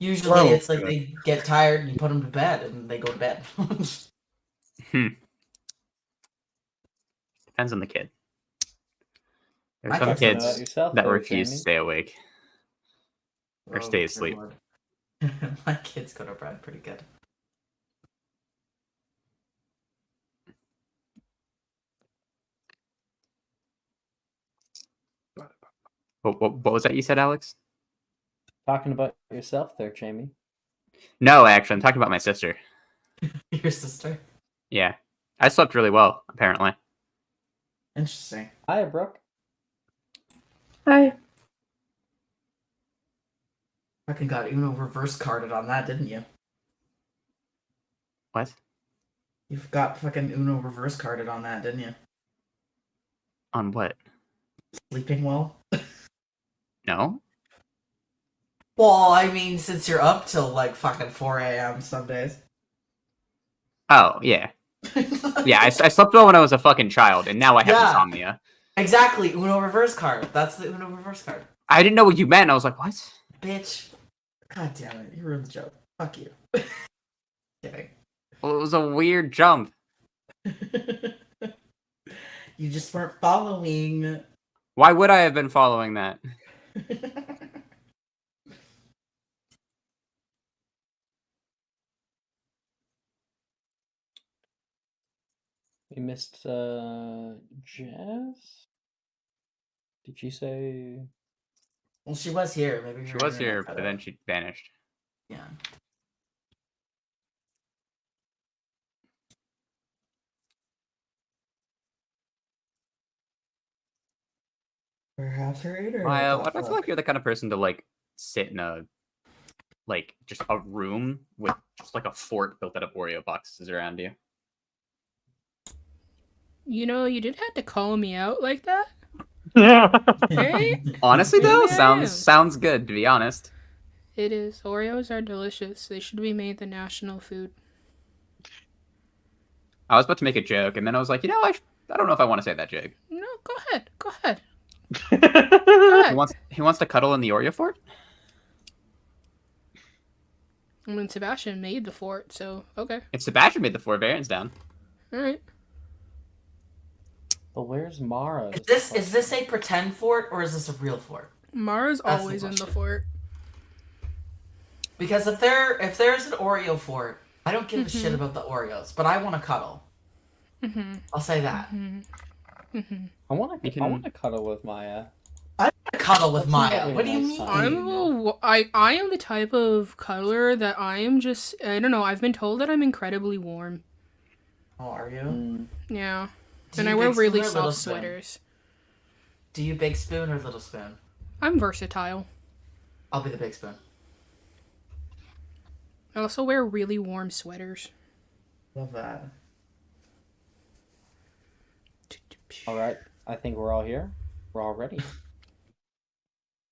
Usually it's like they get tired and you put them to bed and they go to bed. Depends on the kid. There's My some cat's gonna kids yourself, that there, refuse to Jamie. stay awake or Oh, stay dear asleep. Lord. My kids go to bed pretty good. What was that you said, Alex? Talking about yourself there, Jamie. No, actually, I'm talking about my sister. Your sister? Yeah. I slept really well, apparently. Interesting. Hi, Brooke. Hi. Fucking got Uno reverse carded on that, didn't you? What? You've got fucking Uno reverse carded on that, didn't you? On what? Sleeping well? No? Well, I mean, since you're up till like fucking 4 a.m. some days. Oh, yeah. Yeah, I slept well when I was a fucking child, and now I have insomnia. Exactly, Uno reverse card. That's the Uno reverse card. I didn't know what you meant, and I was like, what? Bitch. God damn it, you ruined the joke. Fuck you. Kidding. Well, it was a weird jump. You just weren't following. Why would I have been following that? We missed Jess? Did she say... Well, she was here. Maybe She was here, but then she vanished. Yeah. Perhaps her internet. Maya, I feel like you're the kind of person to like sit in a just a room with just like a fort built out of Oreo boxes around you. You know, you didn't have to call me out like that. Hey? Honestly, though, Yeah. sounds good. To be honest, It is. Oreos are delicious. They should be made the national food. I was about to make a joke, and then I was like, I don't know if I want to say that joke. No, go ahead. Go ahead. Go ahead. He wants to cuddle in the Oreo fort? I mean, Sebastian made the fort, so okay. If Sebastian made the fort, Baron's down. Alright. But where's Mara? Is this a pretend fort or is this a real fort? Mara's That's always the in the question. fort. Because if there's an Oreo fort, I don't give a shit about the Oreos, but I want to cuddle. I'll say that. I want to cuddle with Maya. I want to cuddle with That's Maya. really What do you nice mean? time. I am the type of cuddler that I am just, I don't know, I've been told that I'm incredibly warm. Oh, are you? Yeah. Do And you I wear big spoon really or little soft spoon? sweaters. Do you big spoon or little spoon? I'm versatile. I'll be the big spoon. I also wear really warm sweaters. Love that. All right, I think we're all here. We're all ready.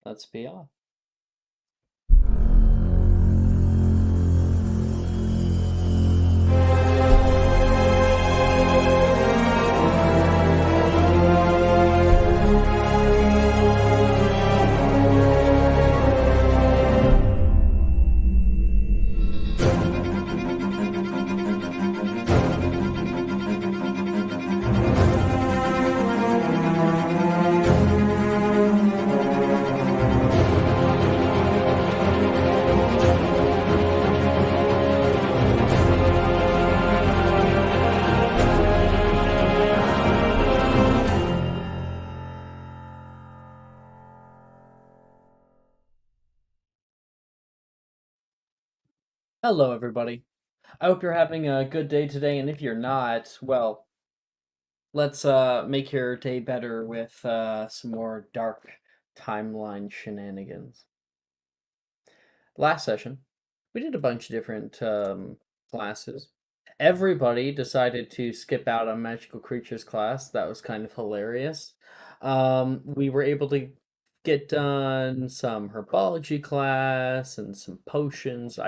Let's be off. Hello, everybody. I hope you're having a good day today, and if you're not, well, let's make your day better with some more dark timeline shenanigans. Last session, we did a bunch of different classes. Everybody decided to skip out on magical creatures class. That was kind of hilarious. We were able to get done some herbology class and some potions,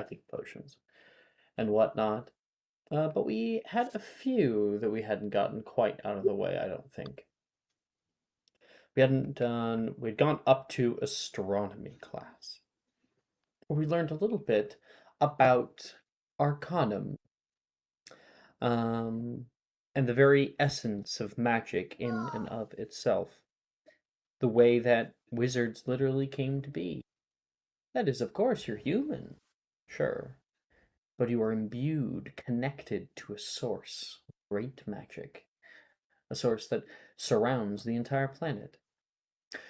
and whatnot. But we had a few that we hadn't gotten quite out of the way, I don't think. We'd gone up to astronomy class. we learned a little bit about Arcanum, and the very essence of magic in and of itself. The way that wizards literally came to be. That is, of course, you're human. Sure. But you are imbued, connected to a source of great magic. A source that surrounds the entire planet.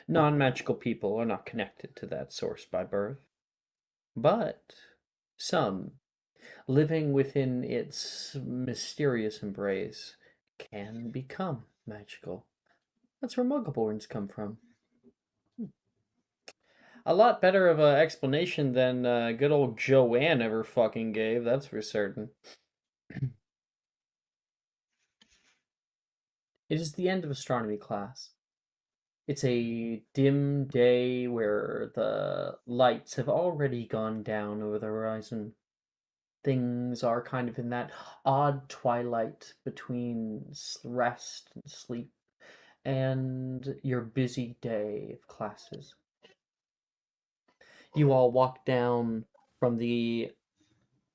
Non-magical people are not connected to that source by birth. But some, living within its mysterious embrace, can become magical. That's where Muggleborns come from. A lot better of an explanation than good old Joanne ever fucking gave, that's for certain. It is the end of astronomy class. It's a dim day where the lights have already gone down over the horizon. Things are kind of in that odd twilight between rest and sleep and your busy day of classes. You all walk down from the...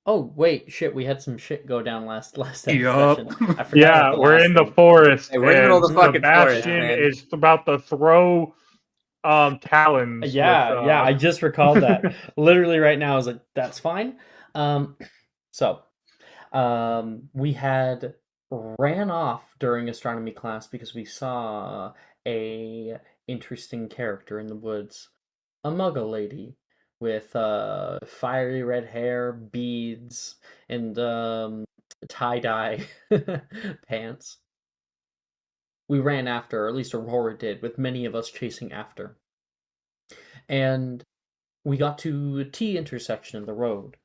Oh, wait, shit, we had some shit go down last session. Yup. I forgot Yeah, about the we're last in the thing. forest, Hey, we're in the middle of and the fucking forest, Sebastian man. is about to throw talons. Yeah, with, I just recalled that. Literally right now, I was like, that's fine. We had ran off during astronomy class because we saw a interesting character in the woods. A muggle lady with fiery red hair, beads, and tie-dye pants. We ran after, or at least Aurora did, with many of us chasing after. And we got to a T intersection of the road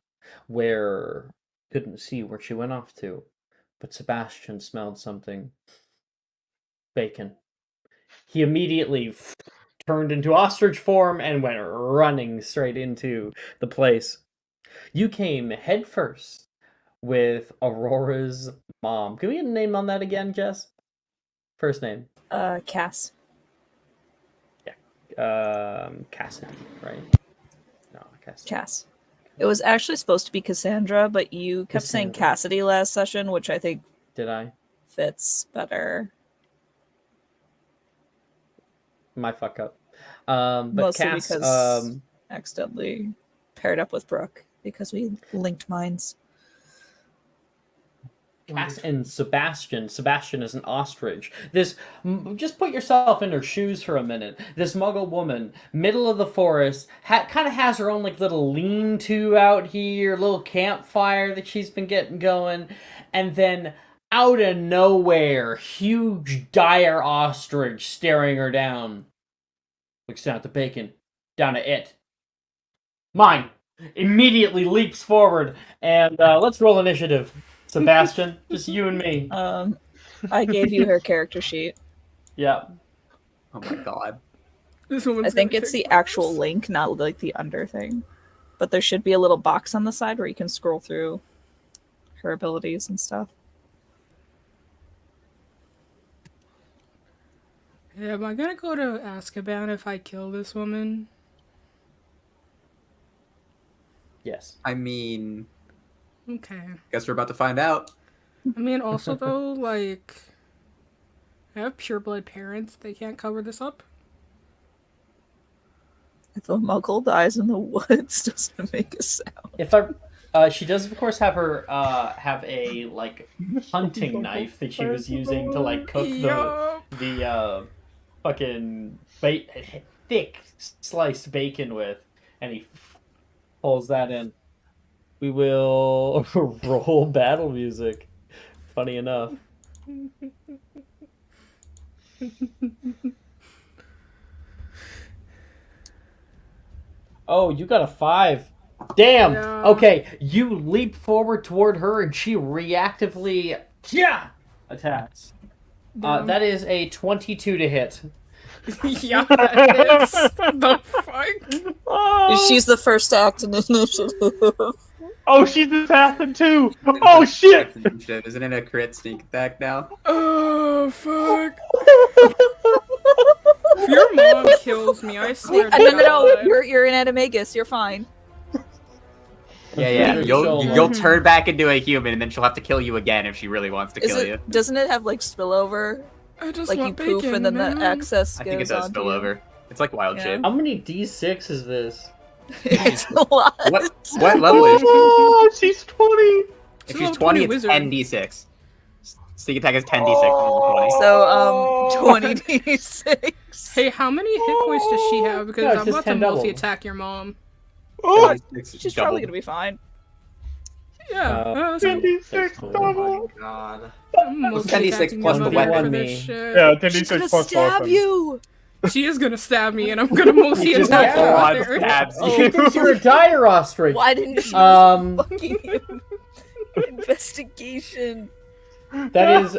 where couldn't see where she went off to, but Sebastian smelled something. Bacon. He immediately turned into ostrich form and went running straight into the place. You came headfirst with Aurora's mom. Can we get a name on that again, Jess? First name. Cass. Cassidy, right? No, Cassidy. Cass. It was actually supposed to be Cassandra, but you kept saying Cassandra. Cassidy last session, which I think Did I? fits better. My fuck up. But Mostly Cass, because accidentally paired up with Brooke because we linked minds. Cass and Sebastian. Sebastian is an ostrich. Just put yourself in her shoes for a minute. This muggle woman, middle of the forest, kind of has her own like little lean-to out here, little campfire that she's been getting going, and then out of nowhere, huge dire ostrich staring her down. Looks down at the bacon, down at it. Mine immediately leaps forward, and let's roll initiative. Sebastian, just you and me. I gave you her character sheet. Yeah. Oh my god. This woman's I think gonna it's take the actual link, not like the under thing. But there should be a little box on the side where you can scroll through her abilities and stuff. Yeah, am I gonna go to Azkaban if I kill this woman? Yes. I mean, Okay. guess we're about to find out. I mean, also though, like, I have pureblood parents. They can't cover this up. If a muggle dies in the woods, doesn't make a sound. If she does, of course, have her have a like hunting knife that she was using to like cook Yup. the fucking thick sliced bacon with, and he pulls that in. We will roll battle music. Funny enough. Oh, you got a 5. Damn. Yeah. Okay, you leap forward toward her, and she reactively attacks. That is a 22 to hit. Yeah, that is. The fuck? Oh, She's the first to act in initiative. oh, she's an assassin too. Oh shit! Isn't it a crit sneak attack now? Oh, fuck. If your mom kills me, I swear to No, God. you're in Animagus. You're fine. Yeah. She'll- You'll turn back into a human, and then she'll have to kill you again if she really wants to kill you. Doesn't it have like spillover? I just Like you want poof bacon, and then man. the excess I think it goes does onto spill you. over. It's like wild Yeah. shape. How many D6 is this? It's a lot. What level is she? Oh, she's 20. If She's she's a 20, it's wizard. 10d6. Sneak attack is 10d6 on 20. So 20d6. Hey, how many hit points does she have? Because No, it's I'm just about to 10 double. multi-attack your mom. Oh, 10d6 She's double. probably gonna be fine. Yeah. Uh, 10d6 cool. Oh double. my god. I'm 10d6 multi-attacking plus your the mother weapon. for this Me. shit. Yeah, She's 10d6 gonna plus stab weapon. you. She is gonna stab me, and I'm gonna Just multi-attack Yeah. your God mother. stabs Oh. you. Because you're a dire ostrich. Why didn't you Um, fucking investigation? That is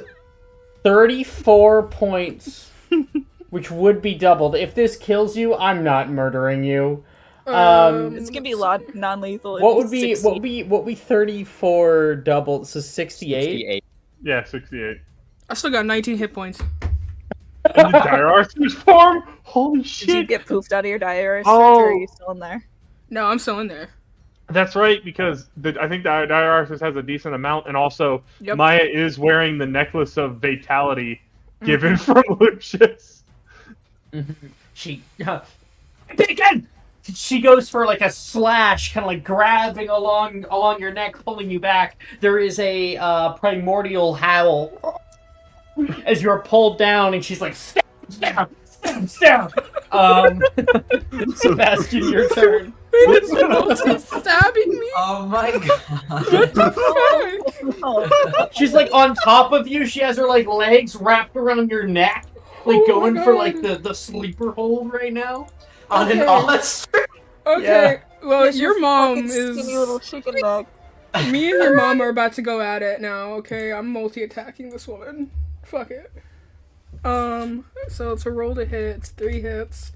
34 points, which would be doubled. If this kills you, I'm not murdering you. It's gonna be non-lethal. What would be 34 doubled? So 68. 68. Yeah, 68. I still got 19 hit points. In the dire ostrich form? Holy Did you shit. get poofed out of your dire Oh. or are you still in there? No, I'm still in there. That's right, because I think the dire ostrich has a decent amount, and also Yep. Maya is wearing the necklace of fatality given from Lucius. She again. She goes for like a slash, kind of like grabbing along your neck, pulling you back. There is a primordial howl as you're pulled down, and she's like, "Stab, stab, stab, stab." Sebastian, your turn. It's multi-stabbing me? Oh my god. What the fuck? She's like on top of you. She has her like legs wrapped around your neck, like Oh my going for God. like the sleeper hold right now. On an Okay. ostrich. Okay, well, Here's your mom fucking is... skinny little chicken neck. Me and your mom are about to go at it now, okay? I'm multi-attacking this woman. Fuck it. So it's a roll to hit. It's 3 hits.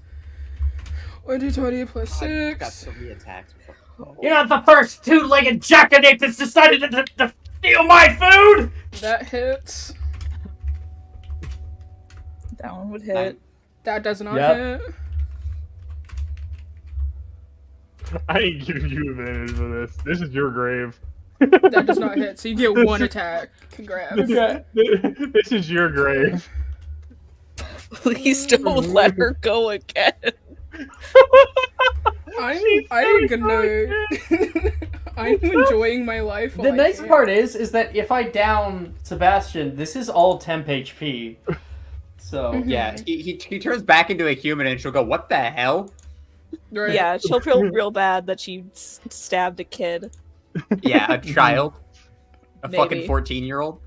1d20 plus 6. attacks. You're not the first two-legged jackanapes that's decided to steal my food. That hits. That one would hit. That does not Yep. hit. I ain't giving you advantage for this. This is your grave. That does not hit, so you get 1 attack. Congrats. Okay. This is your grave. Please don't let her go again. I'm gonna... I'm enjoying my life. The while I nice can. part is that if I down Sebastian, this is all temp HP. So Yeah, he turns back into a human, and she'll go, "What the hell?" Right. Yeah, she'll feel real bad that she stabbed a kid. Yeah, a child, a Maybe. fucking 14-year-old.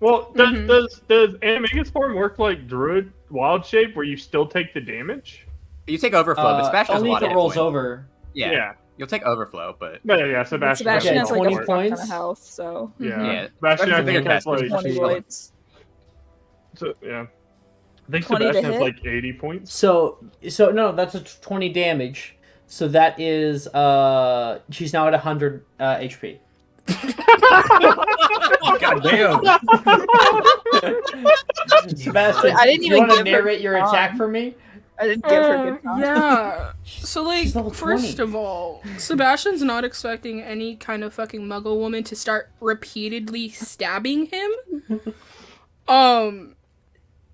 Well, does Animagus form work like Druid Wild Shape, where you still take the damage? You take overflow, but Sebastian has a only lot if of it hit rolls points. over. Yeah, you'll take overflow, but Yeah, But Sebastian. Sebastian Okay, has like 20 a fuck ton points. of health, so Yeah, Yeah. Sebastian, I Sebastian's think a has good like 20 She's points. so, yeah. I think 20 to Sebastian has hit? like 80 points. So no, that's a 20 damage. So that is she's now at 100 HP. God damn. Sebastian, I didn't do you even want to give her narrate your time. attack for me? I didn't give her good time. Yeah. So, like, She's level 20. first of all, Sebastian's not expecting any kind of fucking muggle woman to start repeatedly stabbing him.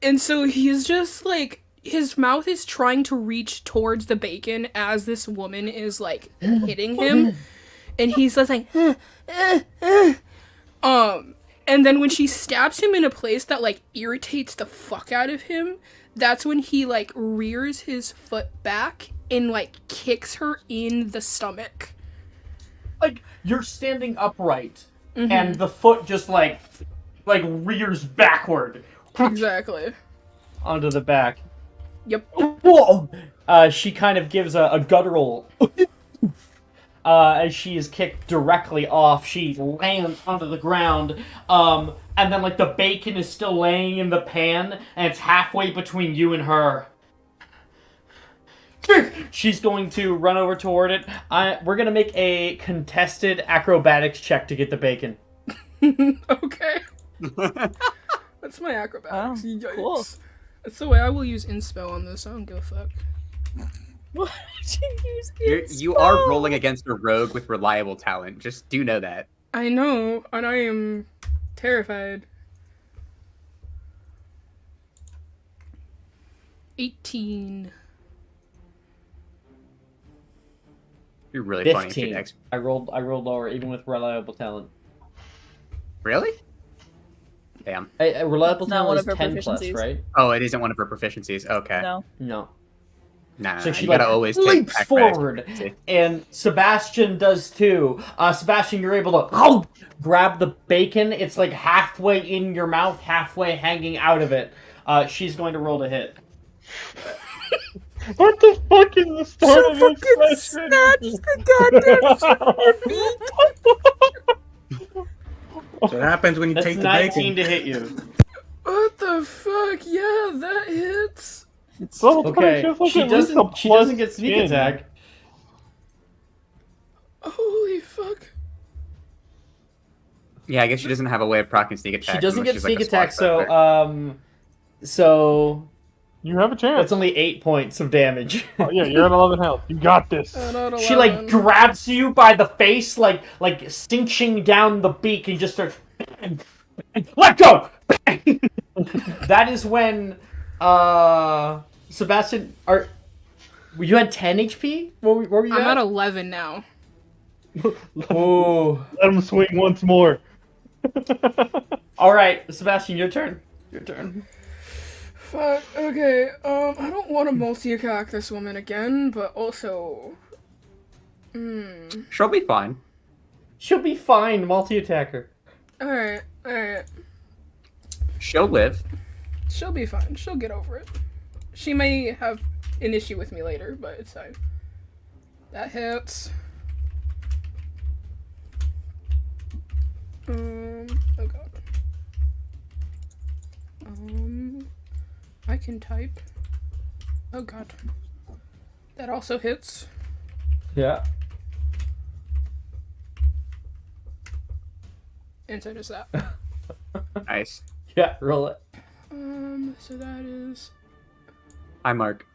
And so he's just, like, his mouth is trying to reach towards the bacon as this woman is, like, hitting him. And he's just like, and then when she stabs him in a place that, like, irritates the fuck out of him, that's when he, like, rears his foot back and, like, kicks her in the stomach. Like you're standing upright, and the foot just like rears backward Exactly. onto the back. Yep. Whoa! She kind of gives a guttural as she is kicked directly off. She lands onto the ground, and then like the bacon is still laying in the pan, and it's halfway between you and her. She's going to run over toward it. We're gonna make a contested acrobatics check to get the bacon. Okay. That's my acrobatics. Oh, Yikes. cool. That's the way I will use Inspell on this. I don't give a fuck. What did you use? You are rolling against a rogue with reliable talent. Just do know that. I know, and I am terrified. 18. You're really funny. 15. Next. I rolled lower, even with reliable talent. Really? Damn. A reliable It's not one talent is of her 10 plus, proficiencies. right? Oh, it isn't one of her proficiencies. Okay. No. No. Nah, So she you like gotta always leaps take forward, and Sebastian does too. Sebastian, you're able to grab the bacon. It's like halfway in your mouth, halfway hanging out of it. She's going to roll to hit. What the fuck is the start of this session? the goddamn So what happens when you That's take the 19 bacon? to hit you. What the fuck? Yeah, that hits. Level 20 Okay, feels like she at least a doesn't. She doesn't plus get sneak 10. attack. Holy fuck. Yeah, I guess she doesn't have a way of proccing sneak attack. She doesn't unless get she's, like, sneak a attack, swashbuckler. so You have a chance. that's only 8 points of damage. Oh, yeah, you're at 11 health. You got this. Not She like 11. grabs you by the face, like cinching down the beak, and just starts. Let go. That is when Sebastian, you had 10 HP? What were you I'm at? at 11 now. Oh. Let him swing once more. All right, Sebastian, your turn. Your turn. Fuck. Okay. I don't want to multi-attack this woman again, but also. She'll be fine. She'll be fine, multi-attacker. Alright. Alright. She'll live. She'll be fine. She'll get over it. She may have an issue with me later, but it's fine. That hits. Oh god. I can type. Oh god. That also hits. Yeah. And so does that. Nice. Yeah, roll it. So that is. Hi, Mark.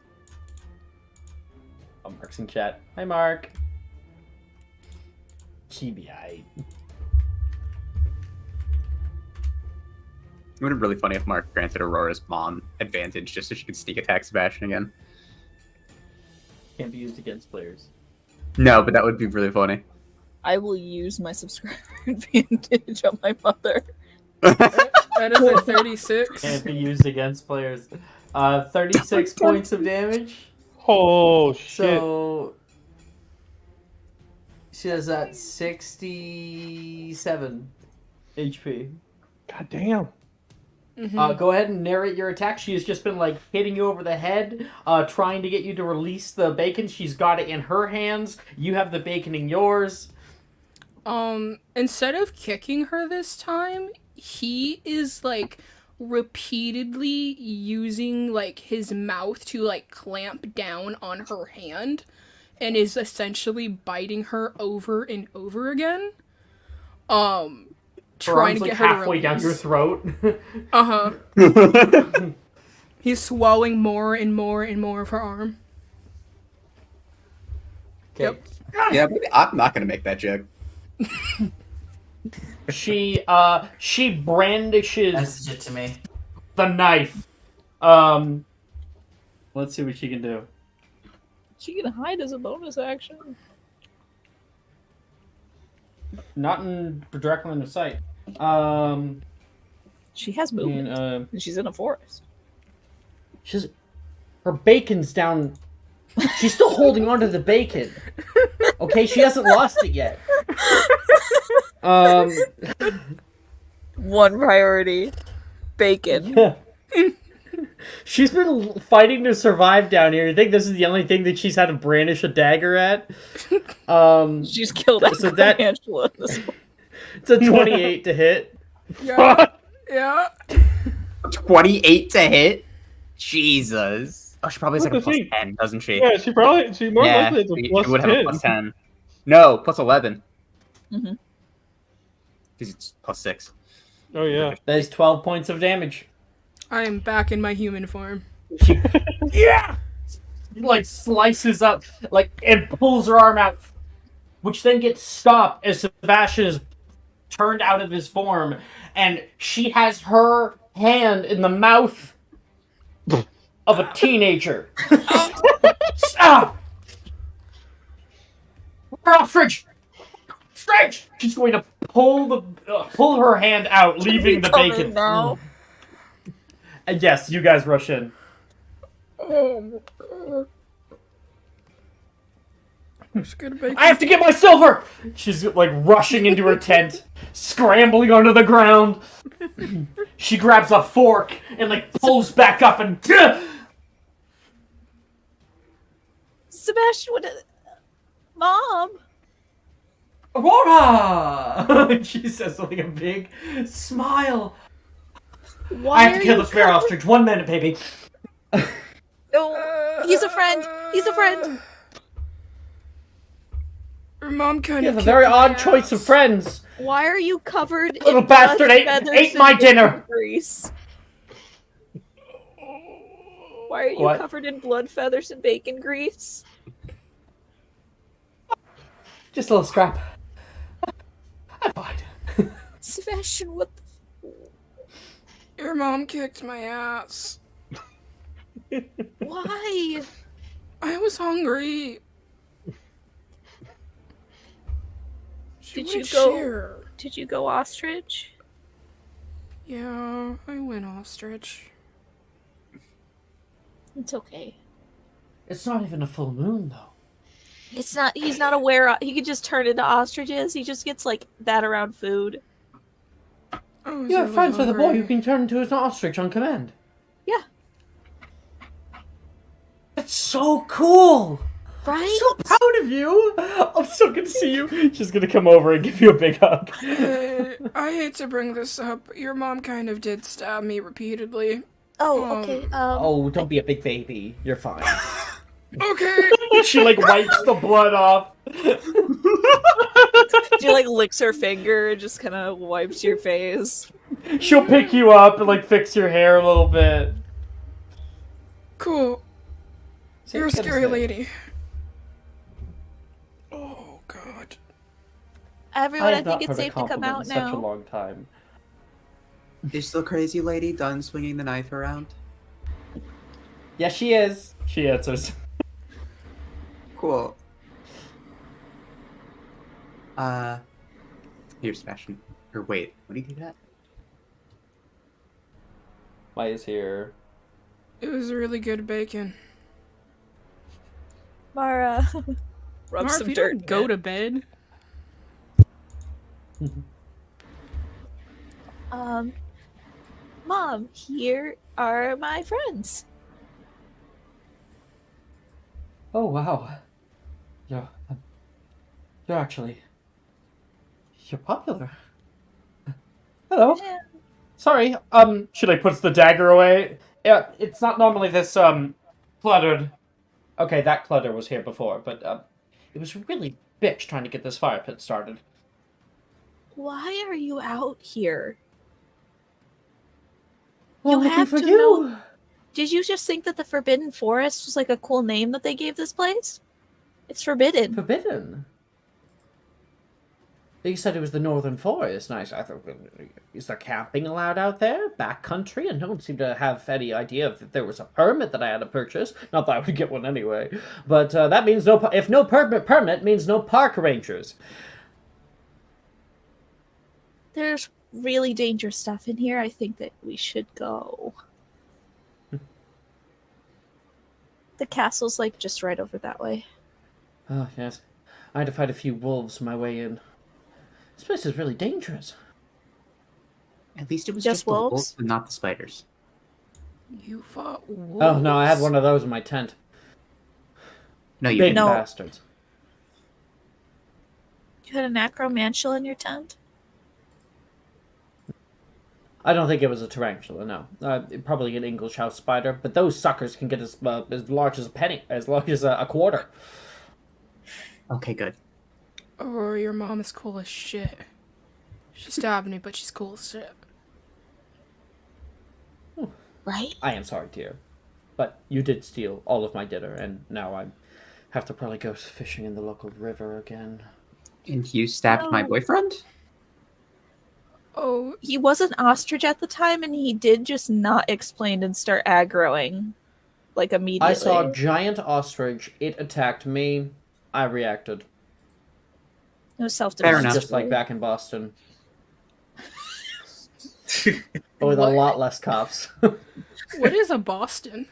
Oh, Mark's in chat. Hi, Mark. TBI. It would have been really funny if Mark granted Aurora's mom advantage just so she could sneak attack Sebastian again. Can't be used against players. No, but that would be really funny. I will use my subscriber advantage on my mother. That is a 36. Can't be used against players. 36 points of damage. Oh, shit. So she has that 67 HP. God damn. Go ahead and narrate your attack. She has just been like hitting you over the head, trying to get you to release the bacon. She's got it in her hands. You have the bacon in yours. Instead of kicking her this time, he is like repeatedly using like his mouth to like clamp down on her hand and is essentially biting her over and over again. Trying to like get her to halfway release. down your throat. He's swallowing more and more and more of her arm. Okay. Yep. Yeah, but I'm not gonna make that joke. She brandishes Message it to me. the knife. Let's see what she can do. She can hide as a bonus action. Not in direct line of sight. She has movement. And, And she's in a forest. her bacon's down. She's still holding onto the bacon. Okay, she hasn't lost it yet. One priority. Bacon. She's been fighting to survive down here. You think this is the only thing that she's had to brandish a dagger at? She's killed So that- Angela. This one. It's a 28 to hit. Yeah. Yeah. 28 to hit? Jesus. Oh, she probably has like a What the plus thing? 10, doesn't she? Yeah, she more Yeah, likely has a she plus would have 10. a plus 10. No, plus 11. Mhm. Because it's plus 6. Oh, yeah. That is 12 points of damage. I am back in my human form. Yeah! like slices up, like, and pulls her arm out, which then gets stopped as Sebastian is turned out of his form, and she has her hand in the mouth of a teenager. Stop! Ostrich! Ostrich! She's going to pull her hand out, leaving the Come bacon. in now. And yes, you guys rush in. Oh my god. I'm scared of bacon. I have to get my silver! She's like rushing into her tent, scrambling onto the ground. She grabs a fork and like pulls back up and. Sebastian, Mom! Aurora! She says with like a big smile. Why I have to are kill you the spare ostrich. 1 minute, baby. No, he's a friend. He's a friend. Your mom kind You of have a very kicked odd my choice of ass. friends. Why are you covered Little in bastard blood, ate feathers, my and dinner. bacon grease? Why are you What? covered in blood, feathers, and bacon grease? Just a little scrap. I'm fine. Sebastian, what the... Your mom kicked my ass. Why? I was hungry. She Did you wouldn't go- share. Did you go ostrich? Yeah, I went ostrich. It's okay. It's not even a full moon, though. It's not. He's not aware. He could just turn into ostriches. He just gets like that around food. I was You have really friends with a boy hungry. who can turn into an ostrich on command. Yeah. That's so cool! Right? So proud of you! I'm so good to see you. She's gonna come over and give you a big hug. I hate to bring this up. Your mom kind of did stab me repeatedly. Oh, okay. Oh, don't be a big baby. You're fine. Okay. She like wipes the blood off. She like licks her finger and just kind of wipes your face. She'll pick you up and like fix your hair a little bit. Cool. See, You're a what can I scary say? lady. Oh god. Everyone, I have not think it's heard a safe to come compliment out in such a now. long time. Is the crazy lady done swinging the knife around? Yes, she is. She answers. Cool. Here, Sebastian. Or wait, what do you do that? Maya's here. It was really good bacon. Mara, rub Marv, some you dirt. don't go to bed. Mom, here are my friends. Oh wow. You're actually you're popular. Hello. Yeah. Sorry. She like puts the dagger away. Yeah, it's not normally this cluttered. Okay, that clutter was here before, but it was really bitch trying to get this fire pit started. Why are you out here? Well, You looking have for to you. know- Did you just think that the Forbidden Forest was like a cool name that they gave this place? It's forbidden. Forbidden. You said it was the Northern Forest. Nice. I thought, is there camping allowed out there? Backcountry? And no one seemed to have any idea if there was a permit that I had to purchase. Not that I would get one anyway. But that means if no permit means no park rangers. There's really dangerous stuff in here. I think that we should go. The castle's like just right over that way. Oh, yes. I had to fight a few wolves on my way in. This place is really dangerous. At least it was Just just the wolves? wolves and not the spiders. You fought wolves. Oh, no, I had one of those in my tent. No, you Big didn't. No. bastards. You had a necromantula in your tent? I don't think it was a tarantula, no. Probably an English house spider, but those suckers can get as large as a penny, as large as a quarter. Okay, good. Oh, your mom is cool as shit. She stabbed me, but she's cool as shit. Right? I am sorry, dear. but you did steal all of my dinner, and now I have to probably go fishing in the local river again. And you stabbed my No. boyfriend? Oh, He was an ostrich at the time, and he did just not explain and start aggroing, like, immediately. I saw a giant ostrich. It attacked me. I reacted. It was Fair self-defense. enough. Just like back in Boston. But with a What? lot less cops. what is a Boston?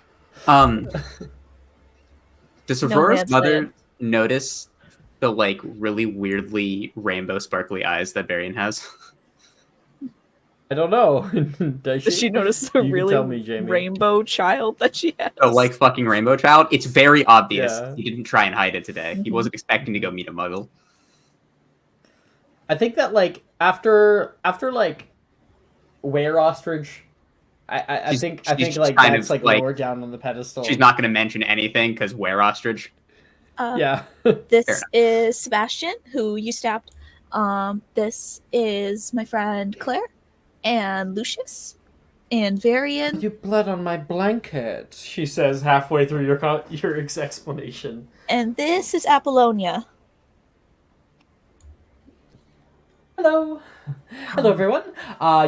Does No Aurora's man's mother land. notice the like really weirdly rainbow sparkly eyes that Varian has? I don't know. Does Does she notice the You can really tell me, Jamie. rainbow child that she has? Oh, like fucking rainbow child? It's very obvious. Yeah. He didn't try and hide it today. He Mhm. wasn't expecting to go meet a muggle. I think that like after like where ostrich, I She's- think she's like kind that's of, like like- lower down on the pedestal. She's not going to mention anything because where ostrich? Yeah. Fair This enough. is Sebastian, who you stabbed. This is my friend Claire, and Lucius, and Varian. You bled on my blanket, she says halfway through your explanation. And this is Apollonia. Hello. Hello, everyone.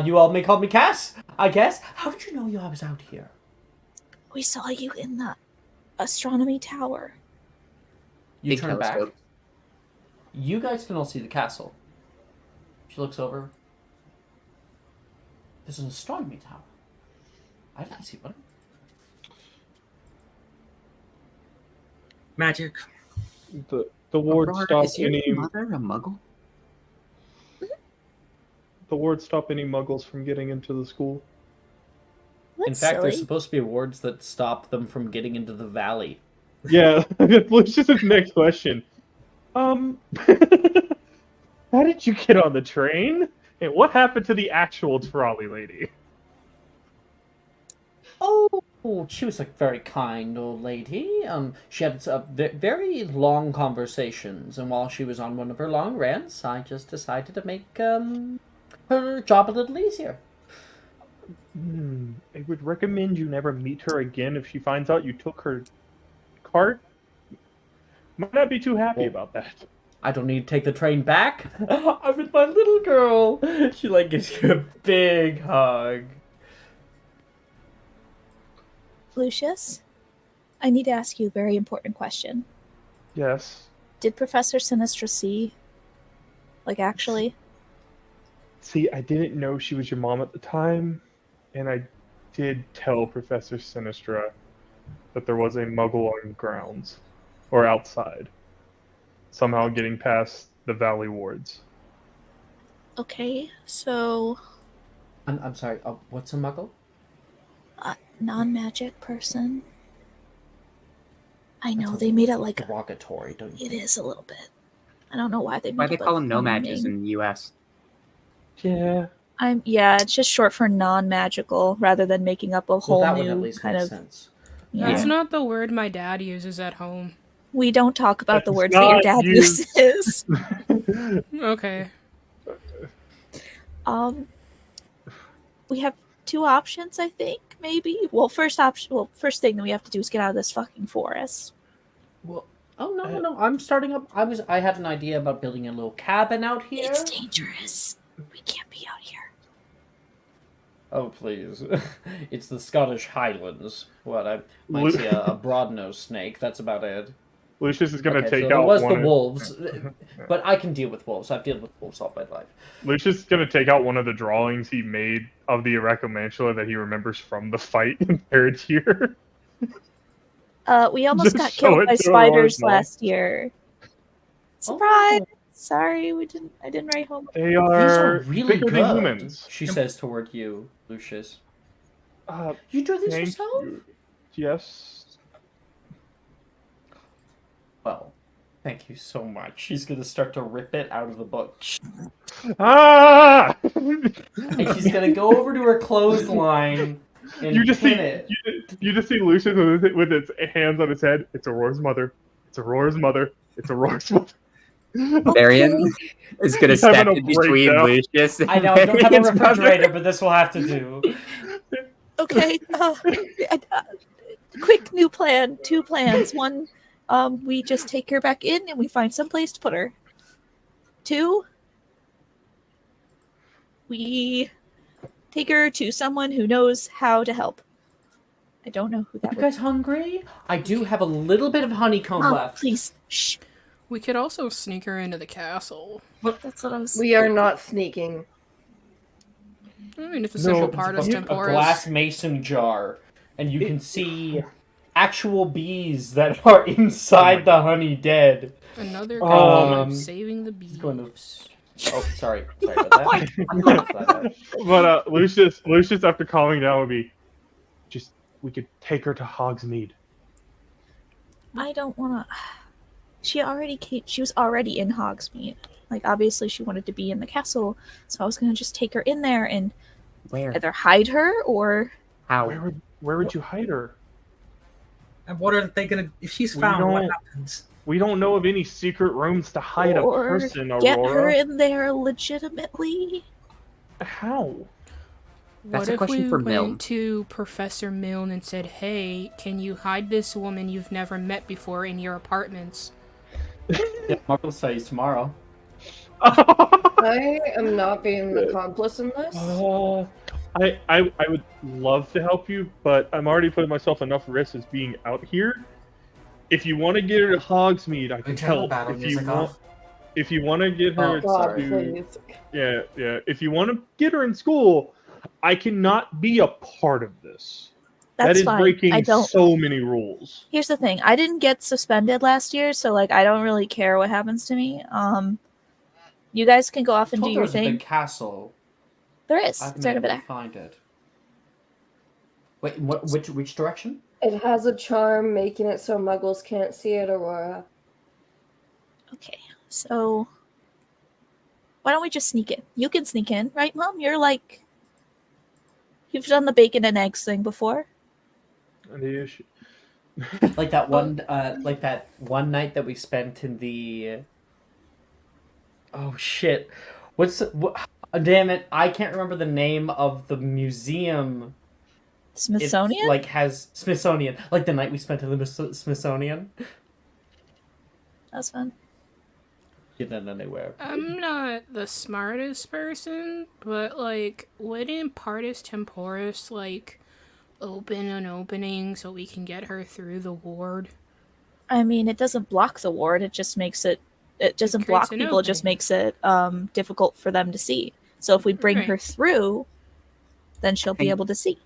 You all may call me Cass, I guess. How did you know I was out here? We saw you in the astronomy tower. You Big turn back. telescope. You guys can all see the castle. She looks over. There's an astronomy tower. I didn't see one. Magic. The ward Aurora, stop is your any mother a muggle? the ward stop any muggles from getting into the school. That's In fact, silly. there's supposed to be awards that stop them from getting into the valley. Yeah, let's just his next question. How did you get on the train? And what happened to the actual trolley lady? Oh, she was a very kind old lady. She had very long conversations, and while she was on one of her long rants, I just decided to make her job a little easier. I would recommend you never meet her again if she finds out you took her cart. Might not be too happy about that. I don't need to take the train back. I'm with my little girl. She like gives you a big hug. Lucius, I need to ask you a very important question. Yes. Did Professor Sinistra see? Like, actually? See, I didn't know she was your mom at the time, and I did tell Professor Sinistra that there was a muggle on grounds, or outside, somehow getting past the valley wards. Okay, so I'm sorry. What's a muggle? a non-magic person. I know That's they made it like derogatory, don't you? it is a little bit. I don't know why they made Why it they call them a no funny matches name. in the U.S. Yeah. It's just short for non-magical rather than making up a Well, whole that would at new least kind make of. sense. Yeah. That's not the word my dad uses at home. We don't talk about the That's words that your not dad used. uses. Okay. We have two options, I think, maybe. Well, first thing that we have to do is get out of this fucking forest. Well, oh no! I'm starting up. I had an idea about building a little cabin out here. It's dangerous. We can't be out here. Oh please! It's the Scottish Highlands. What I might Lu- see a broad-nosed snake. That's about it. Lucius is gonna Okay, take so there out was one. the wolves, but I can deal with wolves. I've dealt with wolves all my life. Lucius is gonna take out one of the drawings he made of the Arachomantula that he remembers from the fight in third year. We almost Just got show killed it by to spiders Aurora. last year. Surprise! Sorry, I didn't write home. They These are are really bigger good. than humans. She says toward you, Lucius. Uh, You drew these thank yourself? you. Yes. Well, thank you so much. She's gonna start to rip it out of the book. Ah! And she's gonna go over to her clothesline and You just see pin it. you just see Lucius with its hands on his head. It's Aurora's mother. It's Aurora's mother. It's Aurora's mother. Varian is going to He's having step a in between breakdown. Lucius and I know, I don't have a Varian's mother. refrigerator, but this will have to do. Okay. quick new plan. 2 plans. 1, we just take her back in and we find some place to put her. 2, we take her to someone who knows how to help. I don't know who Are that you would guys hungry? I do have a little bit of honeycomb Mom, left. please. Shh. We could also sneak her into the castle. That's what I was. We are not sneaking. I mean, it's a No, simple it's part of A temporis. glass mason jar, and you can see actual bees that are inside the honey dead. Another Um, good saving the bees. going to- Oh, sorry about that. But Lucius, after calming down, would be just we could take her to Hogsmeade. I don't want to. She already came. She was already in Hogsmeade. Like, obviously, she wanted to be in the castle, so I was gonna just take her in there and Where? either hide her or. How? Where would you hide her? And what are they gonna? If she's We found, what don't- happens? We don't know of any secret rooms to hide a or person, get her Aurora. in there legitimately. How? That's What a if question we for went Milne. to Professor Milne and said, "Hey, can you hide this woman you've never met before in your apartments?" Yeah, Marvel studies tomorrow. I am not being an accomplice in this. I would love to help you, but I'm already putting myself enough risk as being out here. If you want to get her to Hogsmeade, I We can turn the help. battle If you music want, off. if you want to get her Oh, God, sorry. to, please. yeah. If you want to get her in school, I cannot be a part of this. That's That is fine. breaking I don't. so many rules. Here's the thing. I didn't get suspended last year, so like I don't really care what happens to me. You guys can go off and do Told your there's a thing. big castle. There is. I've It's been right over able to there. find it. Wait, which direction? It has a charm making it so muggles can't see it, Aurora. Okay. So why don't we just sneak in? You can sneak in, right, Mom? You're like you've done the bacon and eggs thing before. And the issue. Like that one night that we spent in the. Oh shit! Damn it! I can't remember the name of the museum. Smithsonian? It's, like has Smithsonian. Like the night we spent in the Smithsonian. That's fun. You didn't know anywhere. I'm not the smartest person, but like, wouldn't Partis Temporis like open an opening so we can get her through the ward? I mean, it doesn't block the ward. It just makes it. It doesn't creates block an people. It just opening. makes it difficult for them to see. So if we bring her Right. through, then she'll be think- able to see.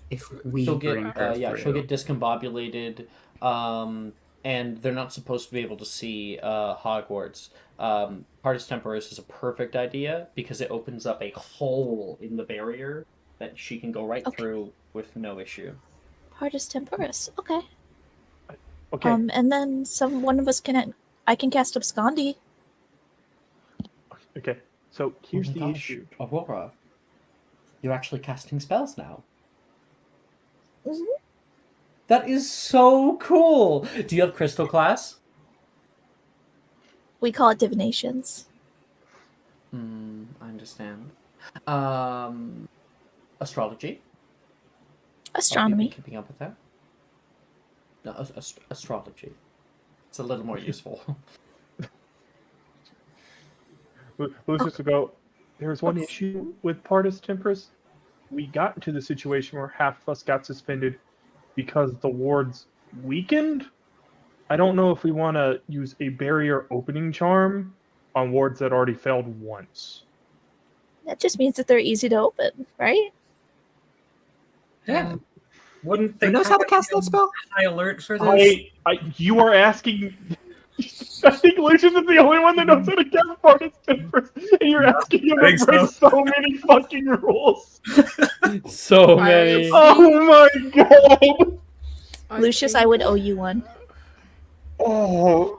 If we She'll bring get her she'll through. get discombobulated, and they're not supposed to be able to see Hogwarts. Partis Temporis is a perfect idea because it opens up a hole in the barrier that she can go right Okay. through with no issue. Partis temporis. Okay. Okay. And then one of us can. I can cast Abscondi. Okay. So here's Oh my the gosh, issue. Aurora, you're actually casting spells now. Mhm. That is so cool. Do you have crystal class? We call it divinations. I understand. Astrology. Have you been Astronomy. keeping up with that? No, astrology. It's a little more useful. Lucius will go, there's one issue with Partis Temporis. We got into the situation where half of us got suspended because the wards weakened. I don't know if we want to use a barrier opening charm on wards that already failed once. That just means that they're easy to open, right? Yeah. Wouldn't they Who knows how to kinda cast be that on spell? high alert for this? You are asking. I think Lucius is the only one that knows how to cast Partis Temporis, and you're asking him I think to break so. so many fucking rules. So I many. think- Oh my god! Lucius, I would owe you one. Oh.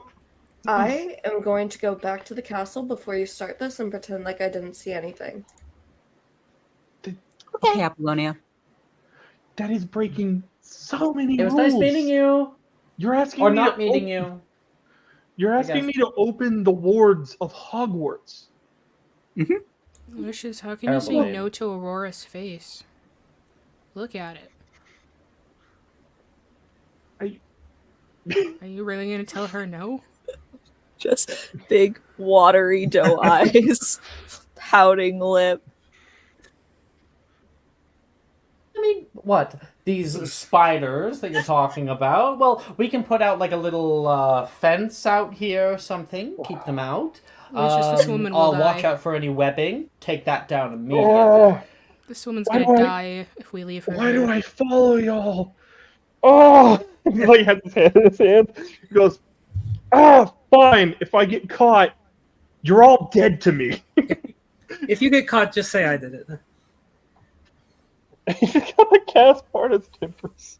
I am going to go back to the castle before you start this and pretend like I didn't see anything. Okay, Apollonia. That is breaking so many It was rules. nice meeting you. You're asking Or me not to meeting you. You're asking guess. me to open the wards of Hogwarts. Lucius, how can Terrible you say name. no to Aurora's face? Look at it. Are you really gonna tell her no? Just big, watery doe eyes, pouting lip. I mean, what? These spiders that you're talking about? Well, we can put out like a little fence out here or something. Keep them out. Lucius, this woman will I'll watch die. out for any webbing. Take that down immediately. Oh, This woman's Why gonna do I- die if we leave her why do here. I follow y'all? Oh, he like has his hand in his hand. He goes, fine. If I get caught, you're all dead to me. If you get caught, just say I did it. He's gonna cast Partis Tempers.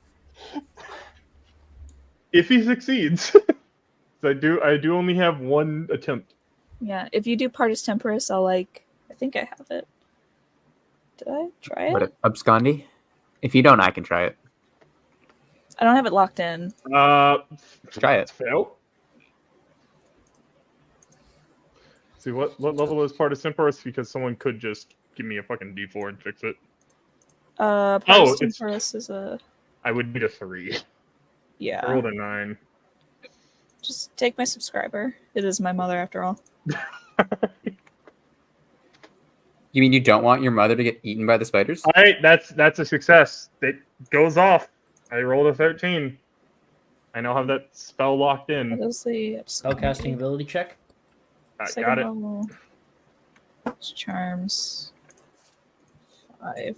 If he succeeds, so I do only have one attempt. Yeah, if you do Partis Temporis, I'll I think I have it. Did I try it? What, abscondi? If you don't, I can try it. I don't have it locked in. Try it. Fail. See what level is Partis Temporis? Because someone could just give me a fucking D4 and fix it. Partis it's- Temporis is a I would need a 3. I yeah. rolled a 9. Just take my subscriber. It is my mother after all. You mean you don't want your mother to get eaten by the spiders? All right, that's a success. It goes off. I rolled a 13. I now have that spell locked in. Obviously, Spellcasting ability check. I got it. Charms. 5.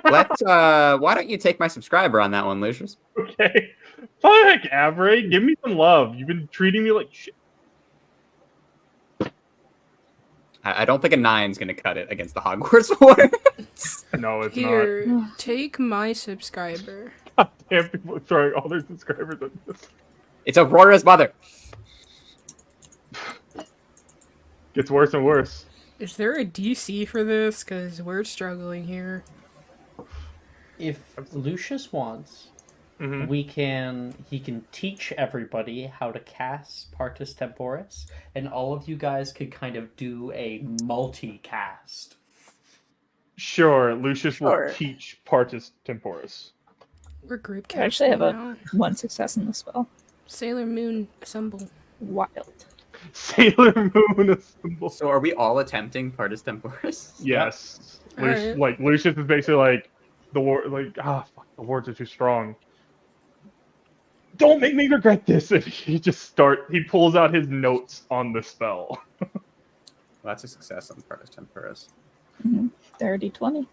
Let's. Why don't you take my subscriber on that one, Lucius? Okay. Fuck, Avray, give me some love. You've been treating me like shit. I don't think a 9's gonna cut it against the Hogwarts one. No, it's Here, take my subscriber. not. Damn, people are throwing all their subscribers at this. It's Aurora's mother. Gets worse and worse. Is there a DC for this? Because we're struggling here. If Lucius wants, Mhm. he can teach everybody how to cast Partis Temporis, and all of you guys could kind of do a multi-cast. Sure, Lucius Sure. will teach Partis Temporis. We're group I actually have casting a now. 1 success in the spell. Sailor Moon assemble. Wild. Sailor Moon assemble. So are we all attempting Partis Temporis? Yes. Alright. Like Lucius is basically like the war. Like fuck, the wards are too strong. Don't make me regret this. And he pulls out his notes on the spell. Well, that's a success on Partis Temporis. 30-20.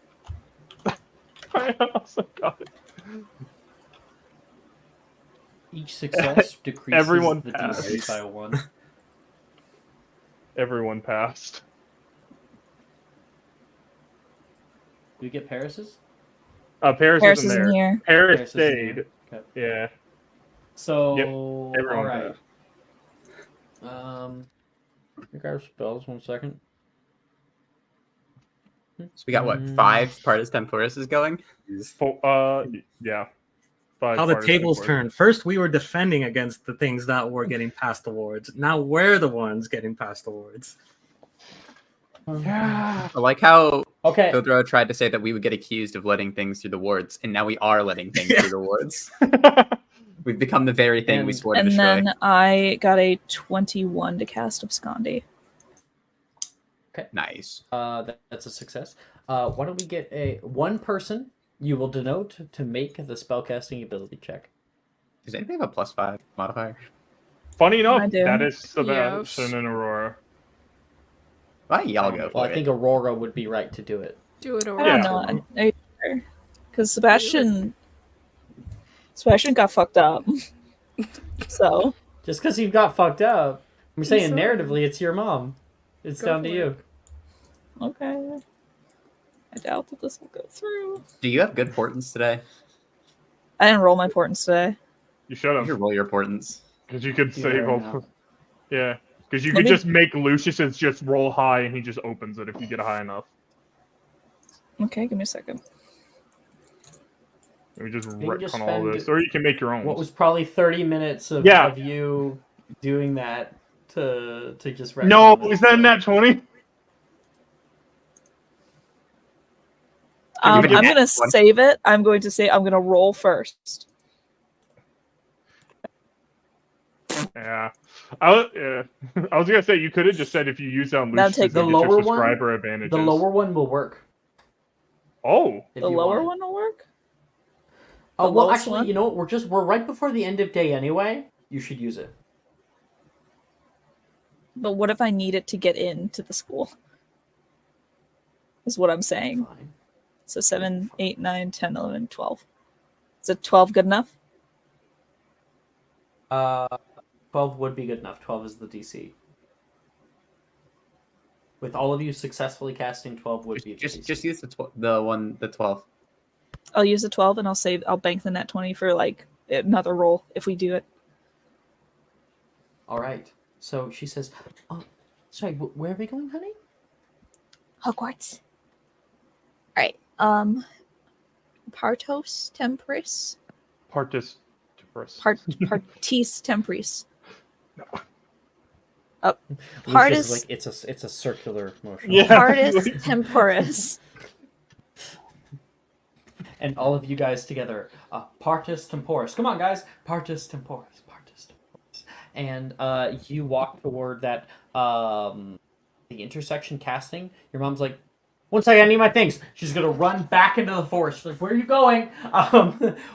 I also got it. Each success decreases Everyone the passed. DC by 1. Everyone passed. Do we get Paris's? Paris Paris isn't isn't there. here. Paris Paris isn't stayed. here. Okay. Yeah. So, everyone all right. Let me grab spells 1 second. So we got what, 5 Partis Temporis is going? Yeah. 5 How the Partis tables Temporis. turn. First, we were defending against the things that were getting past the wards. Now we're the ones getting past the wards. Yeah. I like how Okay. Thodro tried to say that we would get accused of letting things through the wards, and now we are letting things through the wards. We've become the very thing we And- swore to And destroy. then I got a 21 to cast Abscondi. Nice. That's a success. Why don't we get one person you will denote to make the spellcasting ability check? Does anybody have a +5 modifier? Funny enough, I do. that is Yes. Sebastian and Aurora. Why don't y'all go for Well, I it? think Aurora would be right to do it. Do it I over. don't Yeah. know. Are you sure? Because Sebastian got fucked up. So Just because you got fucked up, I'm saying sorry. narratively, it's your mom. It's Go down to for you. okay. I doubt that this will go through. Do you have good portents today? I didn't roll my portents today. You should You have, should roll your portents. because you could Yeah, save all. no. Yeah, because you Let could me- just make Lucius's just roll high, and he just opens it if you get high enough. Okay, give me a second. We just You can just retcon all spend this, or you can make your own. What was probably 30 minutes of, Yeah. of you doing that to just No, retcon it, is that so- in that 20? Can you I'm do gonna that one? save it. I'm going to roll first. Yeah. I was gonna say you could have just said if you use on Now Lucius, take you the get your lower one. subscriber advantages. The lower one will work. Oh. If The you lower want it. one will work. Oh, The well, lowest actually, one? you know what? We're right before the end of day anyway. You should use it. But what if I need it to get into the school? Is what I'm saying. Fine. So 7, 8, 9, 10, 11, 12. Is it 12 good enough? 12 would be good enough. 12 is the DC. With all of you successfully casting, 12 would be the DC. Just use the 12. I'll use the 12 and I'll bank the net 20 for like another roll if we do it. All right. So she says, "Oh, sorry. Where are we going, honey?" Hogwarts. All right. Partos Temporis. Partis. Partis Temporis. No. Lucius is Partis. like it's a circular motion. Yeah. Partis Temporis. And all of you guys together, Partis Temporis. Come on, guys. Partis Temporis. Partis Temporis. And you walk toward that the intersection casting. Your mom's like, "1 second, I need my things." She's gonna run back into the forest. She's like, "Where are you going?"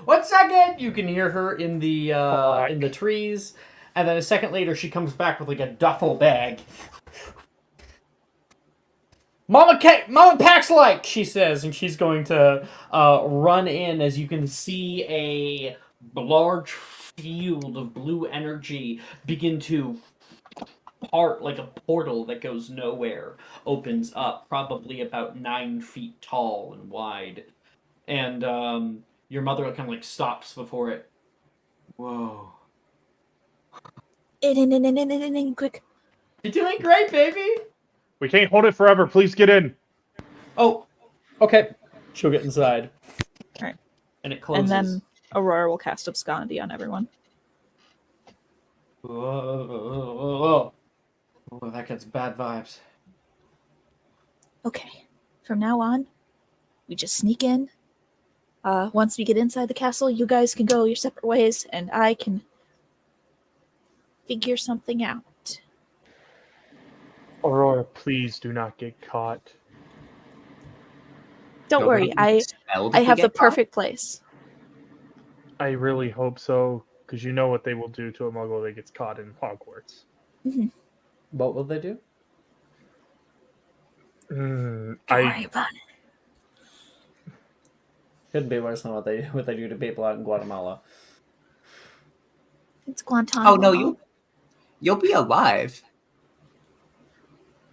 1 second. You can hear her in the trees, and then a second later, she comes back with like a duffel bag. Mama packs light, she says, and she's going to run in as you can see a large field of blue energy begin to part like a portal that goes nowhere, opens up, probably about 9 feet tall and wide. And your mother kind of like stops before it. Whoa. In, quick. You're doing great, baby! We can't hold it forever. Please get in. Oh, okay. She'll get inside. Alright. And it closes. And then Aurora will cast Obscurity on everyone. Whoa. Oh, that gets bad vibes. Okay. From now on, we just sneak in. Once we get inside the castle, you guys can go your separate ways, and I can figure something out. Aurora, please do not get caught. Don't worry, I have the perfect place. I really hope so, because you know what they will do to a muggle that gets caught in Hogwarts. Mm-hmm. What will they do? Don't worry about it. Couldn't be worse than what they do to people out in Guatemala. It's Guantanamo. Oh no, you'll be alive.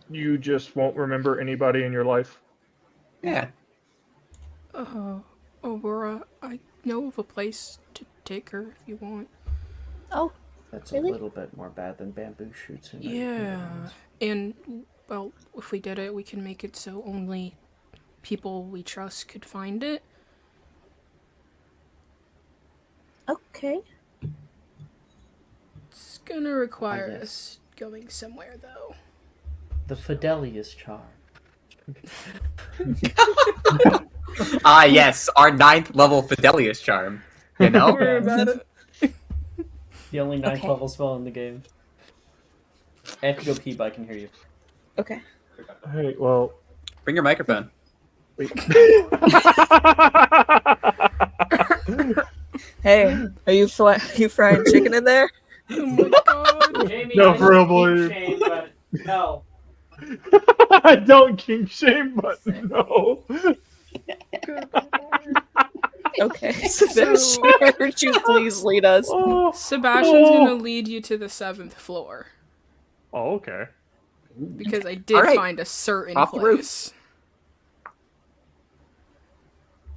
You just won't remember anybody in your life. Yeah. Aurora, I know of a place to take her if you want. Oh, That's really? a little bit more bad than bamboo shoots. In Yeah, and, well, if we did it, we can make it so only people we trust could find it. okay. It's gonna require guess. us going somewhere, though. The Fidelius charm. Yes, our 9th level Fidelius charm. You know? Don't worry about it. The only 9th Okay. level spell in the game. I have to go pee, but I can hear you. Okay. Hey, well, Bring your microphone. wait. Hey, are you frying chicken in there? Oh my god. Jamie, No, I for real, don't boy. kink shame, but no. I don't kink shame, but no. Good lord. Okay, Sebastian, would you please lead us? Oh, Sebastian's oh. gonna lead you to the 7th floor. Oh, okay. Because I did Alright. find a certain Off the roof. place.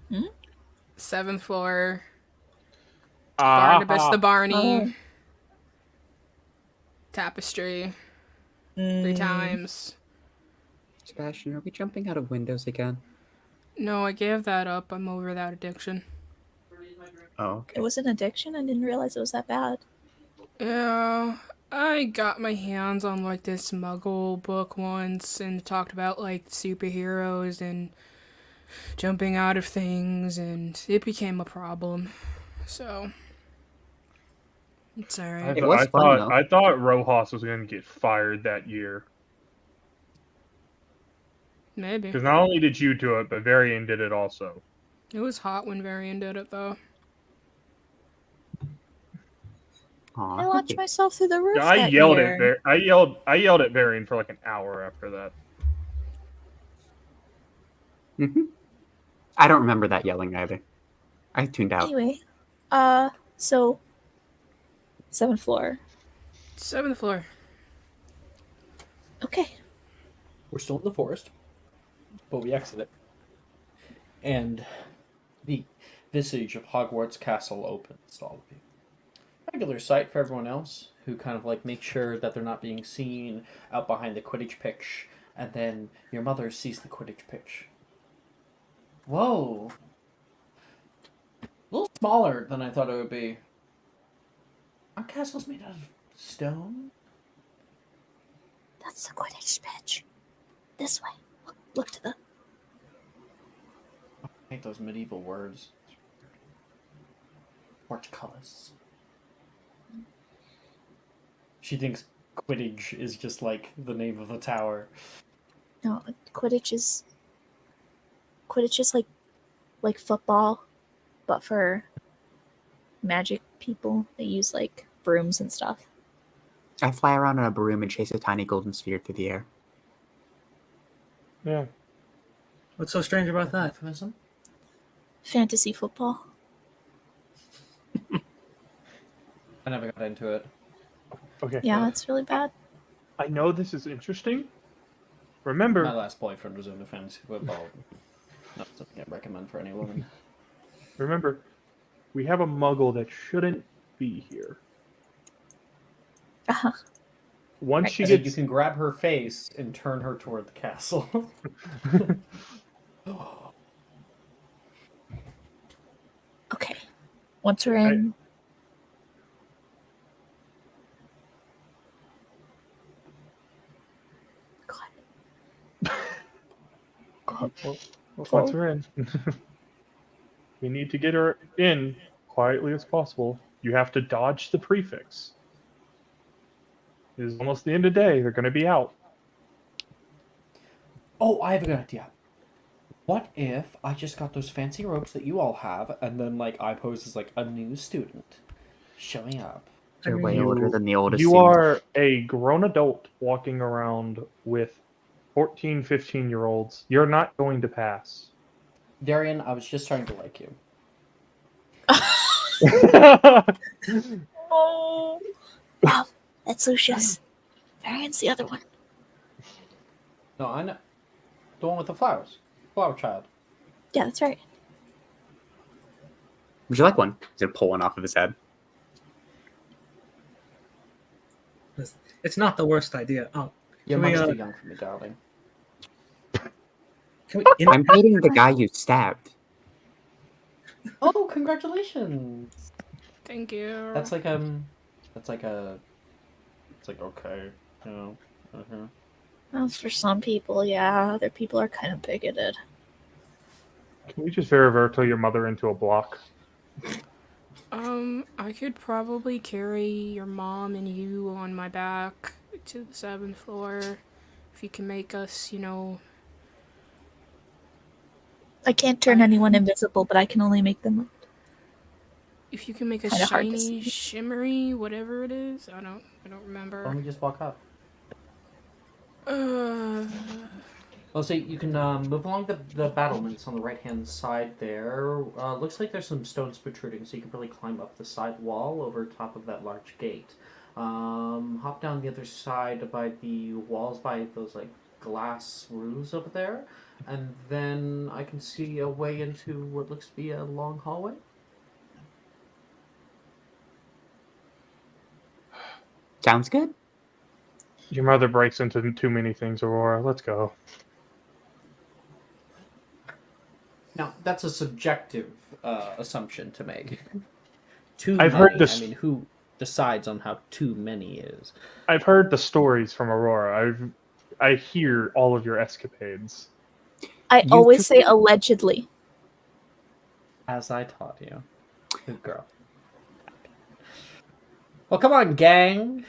Hmm? 7th floor. Barnabas the Barney. Oh. Tapestry. 3 times. Sebastian, are we jumping out of windows again? No, I gave that up. I'm over that addiction. Oh, It was an addiction? I didn't realize it was that bad. Yeah, I got my hands on like this Muggle book once and it talked about like superheroes and jumping out of things, and it became a problem. So, It's alright. It was fun, though. I thought Rojas was going to get fired that year. Maybe. Because not only did you do it, but Varian did it also. It was hot when Varian did it, though. Aw, I launched myself through the roof. Yeah, I that yelled year. I yelled at Varian for like an hour after that. I don't remember that yelling either. I tuned out. Anyway, so 7th floor. 7th floor. Okay. We're still in the forest, but we exit it. And the visage of Hogwarts Castle opens to all of you. Regular sight for everyone else, who kind of like make sure that they're not being seen out behind the Quidditch pitch, and then your mother sees the Quidditch pitch. Whoa! A little smaller than I thought it would be. Our castle's made out of stone? That's the Quidditch pitch. This way. Look to the... I hate those medieval words. Portcullis. She thinks Quidditch is just like the name of a tower. No, Quidditch is like football, but for magic people. They use like brooms and stuff. I fly around on a broom and chase a tiny golden sphere through the air. Yeah. What's so strange about that? Euphemism? Fantasy football. I never got into it. Okay. Yeah, that's really bad. I know this is interesting. Remember, My last boyfriend was into fantasy football. Not something I recommend for any woman. remember, we have a muggle that shouldn't be here. Uh-huh. Once she And then gets, you can grab her face and turn her toward the castle. Okay. Once we're in... God. once we're in, we need to get her in quietly as possible. You have to dodge the prefix. It is almost the end of the day. They're going to be out. Oh, I have a good idea. What if I just got those fancy robes that you all have, and then like I pose as like a new student showing up? They're way older than the oldest. You students. are a grown adult walking around with 14, 15-year-olds. You're not going to pass. Darian, I was just trying to like you. Oh. Wow. That's Lucius. Varian's the other one. No, I know. The one with the flowers. Flower child. Yeah, that's right. Would you like one? He's gonna pull one off of his head. It's not the worst idea. Oh, You're Can much we, too young for me, darling. can we? I'm dating the guy you stabbed. Oh, congratulations! Thank you. That's like it's like okay, you know. Well, for some people, yeah. Other people are kind of bigoted. Can we just Veriverto your mother into a block? I could probably carry your mom and you on my back to the 7th floor. If you can make us, I can't turn anyone invisible, but I can only make them... if you can make us Kinda hard to shiny, see. shimmery, whatever it is. I don't Why don't remember. we just walk up? Uh, Well, so you can move along the battlements on the right-hand side there. Looks like there's some stones protruding, so you can probably climb up the side wall over top of that large gate. Hop down the other side by the walls by those, like, glass roofs over there. And then I can see a way into what looks to be a long hallway. Sounds good. Your mother breaks into too many things, Aurora. Let's go. Now, that's a subjective assumption to make. Too I've many, heard this- I mean, who decides on how too many is? I've heard the stories from Aurora. I hear all of your escapades. I You always took- say allegedly. As I taught you. Good girl. Well, come on, gang,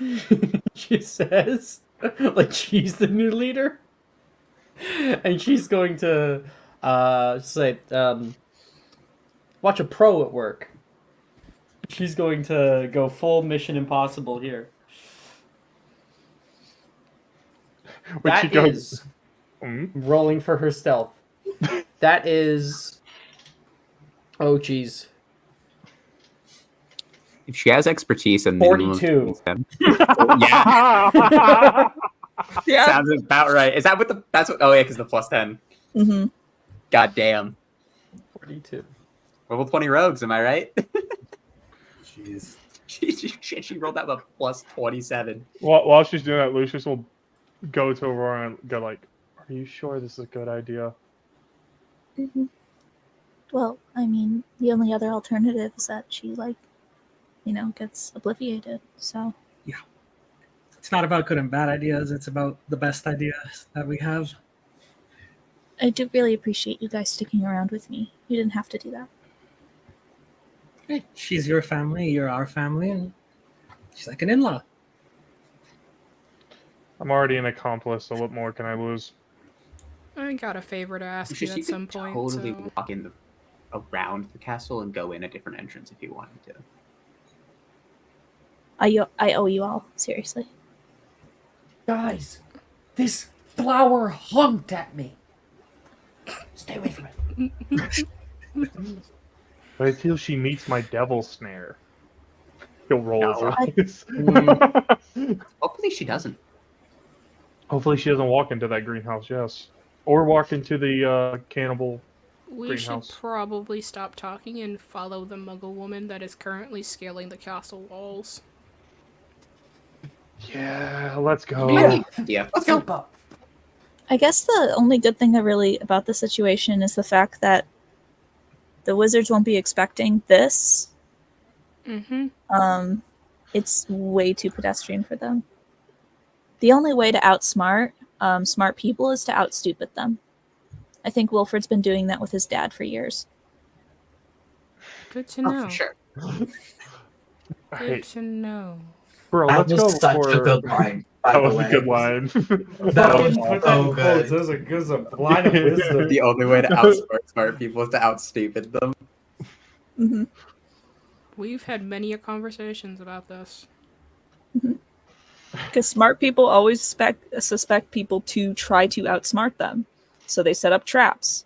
she says, like she's the new leader. And she's going to say, watch a pro at work. She's going to go full Mission Impossible here. When she That goes, is "Hmm?" rolling for her stealth. That is... Oh, jeez. If she has expertise and minimum of 42. 27. Yeah. Yeah. Sounds about right. Is that what the that's what oh yeah, because the plus 10. Mm-hmm. God damn. 42. Level 20 rogues, am I right? Jeez. she rolled out a plus 27. While she's doing that, Lucius will go to Aurora and go like, "Are you sure this is a good idea?" Mm-hmm. Well, I mean, the only other alternative is that she, like, gets obliviated. So It's not about good and bad ideas. It's about the best ideas that we have. I do really appreciate you guys sticking around with me. You didn't have to do that. Hey, she's your family, you're our family, and she's like an in-law. I'm already an accomplice, so what more can I lose? I got a favor to ask Lucius, you you at some could point. totally So. walk in around the castle and go in a different entrance if you wanted to. I owe you all, seriously. Guys, this flower honked at me. Stay away from it. But until she meets my devil snare, he'll roll his No. eyes. Hopefully she doesn't. Hopefully she doesn't walk into that greenhouse, yes. Or walk into the cannibal We should greenhouse. probably stop talking and follow the muggle woman that is currently scaling the castle walls. Yeah, let's go. Yeah. Let's go. I guess the only good thing about the situation is the fact that the wizards won't be expecting this. Mm-hmm. It's way too pedestrian for them. The only way to outsmart smart people is to outstupid them. I think Wilfred's been doing that with his dad for years. Good to know. For sure. Good to know. Bro, That let's was go such for... a good line. By That the was way. a good line. That was so good. There's a line of wisdom. The only way to outsmart smart people is to outstupid them. Mm-hmm. We've had many conversations about this. Because smart people always suspect people to try to outsmart them. So they set up traps.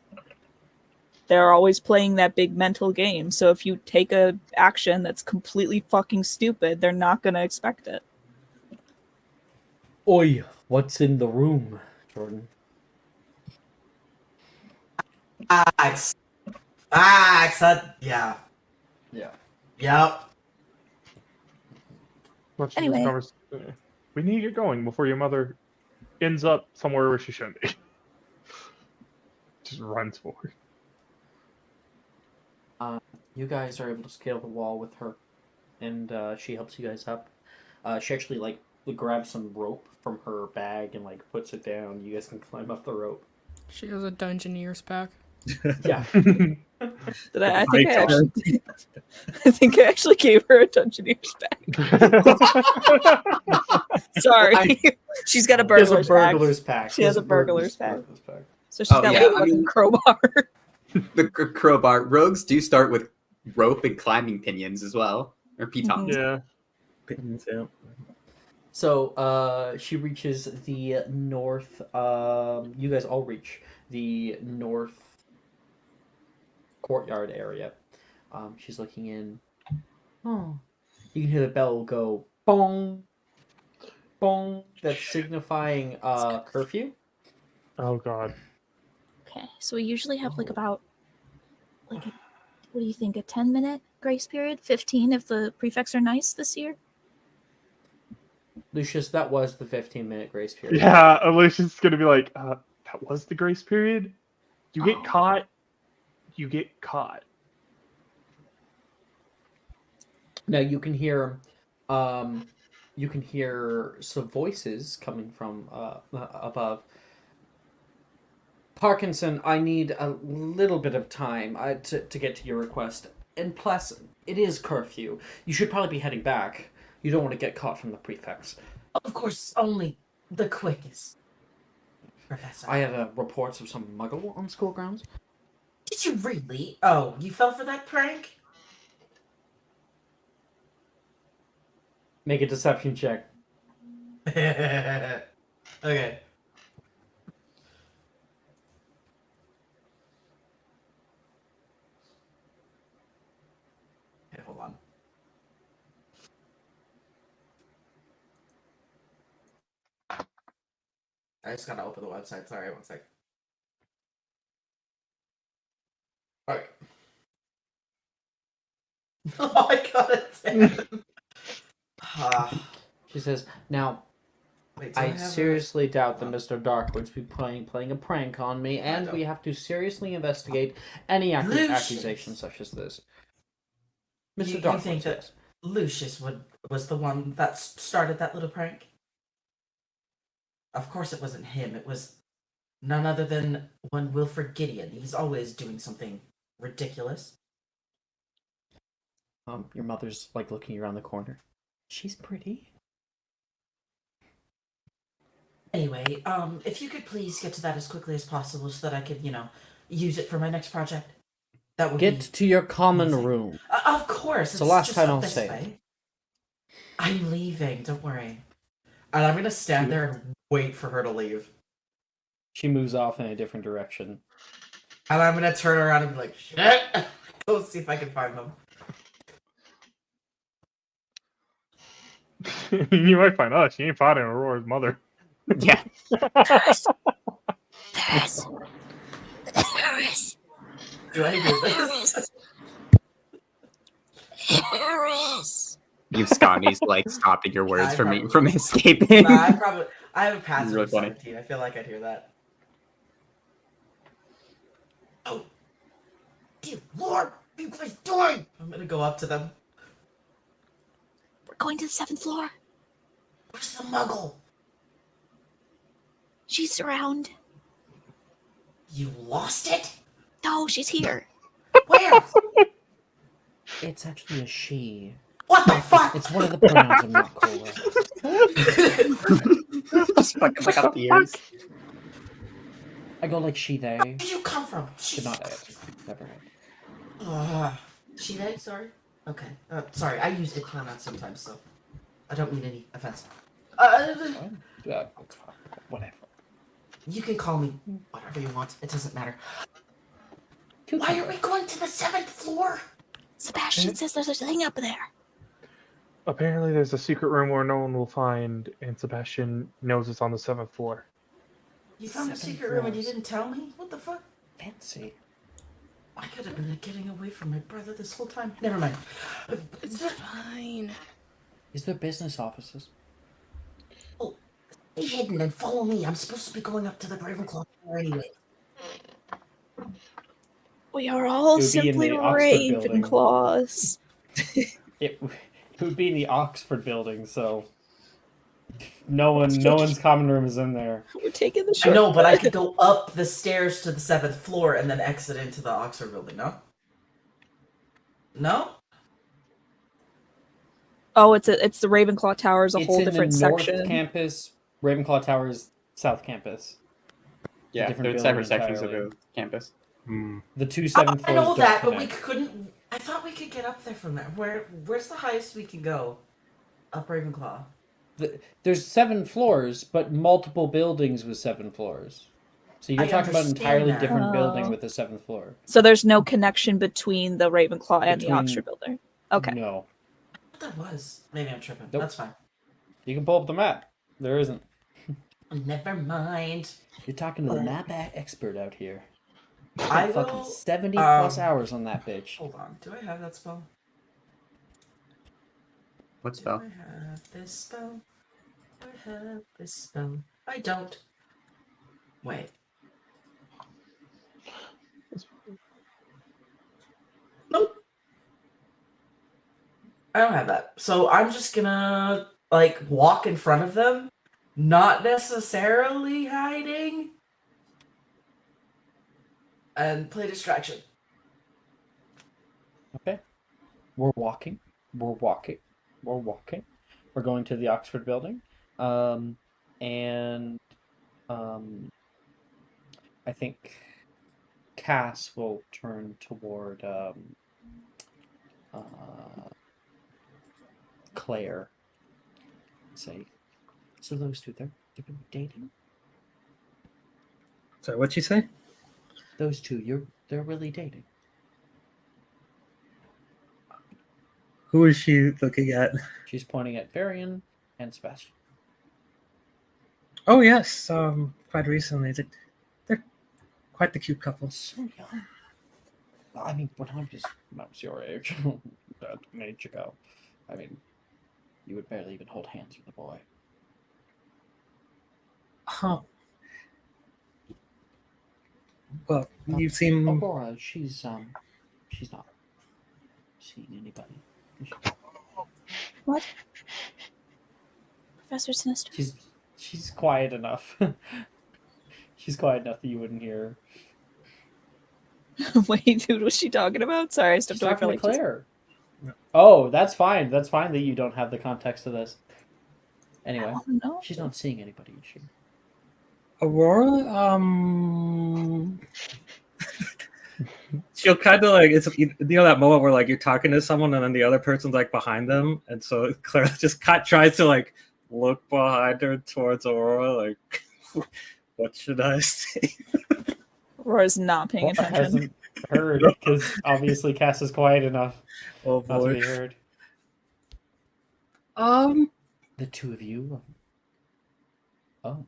They're always playing that big mental game. So if you take a action that's completely fucking stupid, they're not going to expect it. Oi, what's in the room, Jordan? Facts. Yeah. Yeah. Yep. Let's Anyway. we need to get going before your mother ends up somewhere where she shouldn't be. Just runs forward. You guys are able to scale the wall with her, and she helps you guys up. She actually grabs some rope from her bag and puts it down. You guys can climb up the rope. She has a Dungeoneer's pack. Yeah. I think I actually gave her a Dungeoneer's bag. Sorry. She's got a burglar's pack. She has a burglar's pack. So she's got yeah, a fucking crowbar. The crowbar. Rogues do start with rope and climbing pinions as well. Or pitons. Yeah. Pittance, yeah. So she reaches the north. You guys all reach the north courtyard area. She's looking in. Oh, you can hear the bell go bong, bong. That's signifying curfew. Oh god. Okay, so we usually have about what do you think, a 10-minute grace period? 15 if the prefects are nice this year? Lucius, that was the 15-minute grace period. Yeah, Alicia's gonna be like, that was the grace period? You get caught. You get caught. Now you can hear some voices coming from above. Parkinson, I need a little bit of time to get to your request. And plus, it is curfew. You should probably be heading back. You don't want to get caught from the prefects. Of course, only the quickest, Professor. I had reports of some muggle on school grounds. Did you really? Oh, you fell for that prank? Make a deception check. Okay. Okay, hold on. I just gotta open the website. Sorry, one sec. Alright. Oh my god, it's him. She says, now, Wait, do I have seriously doubt that Mr. Darkwood's be playing a prank on me, and we have to seriously investigate any Lucius. accusation such as this. Mr. You Darkwood, think that yes. Lucius was the one that started that little prank? Of course it wasn't him. It was none other than one Wilfred Gideon. He's always doing something ridiculous. Your mother's, like, looking around the corner. She's pretty. Anyway, if you could please get to that as quickly as possible so that I could, use it for my next project. That would Get to your common amazing. room. Of course. It's the last just time up I'll this say way. it. I'm leaving, don't worry. And I'm gonna stand there and wait for her to leave. She moves off in a different direction. And I'm gonna turn around and be like, shit! Go see if I can find them. You might find us. You ain't finding Aurora's mother. Yeah. Harris. Do I do this? Harris. You Scotty's like stopping your words I from me probably- from escaping. I have a passive Really of funny. 17. I feel like I'd hear that. Oh, dear Lord, what are you guys doing? I'm gonna go up to them. We're going to the 7th floor. Where's the muggle? She's around. You lost it? No, she's here. Where? It's actually a she. What the fuck? It's one of the pronouns I'm not cool with. Just fucking like up the ears. I go like she, they. Where did you come from? Should not never mind. She they? Sorry? Okay. Sorry, I use it pronouns sometimes, so I don't mean any offense. Whatever. You can call me whatever you want. It doesn't matter. Why are we going to the 7th floor? Sebastian says there's a thing up there. Apparently, there's a secret room where no one will find, and Sebastian knows it's on the 7th floor. You found a 7 secret room and you floors. didn't tell me? What the fuck? Fancy. I could have been getting away from my brother this whole time. Never mind. It's fine. Is there business offices? Be hidden and follow me. I'm supposed to be going up to the Ravenclaw Tower anyway. We are all It would be in simply the Oxford building. Ravenclaws. It would be in the Oxford building, so no one's common room is in there. We're taking the I short. know, but I could go up the stairs to the 7th floor and then exit into the Oxford building, no? No? Oh, it's the Ravenclaw Tower is a It's whole in different the North section. Campus. Ravenclaw Tower is South Campus. Yeah, different there's separate building sections of entirely. the campus. The two 7th floors I know don't that, but we connect. couldn't. I thought we could get up there from there. Where's the highest we can go? Up Ravenclaw. There's 7 floors, but multiple buildings with 7 floors. So you're I talking about an understand entirely that. different Oh. building with a 7th floor. So there's no connection between the Ravenclaw and the Between- Oxford building. Okay. No. I thought there was. Maybe I'm tripping. Nope. That's fine. You can pull up the map. There isn't. Never mind. You're talking to the map expert out here. I Fucking will. 70 plus um, hours on that bitch. Hold on. Do I have that spell? What Do spell? I have this spell? Do I have this spell? I don't. Wait. Nope. I don't have that. So I'm just gonna walk in front of them, not necessarily hiding, and play distraction. Okay. We're walking. We're walking. We're walking. we're going to the Oxford building, and I think Cass will turn toward Claire and say, "So those two, they've been dating? Sorry, what'd you say? Those two, they're really dating." Who is she looking at? She's pointing at Varian and Sebastian. Oh yes, quite recently. They're quite the cute couple. So young. I mean, when I was your age, that age ago, I mean, you would barely even hold hands with a boy. Huh. Well, you seem. Aurora, she's not seeing anybody. Is she? What? Professor Sinister? She's quiet enough. She's quiet enough that you wouldn't hear her. Wait, who was she talking about? Sorry, I stepped She's away for talking to like just- Claire. Oh, that's fine. That's fine that you don't have the context of this. Anyway, Oh, no. she's not seeing anybody, is she? Aurora, she'll kind of like, it's that moment where like you're talking to someone and then the other person's like behind them, and so Claire just tries to like look behind her towards Aurora, like, what should I say? Aurora's not paying Aurora attention. hasn't heard because obviously Cass is quiet enough Oh not to boy. be heard. The two of you. Oh,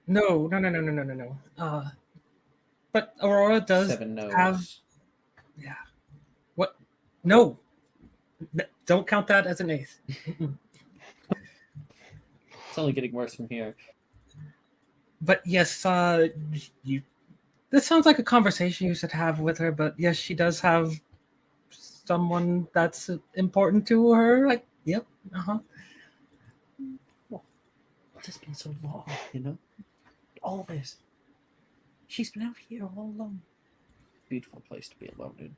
No. But Aurora does 7 no's. have. Yeah. What? No. Don't count that as an eighth. It's only getting worse from here. But yes, you. This sounds like a conversation you should have with her. But yes, she does have someone that's important to her. Like, yep. It's just been so long, you know? All this. She's been out here all alone. Beautiful place to be alone in.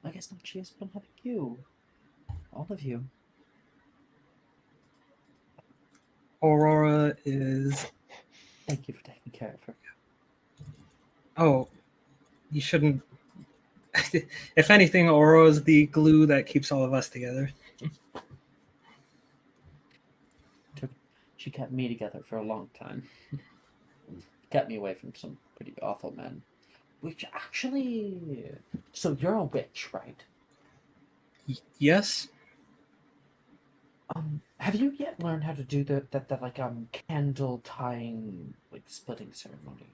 I guess not she has been having you. All of you. Aurora is. Thank you for taking care of her. Oh, you shouldn't. If anything, Aurora is the glue that keeps all of us together. She kept me together for a long time. Kept me away from some pretty awful men. Which actually... So you're a witch, right? Yes. Have you yet learned how to do that candle tying, like, splitting ceremony?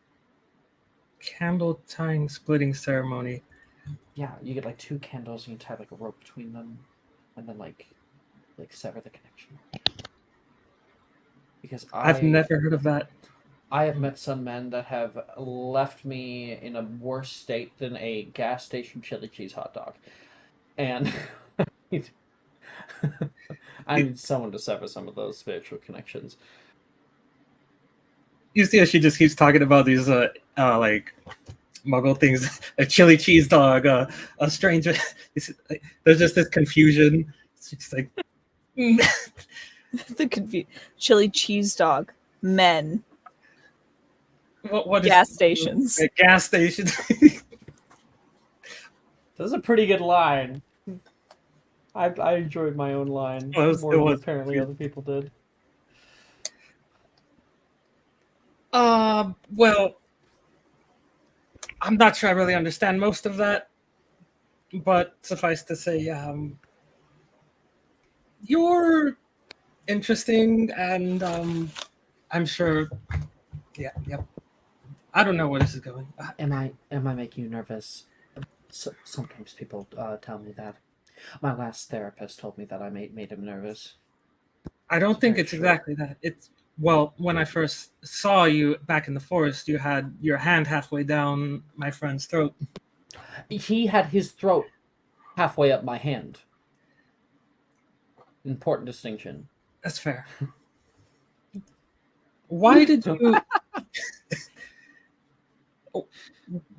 Candle tying splitting ceremony. Yeah, you get like 2 candles and you tie like a rope between them, and then like sever the connection. Because I've never heard of that. I have met some men that have left me in a worse state than a gas station chili cheese hot dog, and I need someone to sever some of those spiritual connections. You see how she just keeps talking about these like muggle things, a chili cheese dog, a stranger. There's just this confusion. It's just like The chili cheese dog. Men. what is Gas stations. Gas stations. That's a pretty good line. I enjoyed my own line Well, more than was apparently good. other people did. Well, I'm not sure I really understand most of that, but suffice to say, you're interesting, and I'm sure. Yeah, yep. I don't know where this is going. Am I making you nervous? Sometimes people tell me that. My last therapist told me that I made him nervous. I don't think very it's short. exactly that. It's well, when I first saw you back in the forest, you had your hand halfway down my friend's throat. He had his throat halfway up my hand. Important distinction. That's fair. Why did you?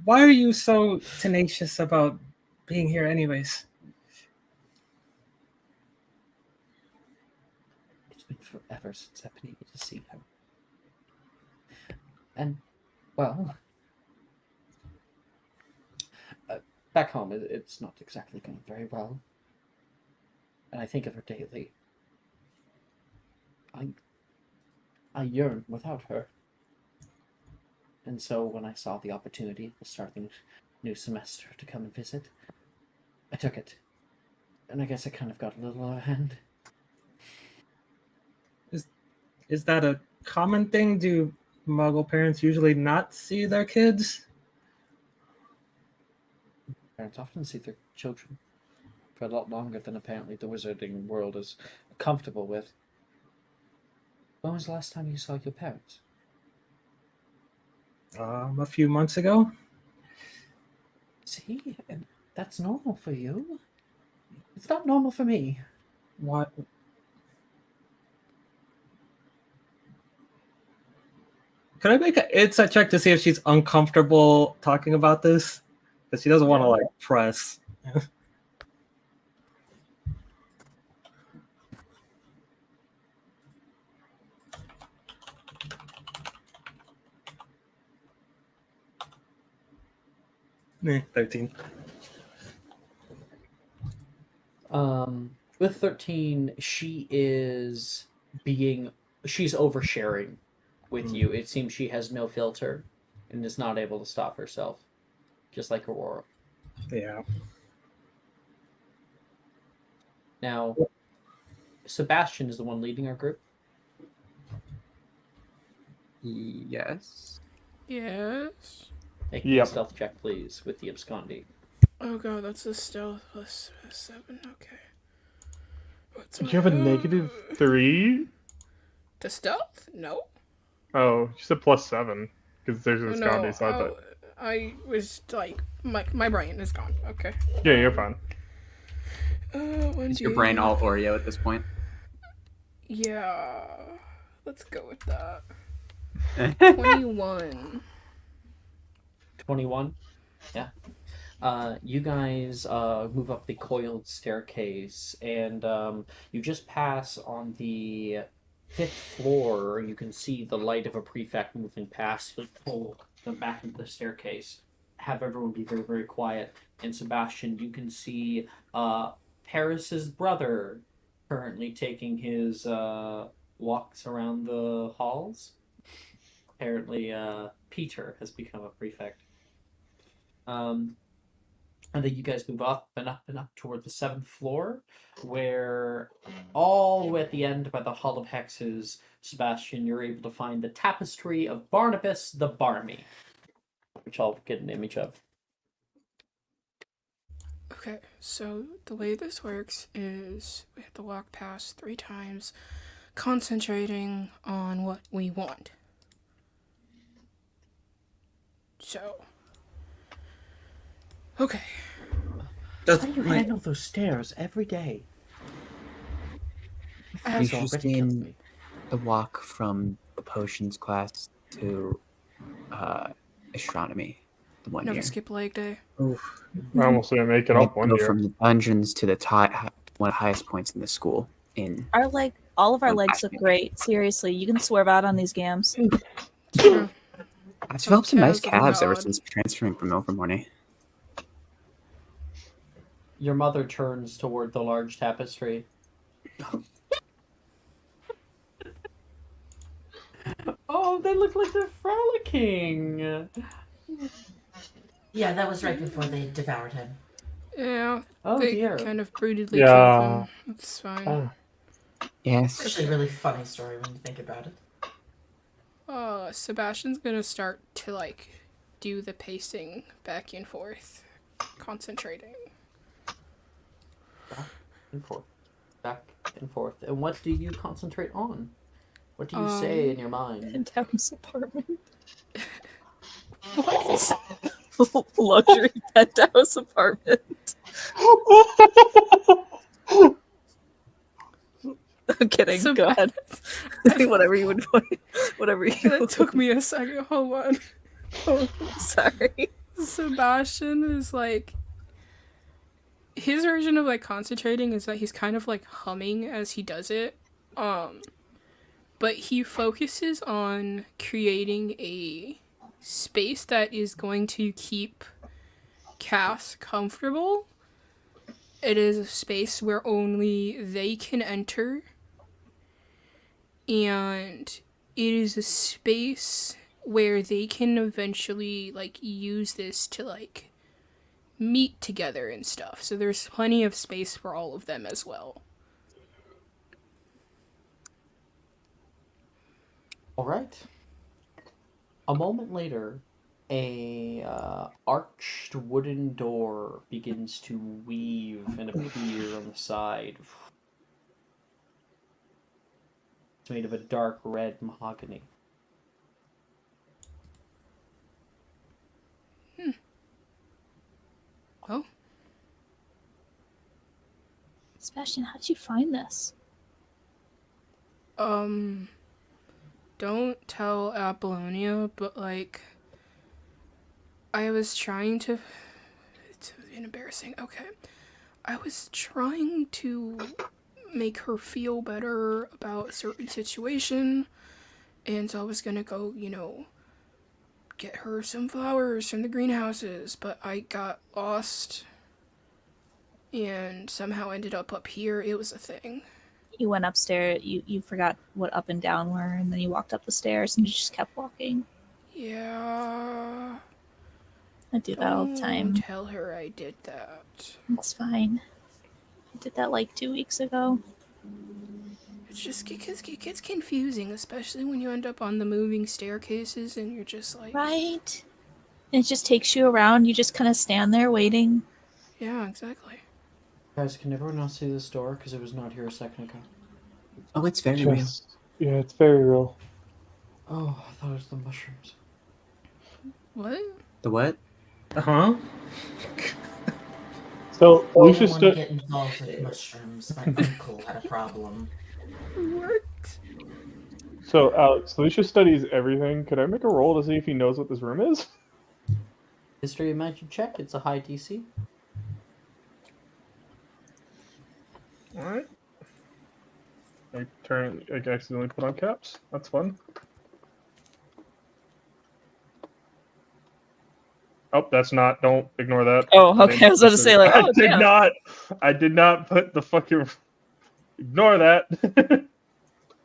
Why are you so tenacious about being here, anyways? forever since I've been able to see her. And, well, back home, it's not exactly going very well. And I think of her daily. I yearn without her. And so when I saw the opportunity at the start of the new semester to come and visit, I took it. And I guess I kind of got a little out of hand. Is that a common thing? Do Muggle parents usually not see their kids? Parents often see their children for a lot longer than apparently the wizarding world is comfortable with. When was the last time you saw your parents? A few months ago. See, and that's normal for you. It's not normal for me. What? Can I make an insight check to see if she's uncomfortable talking about this? Because she doesn't want to like press. Eh, 13. With 13, she's oversharing with you. It seems she has no filter and is not able to stop herself, just like Aurora. Yeah. Now, Sebastian is the one leading our group. Yes. Yes. Make me a stealth check, please, with the absconding. Oh god, that's a stealth plus 7. Okay. What's You have a -3? The stealth? No. Oh, you said +7 because there's a Scandi side. No, I was like, my brain is gone. Okay. Yeah, you're fine. Is your brain all Oreo at this point? Yeah. Let's go with that. 21. 21? Yeah. You guys move up the coiled staircase, and you just pass on the 5th floor. You can see the light of a prefect moving past, like pull them back into the staircase. Have everyone be very, very quiet. And Sebastian, you can see Paris's brother currently taking his walks around the halls. Apparently, Peter has become a prefect. And then you guys move up and up and up toward the 7th floor, where all the way at the end by the Hall of Hexes, Sebastian, you're able to find the tapestry of Barnabas the Barmy, which I'll get an image of. Okay, so the way this works is we have to walk past 3 times, concentrating on what we want. So, okay. How do you handle those stairs every day? You've just seen the walk from the potions class to astronomy the one Never year. skip leg day. Oof. I almost didn't make it up one year. From the dungeons to the one of the highest points in the school. All of our legs look great. Seriously, you can swerve out on these gams. True. I've developed some nice Calves of calves ever God. since transferring from Overmorning. Your mother turns toward the large tapestry. Oh, they look like they're frolicking. Yeah, that was right before they devoured him. Yeah, Oh they dear. kind of brutally Yeah. killed him. That's fine. Oh. Yes. It's actually a really funny story when you think about it. Sebastian's gonna start to, like, do the pacing back and forth, concentrating. Back and forth. Back and forth. And what do you concentrate on? What do you say in your mind? Penthouse apartment. What? Luxury penthouse apartment. I'm kidding. Go ahead. Whatever you would point. Whatever you. That took me a second. Hold on. Oh, sorry. Sebastian is like, his version of like concentrating is that he's kind of like humming as he does it. but he focuses on creating a space that is going to keep Cass comfortable. It is a space where only they can enter, and it is a space where they can eventually like use this to like meet together and stuff. So there's plenty of space for all of them as well. All right. A moment later, a arched wooden door begins to weave and appear on the side. It's made of a dark red mahogany. Oh, Sebastian, how did you find this? don't tell Apollonia, but like, I was trying to. It's embarrassing. Okay. I was trying to make her feel better about a certain situation, and so I was gonna go, get her some flowers from the greenhouses, but I got lost and somehow ended up here. It was a thing. You went upstairs, you forgot what up and down were, and then you walked up the stairs and you just kept walking. Yeah. I do that all the time. Don't tell her I did that. It's fine. I did that like 2 weeks ago. It's just it gets confusing, especially when you end up on the moving staircases and you're just like... Right? And it just takes you around. You just kind of stand there waiting. Yeah, exactly. Guys, can everyone else see this door? Because it was not here a second ago. Oh, it's very real. Yeah, it's very real. Oh, I thought it was the mushrooms. What? The what? Huh? So I Lucius don't want to stood. get involved with mushrooms. My uncle had a problem. What? So Alex, Lucius studies everything. Could I make a roll to see if he knows what this room is? History of magic check. It's a high DC. Alright. I accidentally put on caps. That's fun. Oh, that's not. Don't ignore that. Oh, okay. I was about to say, like, oh, damn. I did not put the fucking. Ignore that.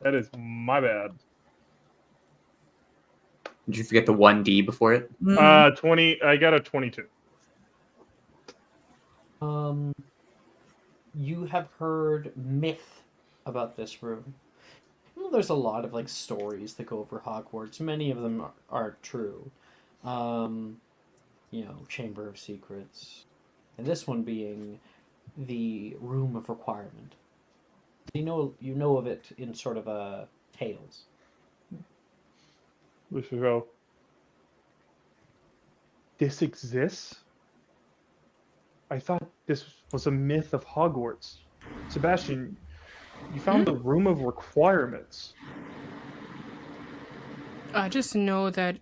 That is my bad. Did you forget the 1D before it? 20. I got a 22. You have heard myth about this room. Well, there's a lot of like stories that go over Hogwarts. Many of them are true. Chamber of Secrets, and this one being the Room of Requirement. You know of it in sort of a tales. We should go. This exists? I thought this was a myth of Hogwarts. Sebastian, you found the Room of Requirements. I just know that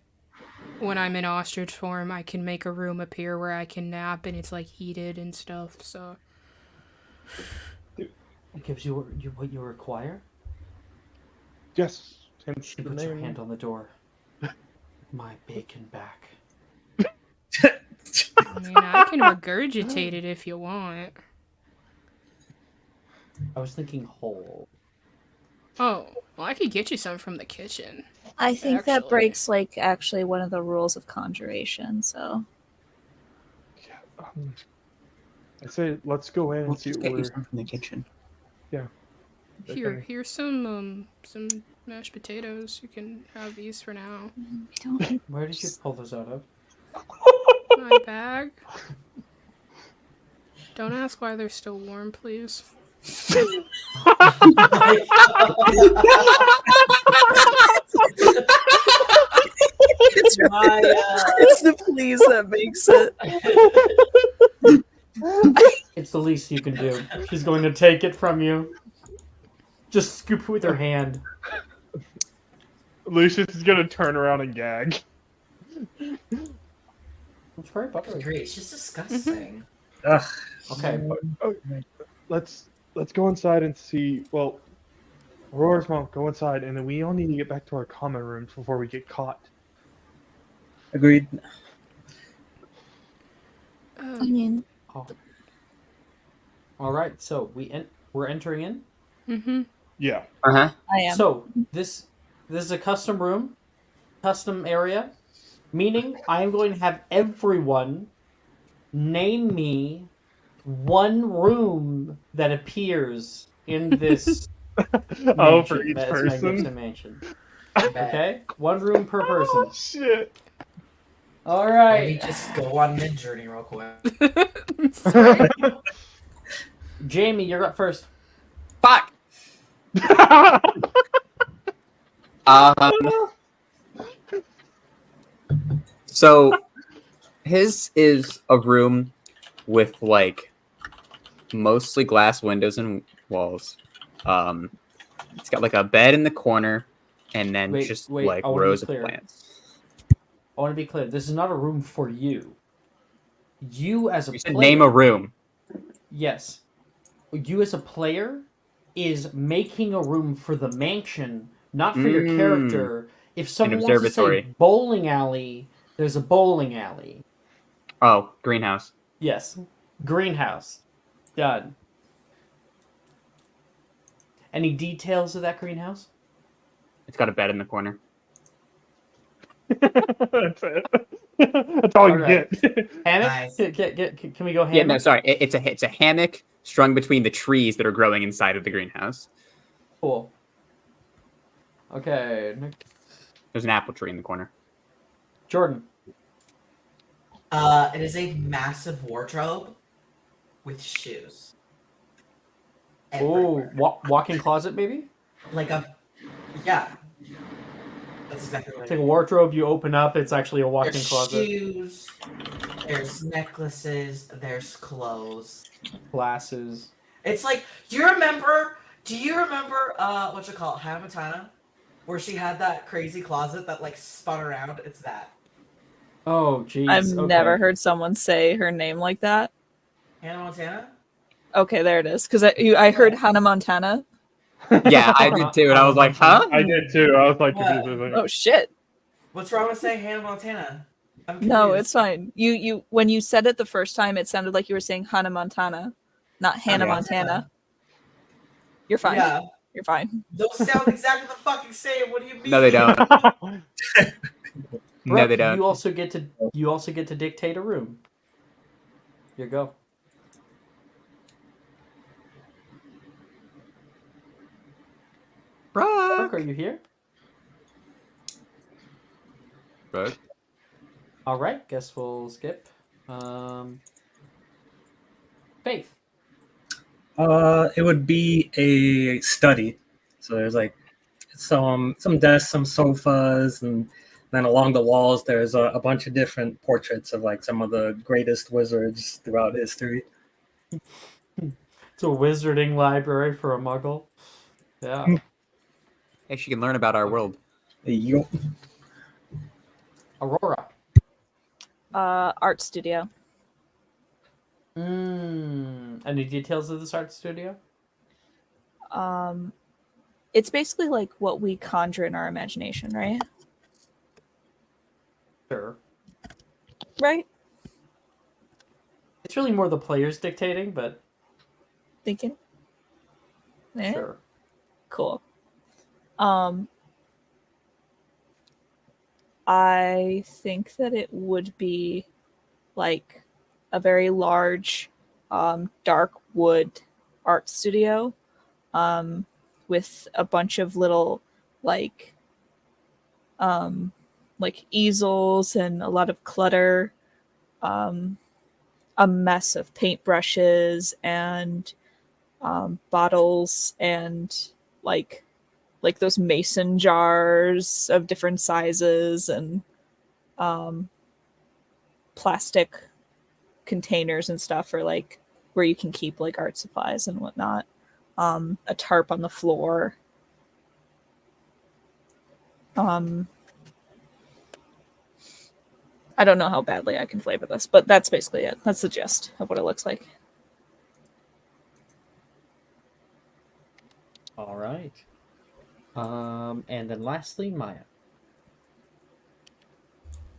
when I'm in ostrich form, I can make a room appear where I can nap, and it's like heated and stuff. So It gives you what you require. Yes. She puts her hand on the door. My bacon back. I mean, I can regurgitate it if you want. I was thinking whole. Oh, well, I could get you some from the kitchen. I think that Actually. breaks, like, actually one of the rules of conjuration, so... Yeah, I say let's go in and We'll see just what get you we're. some from the kitchen. Yeah. Here's some mashed potatoes. You can have these for now. We don't... Where did you pull those out of? My bag. Don't ask why they're still warm, please. It's the please that makes it. It's the least you can do. She's going to take it from you. Just scoop it with her hand. Lucius is gonna turn around and gag. It's very buttery. Great, it's just disgusting. Ugh. Okay. Let's go inside and see. Well, Aurora's mom, go inside, and then we all need to get back to our common rooms before we get caught. Agreed. I mean, Oh. All right, so we're entering in. Mm-hmm. Yeah. Uh-huh. I am. So this is a custom room, custom area, meaning I am going to have everyone name me one room that appears in this Oh, for mansion. each This magnificent person. mansion. Bet. Okay, one room per person. Oh shit. All Let right, me just go on mid journey real quick. Jamie, you're up first. Fuck! So his is a room with like mostly glass windows and walls. It's got like a bed in the corner, and then Wait, just wait, like I wanna be rows of clear. plants. I want to be clear. This is not a room for you. You as a You said player, name a room. yes. You as a player is making a room for the mansion, not for your character. If someone wants to say observatory. bowling alley, there's a bowling alley. Oh, greenhouse. Yes. Greenhouse. Done. Any details of that greenhouse? It's got a bed in the corner. That's it. That's all you Alright. get. Hammock? Nice. Can we go hammock? Yeah, no, sorry. It's a hammock strung between the trees that are growing inside of the greenhouse. Cool. Okay. Next. There's an apple tree in the corner. Jordan. It is a Oh, massive wardrobe with shoes. Ooh, Everywhere. walk-in closet maybe? Like a, yeah. That's exactly what It's I like a mean. wardrobe you open up, it's actually a walk-in There's closet. shoes, there's necklaces, there's clothes. Glasses. It's like, do you remember what you call it, Hannah Montana? Where she had that crazy closet that like spun around? It's that. Oh, jeez. I've Okay. never heard someone say her name like that. Hannah Montana? Okay, there it is. Because I heard Hannah Montana. Yeah, I did too, and I was like, huh? I did too. I was like, What? confused. I was like, Oh shit! What's wrong with saying Hannah Montana? I'm No, confused. it's fine. You when you said it the first time, it sounded like you were saying Hannah Montana, not Hannah Yeah. Montana. You're fine. Yeah, You're fine. those sound exactly the fucking same. What do you mean? No, they don't. No, Brooke, they don't. You also get to dictate a room. Here you go. Brooke, are you here? Brooke? All right, guess we'll skip. Faith. It would be a study. So there's like some desks, some sofas, and then along the walls there's a bunch of different portraits of like some of the greatest wizards throughout history. It's a wizarding library for a muggle. Yeah. Hey, she can learn about our world. Yo. Aurora. Art studio. Any details of this art studio? It's basically like what we conjure in our imagination, right? Sure. Right? It's really more the players dictating, but Thinking. Yeah. sure. Cool. I think that it would be like a very large, dark wood art studio, with a bunch of little like easels and a lot of clutter, a mess of paintbrushes and bottles and like those mason jars of different sizes and plastic containers and stuff for like where you can keep like art supplies and whatnot. A tarp on the floor. I don't know how badly I can flavor this, but that's basically it. That's the gist of what it looks like. All right. And then lastly, Maya.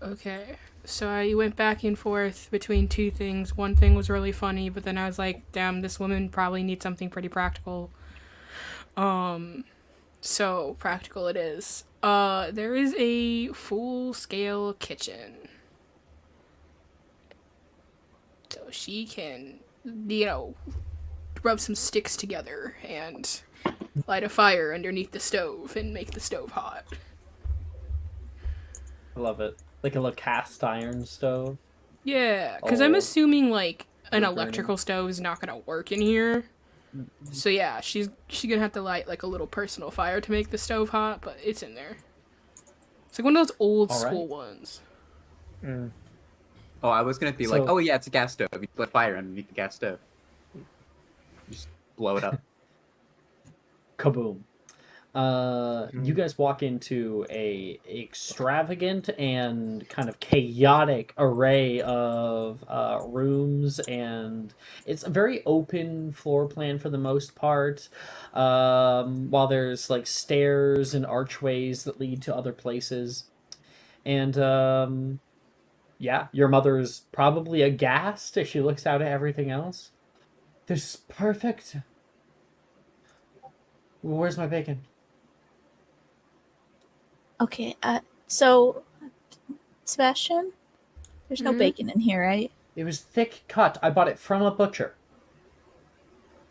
Okay, so I went back and forth between two things. One thing was really funny, but then I was like, damn, this woman probably needs something pretty practical. So practical it is. There is a full-scale kitchen. So she can, rub some sticks together and light a fire underneath the stove and make the stove hot. I love it. Like a little cast iron stove. Yeah, because I'm Oh. assuming, like, an Wood burning. electrical stove is not gonna work in here. So yeah, she's gonna have to light, like, a little personal fire to make the stove hot, but it's in there. It's like one of those old All right. school ones. Oh, I was gonna be like, So- oh yeah, it's a gas stove. You put fire underneath the gas stove. Just blow it up. Kaboom. You guys walk into a extravagant and kind of chaotic array of rooms, and it's a very open floor plan for the most part. While there's like stairs and archways that lead to other places, and yeah, your mother's probably aghast as she looks out at everything else. This is perfect. Where's my bacon? Okay, so Sebastian, there's no Mhm. bacon in here, right? It was thick cut. I bought it from a butcher.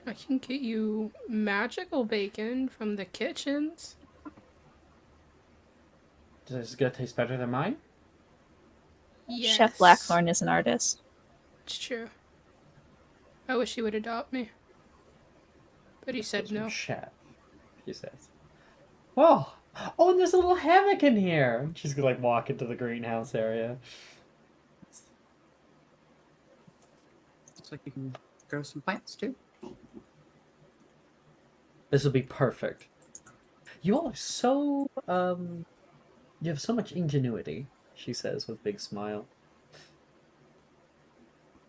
I can get you magical bacon from the kitchens. Does it gonna taste better than mine? Yes. Chef Blackthorn is an artist. It's true. I wish he would adopt me. But he said no. Chef, she says. Oh, and there's a little hammock in here. She's gonna like walk into the greenhouse area. Looks like you can grow some plants too. This will be perfect. You all are so you have so much ingenuity, she says with a big smile.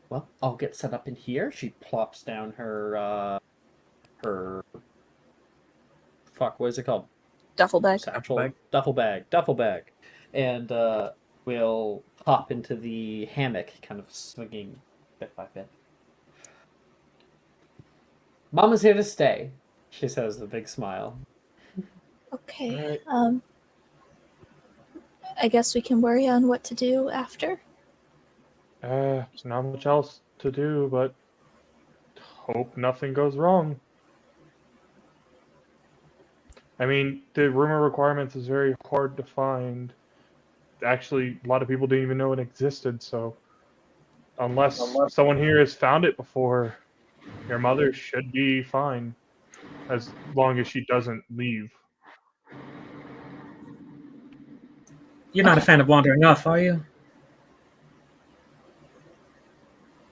Well, I'll get set up in here. She plops down her what is it called? Duffel bag. Satchel, duffel bag, and we'll hop into the hammock, kind of swinging bit by bit. Mama's here to stay, she says with a big smile. Okay. I guess we can worry on what to do after. There's not much else to do, but hope nothing goes wrong. I mean, the rumor requirements is very hard to find. Actually, a lot of people didn't even know it existed, so unless someone here has found it before, your mother should be fine, as long as she doesn't leave. You're not a fan of wandering off, are you?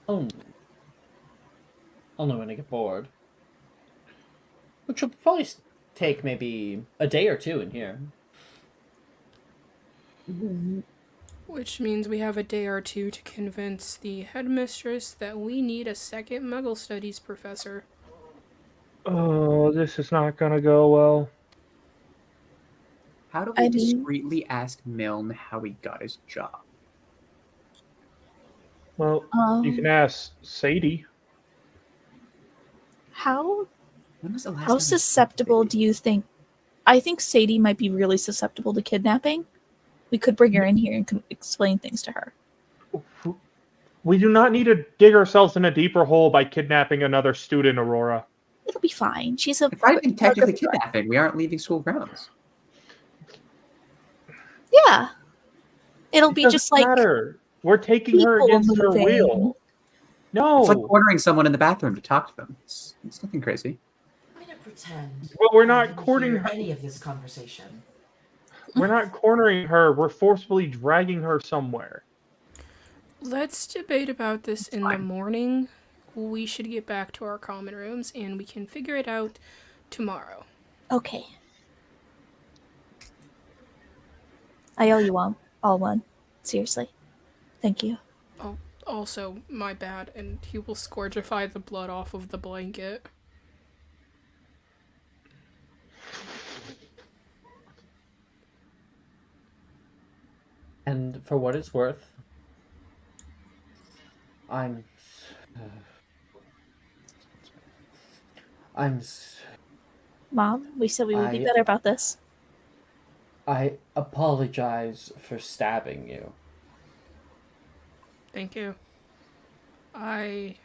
Oh. I'll know when I get bored. Which will probably take maybe a day or two in here. Which means we have a day or two to convince the headmistress that we need a second Muggle Studies professor. Oh, this is not gonna go well. How do I we mean- discreetly ask Milne how he got his job? Well, you can ask Sadie. How When was the last how time we susceptible do you think? I think Sadie might be really susceptible to kidnapping. We could bring her in here and explain things to her. We do not need to dig ourselves in a deeper hole by kidnapping another student, Aurora. It'll be fine. She's a It's not even technically kidnapping. kidnapping. We aren't leaving school grounds. Yeah. It'll be Doesn't just like matter. We're taking her people against her moving. will. No, It's like ordering someone in the bathroom to talk to them. It's nothing crazy. I'm gonna pretend. But we're I not didn't courting hear her. any of this conversation. We're not cornering her. We're forcefully dragging her somewhere. Let's debate about this in the fine. morning. We should get back to our common rooms and we can figure it out tomorrow. Okay. I owe you all one. Seriously. Thank you. Also, my bad, and he will scourgify the blood off of the blanket. And for what it's worth, I'm. I'm. Mom, we said we would be I. better about this. I apologize for stabbing you. Thank you. I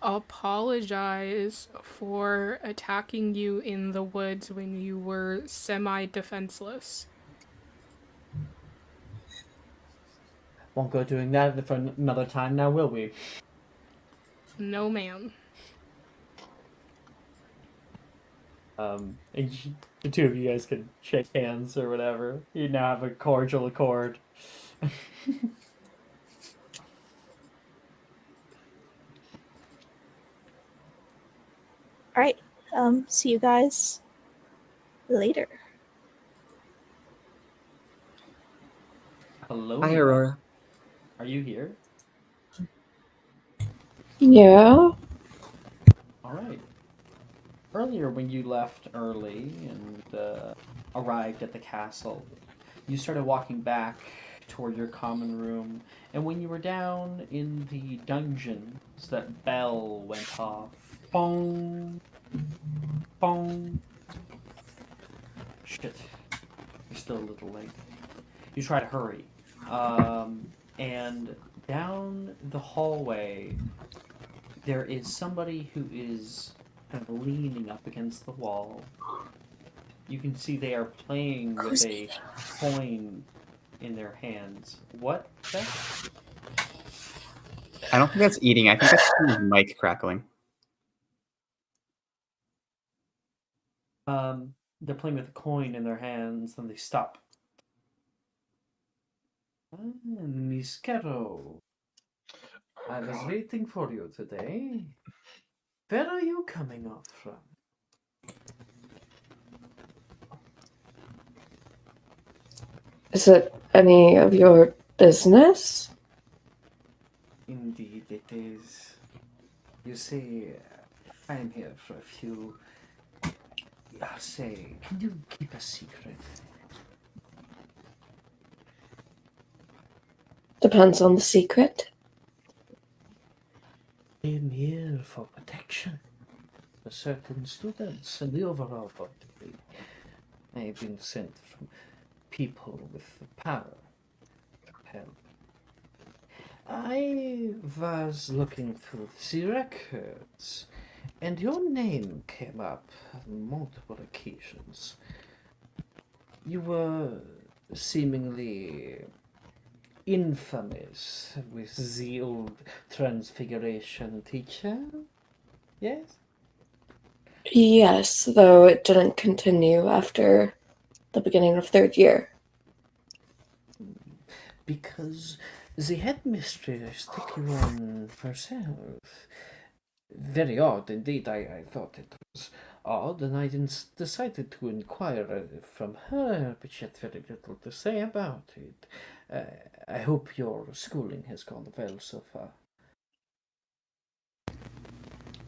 apologize for attacking you in the woods when you were semi-defenseless. Won't go doing that for another time now, will we? No, ma'am. And the two of you guys can shake hands or whatever. You now have a cordial accord. All right. See you guys later. Hello. Hi, Mira. Aurora. Are you here? Yeah. All right. Earlier, when you left early and arrived at the castle, you started walking back toward your common room, and when you were down in the dungeons, that bell went off. Bong, bong. Shit, you're still a little late. You try to hurry, and down the hallway, there is somebody who is kind of leaning up against the wall. You can see they are playing with a coin in their hands. What? Seth? I don't think that's eating. I think that's his mic crackling. They're playing with a coin in their hands, then they stop. Miss Carol, I was waiting for you today. Where are you coming off from? Is it any of your business? Indeed it is. You see, I'm here for a few... I'll say, can you keep a secret? Depends on the secret. I'm here for protection for certain students and the overall body. I've been sent from people with the power to help. I was looking through the records, and your name came up on multiple occasions. You were seemingly infamous with the old Transfiguration teacher, yes? Yes, though it didn't continue after the beginning of third year. Because the headmistress took you on herself. Very odd indeed. I thought it was odd, and I decided to inquire from her, but she had very little to say about it. I hope your schooling has gone well so far.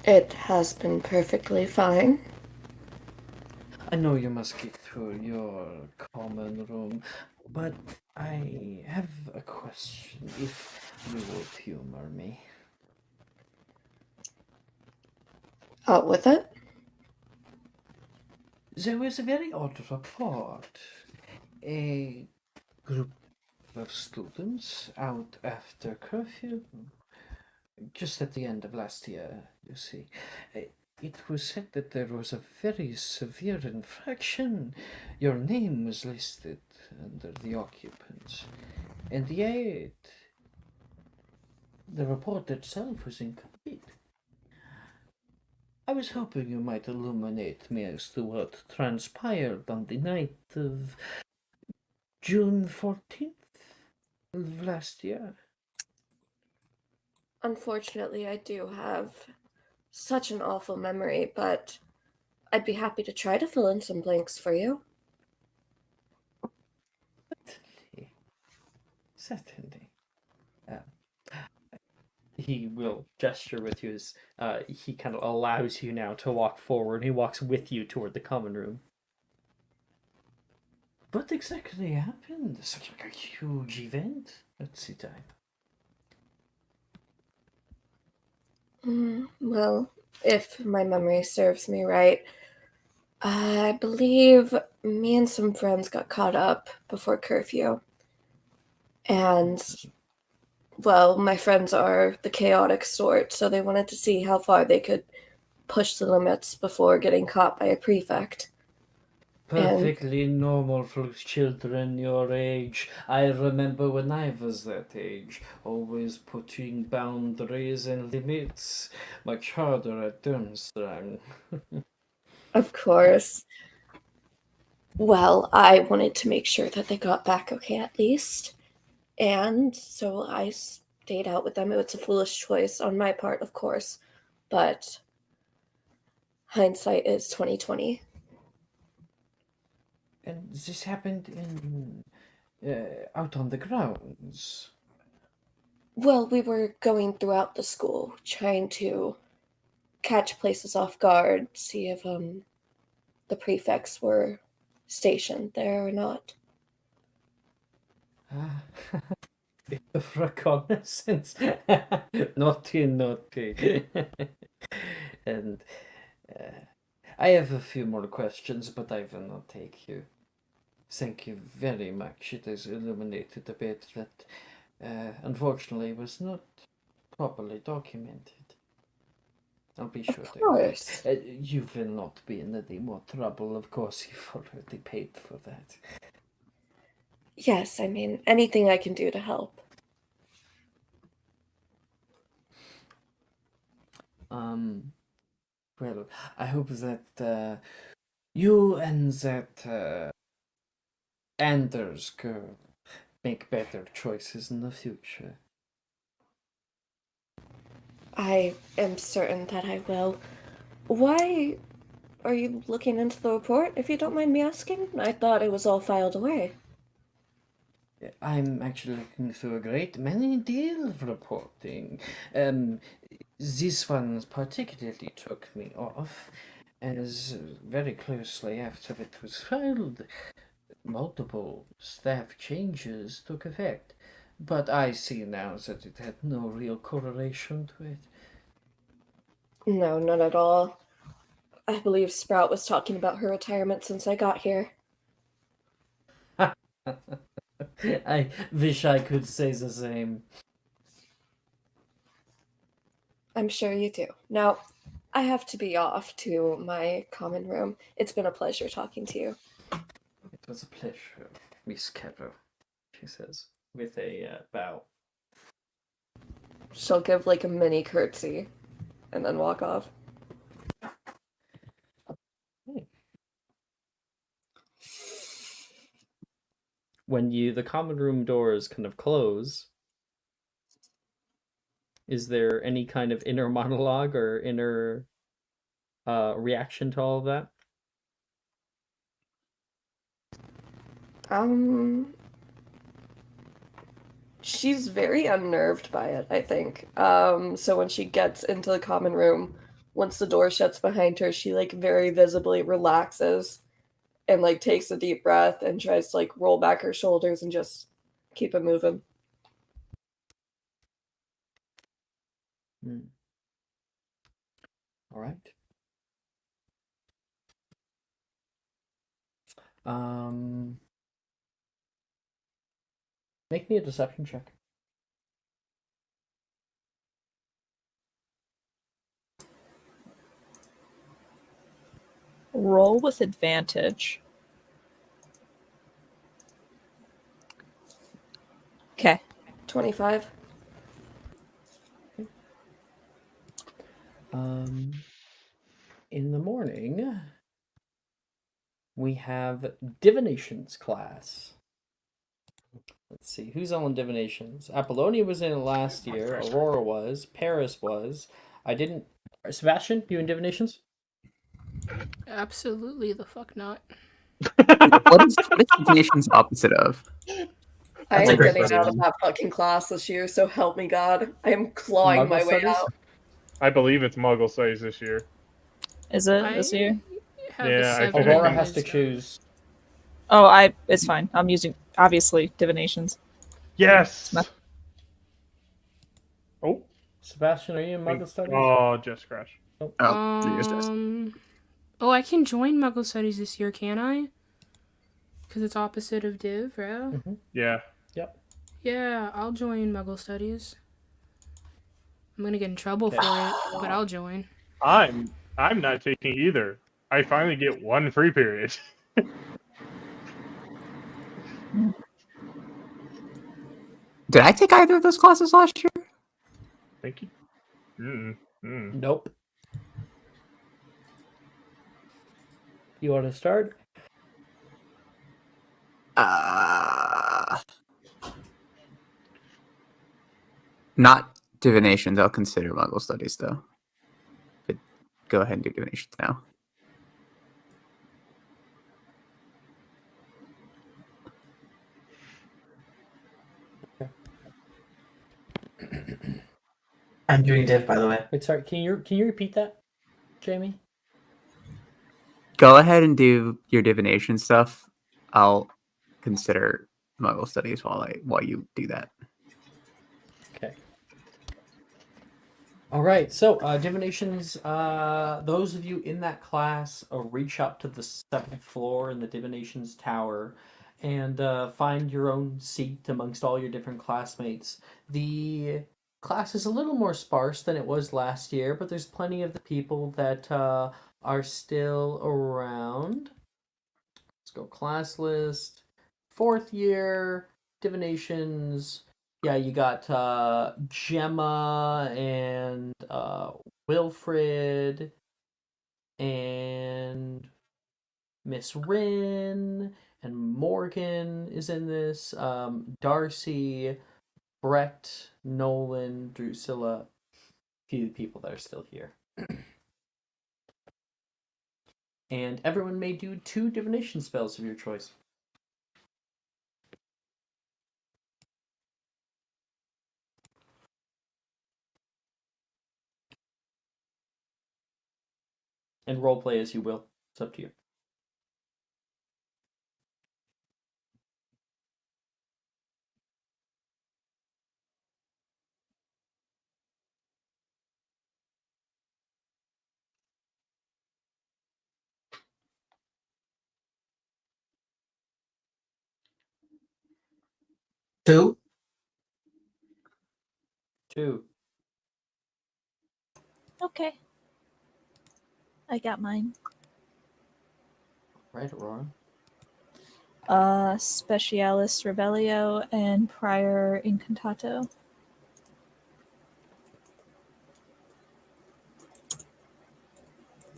It has been perfectly fine. I know you must get to your common room, but I have a question, if you would humor me. Out with it. There was a very odd report. A group of students out after curfew, just at the end of last year, you see. It was said that there was a very severe infraction. Your name was listed under the occupants, and yet the report itself was incomplete. I was hoping you might illuminate me as to what transpired on the night of June 14th of last year. Unfortunately, I do have such an awful memory, but I'd be happy to try to fill in some blanks for you. Certainly. He will gesture with you as he kind of allows you now to walk forward. He walks with you toward the common room. What exactly happened? Such like a huge event. Let's see time. Well, if my memory serves me right, I believe me and some friends got caught up before curfew. And, well, my friends are the chaotic sort, so they wanted to see how far they could push the limits before getting caught by a prefect. Perfectly normal for children your age. I remember when I was that age, always putting boundaries and limits. Much harder at Durmstrang. Of course. Well, I wanted to make sure that they got back okay at least. And so I stayed out with them. It was a foolish choice on my part, of course. But hindsight is 2020. And this happened in out on the grounds. Well, we were going throughout the school, trying to catch places off guard, see if the prefects were stationed there or not. Reconnaissance. Naughty, naughty. And I have a few more questions, but I will not take you. Thank you very much. It has illuminated a bit that, unfortunately, was not properly documented. I'll be sure Of to. course. You will not be in any more trouble. Of course, you've already paid for that. Yes, I mean, anything I can do to help. Well, I hope that you and that Anders girl make better choices in the future. I am certain that I will. Why are you looking into the report, if you don't mind me asking? I thought it was all filed away. I'm actually looking through a great many deal of reporting. This one particularly took me off, as very closely after it was filed, multiple staff changes took effect. But I see now that it had no real correlation to it. No, not at all. I believe Sprout was talking about her retirement since I got here. I wish I could say the same. I'm sure you do. Now, I have to be off to my common room. It's been a pleasure talking to you. It was a pleasure, Miss Carroll, she says, with a bow. She'll give like a mini curtsy and then walk off. When the common room doors kind of close, is there any kind of inner monologue or inner reaction to all of that? She's very unnerved by it, I think. So when she gets into the common room, once the door shuts behind her, she like very visibly relaxes and like takes a deep breath and tries to like roll back her shoulders and just keep it moving. All right. Make me a deception check. Roll with advantage. Okay. 25. In the morning, we have divinations class. Let's see, who's on divinations? Apollonia was in it last year. Aurora was. Paris was. I didn't. Sebastian, you in divinations? Absolutely the fuck not. What is divination's opposite of? I That's a am great getting out of question. that fucking class this year, so help me God. I am clawing my Muggle way studies? out. I believe it's Muggle studies this year. Is it this year? Have Yeah, a I 7 think I Aurora can- has to choose. Oh, it's fine. I'm using, obviously, divinations. Yes. Smith. Oh. Sebastian, are you in Muggle Studies? Oh, just crash. Oh, there it is. Oh, I can join Muggle Studies this year, can I? Because it's opposite of Div, right? Mm-hmm. Yeah. Yep. Yeah, I'll join Muggle Studies. I'm gonna get in trouble for it, but I'll join. I'm not taking either. I finally get one free period. Did I take either of those classes last year? Thank you. Nope. You want to start? Not divinations. I'll consider Muggle Studies though. But go ahead and do divinations now. I'm doing Div, by the way. Wait, sorry. Can you repeat that, Jamie? Go ahead and do your divination stuff. I'll consider Muggle Studies while you do that. Okay. All right. So divinations. Those of you in that class reach up to the 7th floor in the divinations tower, and find your own seat amongst all your different classmates. The class is a little more sparse than it was last year, but there's plenty of the people that are still around. Let's go class list. 4th year divinations. Yeah, you got Gemma and Wilfred and Miss Rin and Morgan is in this. Darcy, Brett, Nolan, Drusilla. A few people that are still here. And everyone may do 2 divination spells of your choice. And roleplay as you will. It's up to you. Two. 2. Okay. I got mine. Right, Aurora? Specialis Revelio and Prior Incantato.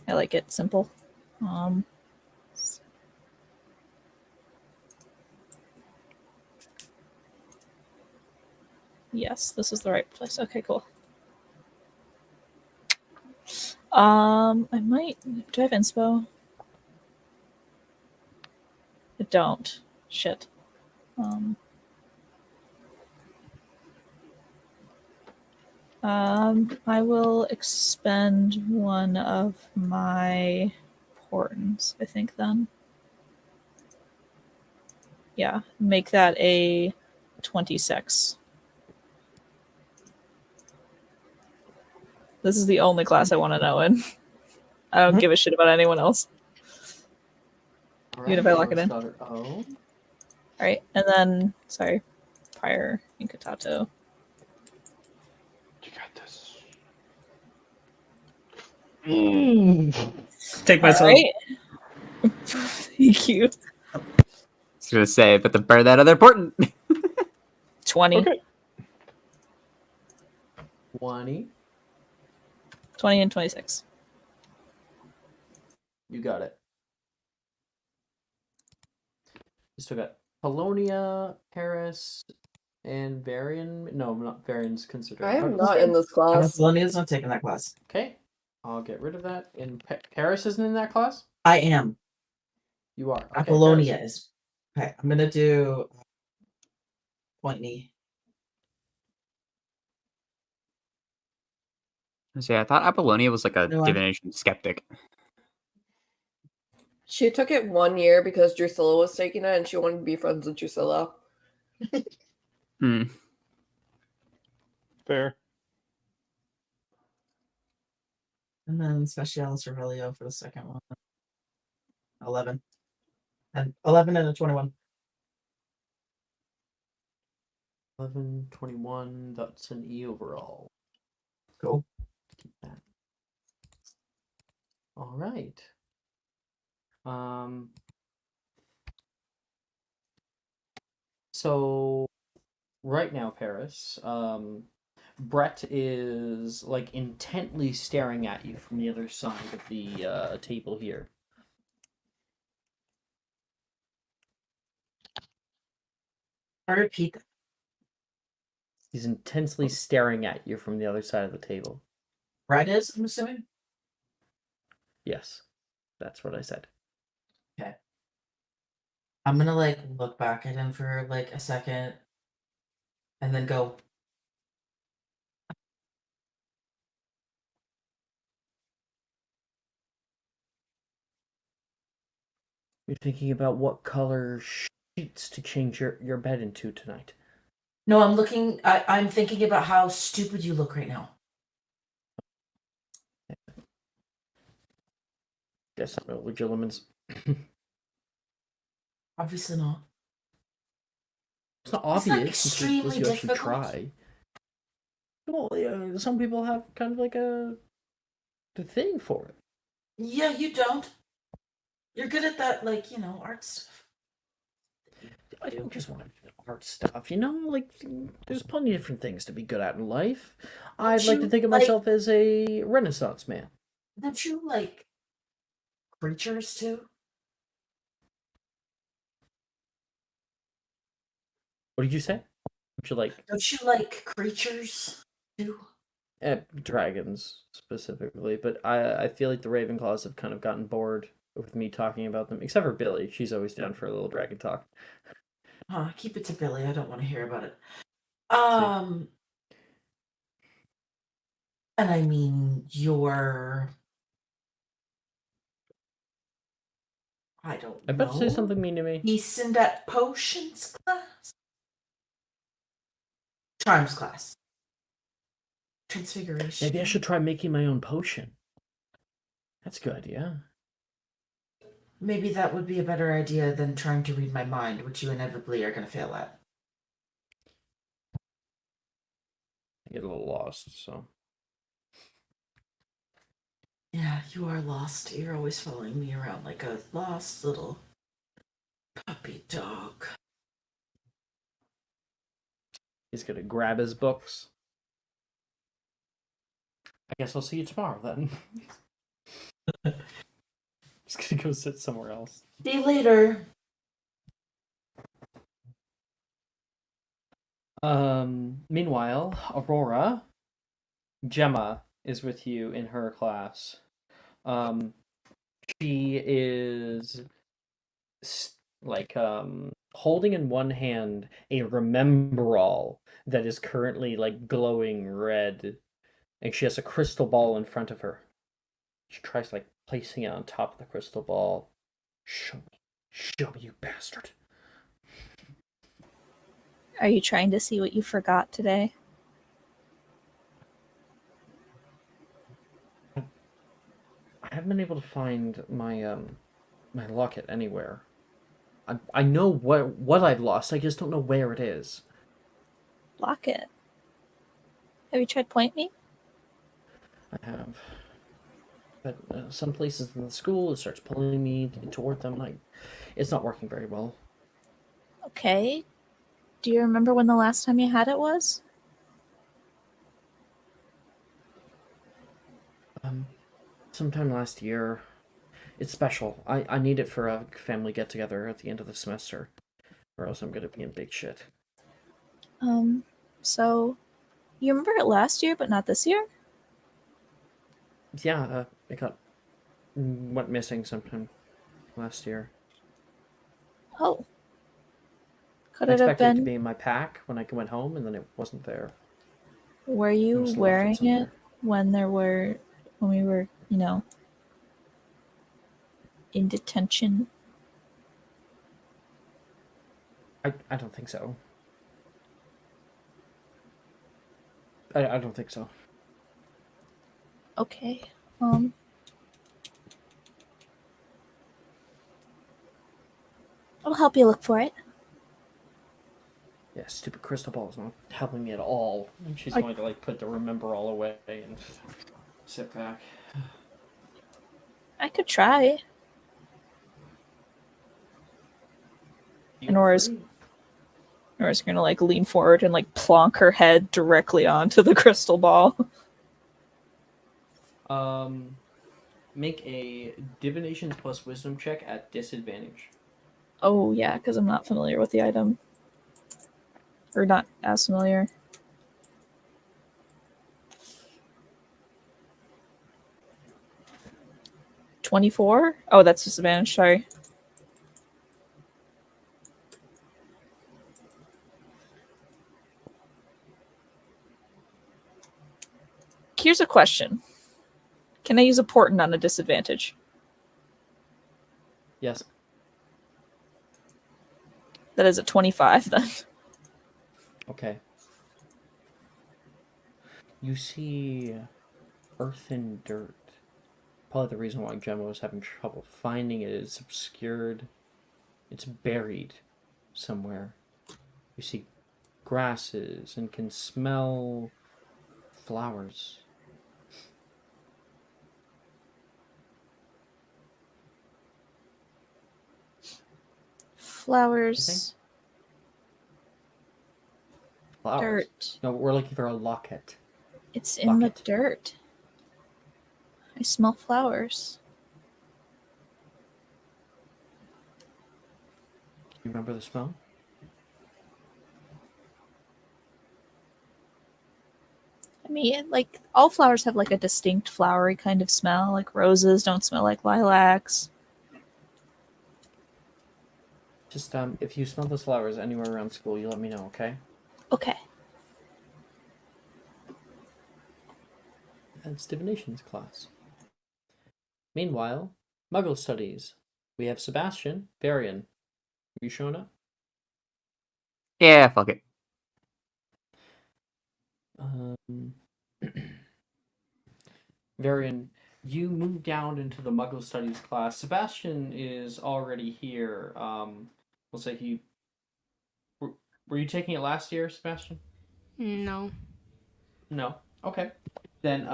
I like it simple. Yes, this is the right place. Okay, cool. I might. Do I have inspo? I don't. Shit. I will expend one of my portents, I think, then. Yeah, make that a 26. This is the only class I want to know in. I don't give a shit about anyone else. Even if I lock it in. Alright, and then, sorry, Prior Incantato. You got this. Take myself. Right. Thank you. I was gonna say, but to burn that other portent. 20. Okay. 20. 20 and 26. You got it. You still got Polonia, Paris, and Varian. No, not Varian's considered. I am not in this class. Polonia's not taking that class. Okay, I'll get rid of that. And Paris isn't in that class? I am. You are. Okay, Apollonia Paris. is. Okay, I'm gonna do Pointney. So yeah, I thought Apollonia was like a No, divination skeptic. She took it 1 year because Drusilla was taking it and she wanted to be friends with Drusilla. Hmm. Fair. And then Specialis Revelio for the second one. 11. And 11 and a 21. 11, 21, that's an E overall. Cool. Keep that. All right. So right now, Paris, Brett is like intently staring at you from the other side of the table here. I repeat. He's intensely staring at you from the other side of the table. Brett is, I'm assuming? Yes, that's what I said. Okay. I'm gonna like look back at him for like a second and then go, You're thinking about what color sheets to change your bed into tonight. no, I'm thinking about how stupid you look right now. Guess I'm legilimens. Obviously not. It's not It's not obvious unless extremely you actually difficult. try. Well, yeah, some people have kind of like the thing for it. Yeah, you don't. You're good at that, like, art stuff. I don't just want to do art stuff, like there's plenty of different things to be good at in life. I'd like to think of myself as a Renaissance man. Don't you like creatures too? What did you say? Don't you like Don't you like creatures too? dragons specifically? But I feel like the Ravenclaws have kind of gotten bored with me talking about them, except for Billy. She's always down for a little dragon talk. Keep it to Billy. I don't want to hear about it. And I mean, I don't I bet know. to say something mean to me. Decent at potions class? Charms class. Transfiguration. Maybe I should try making my own potion. That's a good idea. Maybe that would be a better idea than trying to read my mind, which you inevitably are going to fail at. I get a little lost, so. Yeah, you are lost. You're always following me around like a lost little puppy dog. He's gonna grab his books. I guess I'll see you tomorrow then. Just gonna go sit somewhere else. See you later. Meanwhile, Aurora, Gemma is with you in her class. She is holding in one hand a rememberall that is currently like glowing red, and she has a crystal ball in front of her. She tries like placing it on top of the crystal ball. Show me, you bastard. Are you trying to see what you forgot today? I haven't been able to find my my locket anywhere. I know what I've lost. I just don't know where it is. Locket. Have you tried point me? I have, but some places in the school it starts pulling me toward them. Like it's not working very well. Okay. Do you remember when the last time you had it was? Sometime last year. It's special. I need it for a family get together at the end of the semester, or else I'm gonna be in big shit. So you remember it last year, but not this year? Yeah, it went missing sometime last year. Oh. Could I it have expected it to been? be in my pack when I went home, and then it wasn't there. Were I you just left wearing it somewhere. when we were, in detention? I don't think so. I don't think so. Okay. I'll help you look for it. Yeah, stupid crystal ball is not helping me at all. And she's I- going to like put the remember all away and sit back. I could try. Feel And Nora's free. gonna like lean forward and like plonk her head directly onto the crystal ball. Make a divination plus wisdom check at disadvantage. Oh yeah, because I'm not familiar with the item. Or not as familiar. $24? Oh, that's disadvantage, sorry. Here's a question. Can I use a portent on a disadvantage? Yes. That is a 25 then. Okay. You see earth and dirt. Probably the reason why Gemma was having trouble finding it is obscured. It's buried somewhere. You see grasses and can smell flowers. Flowers. Flowers. Dirt. No, we're looking for a locket. It's in Bucket. the dirt. I smell flowers. You remember the smell? I mean, like, all flowers have like a distinct flowery kind of smell. Like roses don't smell like lilacs. Just if you smell those flowers anywhere around school, you let me know, okay? Okay. That's divinations class. Meanwhile, Muggle studies. We have Sebastian, Varian. Are you showing up? Yeah, fuck it. Varian, you move down into the Muggle studies class. Sebastian is already here. We'll say he. Were you taking it last year, Sebastian? No. No. Okay. Then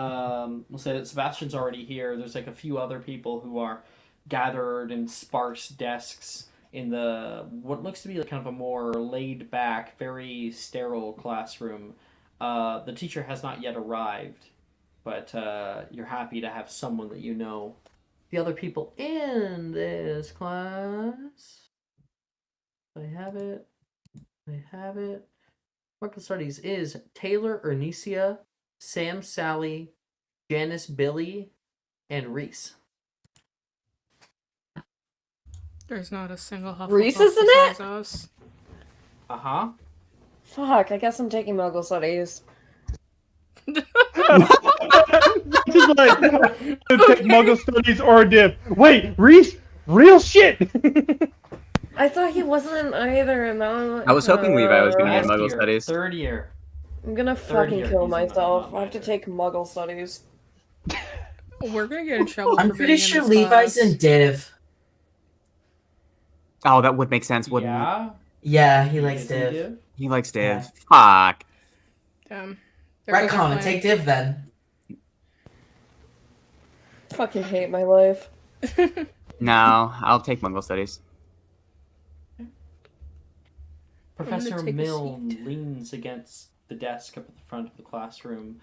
we'll say that Sebastian's already here. There's like a few other people who are gathered in sparse desks in the what looks to be like kind of a more laid back, very sterile classroom. The teacher has not yet arrived, but you're happy to have someone that you know. The other people in this class. I have it. I have it. Market Studies is Taylor, Ernesia, Sam, Sally, Janice, Billy, and Reese. There's not a single Hufflepuff Reese is in besides it? us. Uh-huh. Fuck, I guess I'm taking Muggle Studies. Just like take Muggle Studies or Div. Wait, Reese, real shit. I thought he wasn't either, and now I was hoping Levi was gonna get Last Muggle year, Studies. third year. I'm gonna Third fucking year, kill he's in myself. not I have to either. take Muggle Studies. We're gonna get in trouble I'm for pretty being in sure this Levi's class. in Div. Oh, that would make sense, wouldn't it? Yeah. Yeah, he likes is in Div. He likes Div. Yeah. Fuck. Damn. There goes our Retcon and plan. take Div then. Fucking hate my life. No, I'll take Muggle Studies. Professor take a Milne seat. leans against the desk up at the front of the classroom,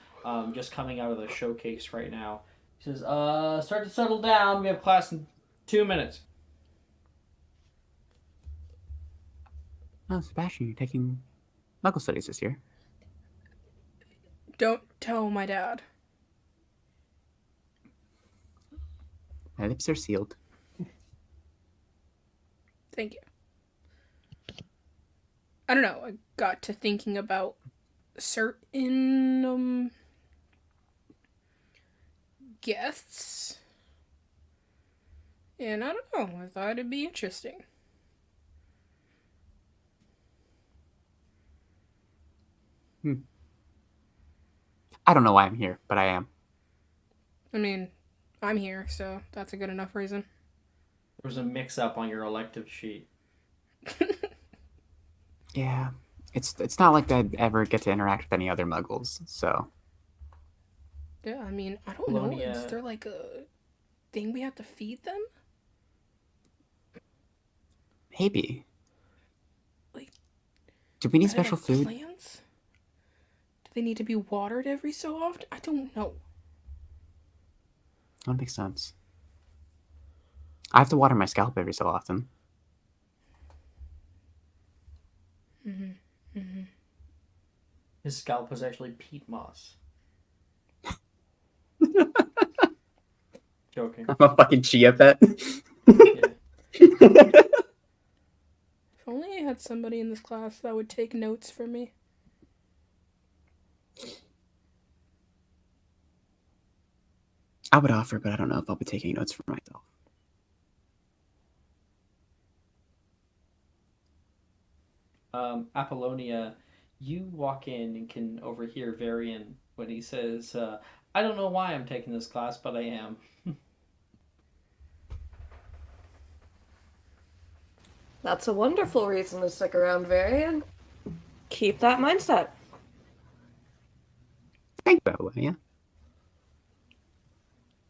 just coming out of the showcase right now. He says, start to settle down. We have class in 2 minutes. Oh, Sebastian, you're taking Muggle Studies this year. Don't tell my dad. My lips are sealed. Thank you. I don't know. I got to thinking about certain guests And I don't know, I thought it'd be interesting. I don't know why I'm here, but I am. I mean, I'm here, so that's a good enough reason. There was a mix-up on your elective sheet. Yeah, it's not like I'd ever get to interact with any other Muggles, so Yeah, I mean, I don't know. Is Apollonia. there like a thing we have to feed them? maybe. Like, Do we need are they special like food? plants? Do they need to be watered every so often? I don't know. That makes sense. I have to water my scalp every so often. His scalp was actually peat moss. Joking. I'm a fucking chia pet. Yeah. If only I had somebody in this class that would take notes for me. I would offer, but I don't know if I'll be taking notes for myself. Apollonia, you walk in and can overhear Varian when he says, I don't know why I'm taking this class, but I am. That's a wonderful reason to stick around, Varian. Keep that mindset. Thank you, Apollonia.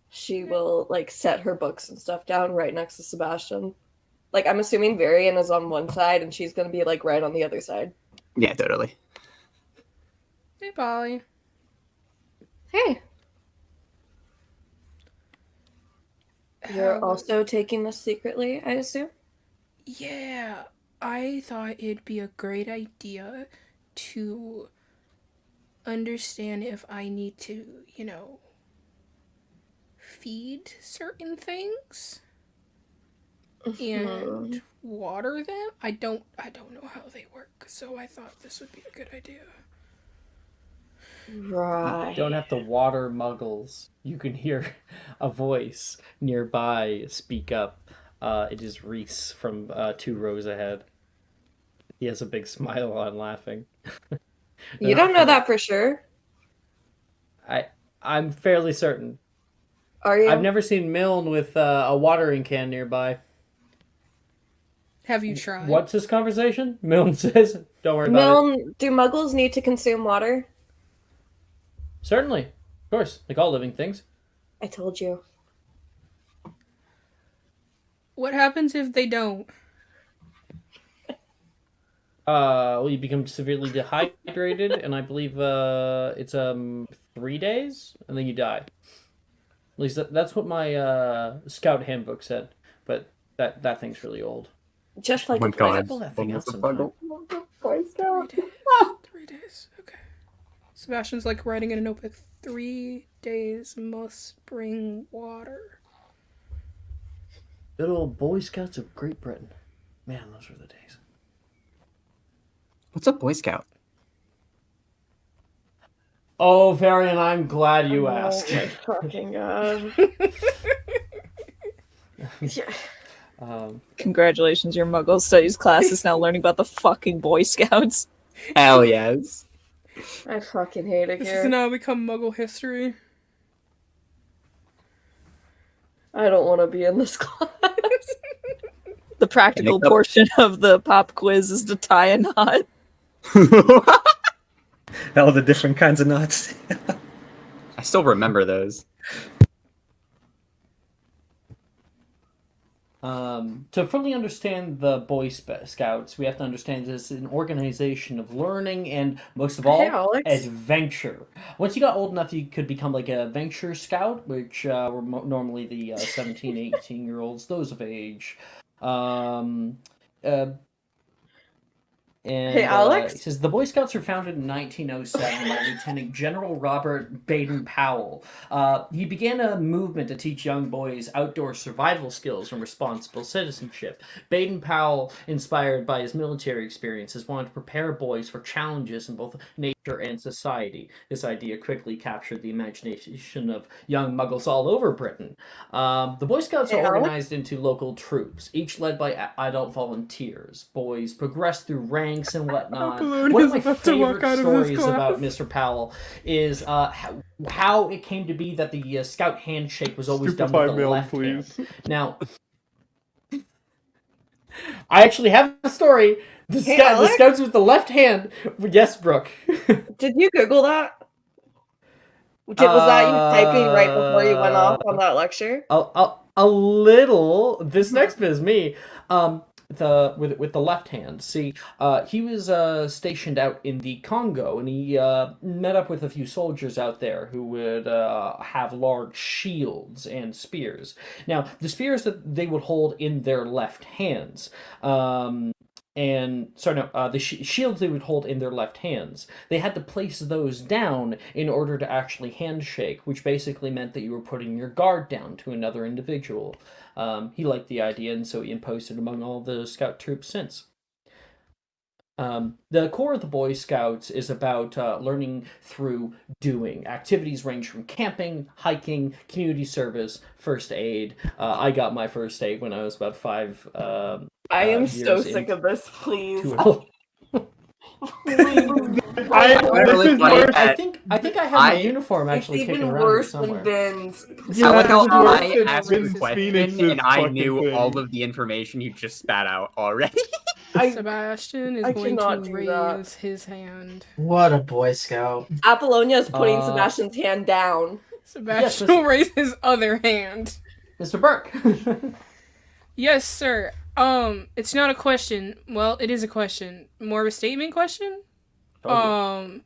She will, like, set her books and stuff down right next to Sebastian. Like, I'm assuming Varian is on one side and she's gonna be, like, right on the other side. Yeah, totally. Hey, Polly. Hey, you're How- also taking this secretly, I assume? Yeah, I thought it'd be a great idea to understand if I need to, feed certain things and water them. I don't know how they work, so I thought this would be a good idea. Right. You don't have to water muggles. You can hear a voice nearby speak up. It is Reese from 2 rows ahead. He has a big smile on, laughing. You don't know that for sure. I'm fairly certain. Are you? I've never seen Milne with a watering can nearby. Have you tried? What's this conversation? Milne says, don't worry about it. Milne, do muggles need to consume water? Certainly. Of course. Like all living things. I told you. What happens if they don't? Well, you become severely dehydrated, and I believe it's 3 days, and then you die. At least that's what my scout handbook said. But that thing's really old. Just like Oh my a God. plant. Pull that thing out Almost a sometime. buggle. 3 days. 3 days. Okay. Sebastian's like writing in a notebook. 3 days must bring water. Good old Boy Scouts of Great Britain. Man, those were the days. What's a Boy Scout? Oh, Varian, I'm glad you asked. Oh my fucking god. Yeah. Congratulations, your Muggle Studies class is now learning about the fucking Boy Scouts. Hell yes. I fucking hate it This here. has now become Muggle history. I don't want to be in this class. The practical Make up- portion of the pop quiz is to tie a knot. All the different kinds of knots. I still remember those. To fully understand the Boy Scouts, we have to understand this is an organization of learning and, most of all, Hey, Alex. adventure. Once you got old enough, you could become like a Venture Scout, which were normally the 17, 18-year-olds, those of age. And Hey, Alex? he says the Boy Scouts were founded in 1907 by Lieutenant General Robert Baden-Powell. He began a movement to teach young boys outdoor survival skills and responsible citizenship. Baden-Powell, inspired by his military experiences, wanted to prepare boys for challenges in both nature and society. This idea quickly captured the imagination of young muggles all over Britain. The Boy Scouts are Yeah. organized into local troops, each led by adult volunteers. Boys progress through ranks and whatnot. Apollonia One of is my about to walk favorite out of this stories about class. Mr. Powell is how it came to be that the Scout handshake was always done with Stupefy the milk, left please. hand. Now, I actually have a story. The Hey, the Alex? Scouts with the left hand. Yes, Brooke. Did you Google that? Was that you typing right before you went off on that lecture? A little. This next bit is me. With the left hand. See, he was stationed out in the Congo, and he met up with a few soldiers out there who would have large shields and spears. Now, the spears that they would hold in their left hands. The shields they would hold in their left hands. They had to place those down in order to actually handshake, which basically meant that you were putting your guard down to another individual. He liked the idea, and so he imposed it among all the scout troops since. The core of the Boy Scouts is about learning through doing. Activities range from camping, hiking, community service, first aid. I got my first aid when I was about 5. I am so years sick of this, please. into really funny I that think I have my uniform It's actually even kicking around here worse than somewhere. Ben's. I like how it's worse I than asked Vince the question Phoenix's and I fucking knew thing. all of the information you just spat out already. Sebastian is I going to cannot do that. raise his hand. What a Boy Scout. Apollonia is putting Sebastian's hand down. Sebastian Yes, will raise his other hand. Mr. Burke. Yes, sir. It's not a question. Well, it is a question. More of a statement question? Totally.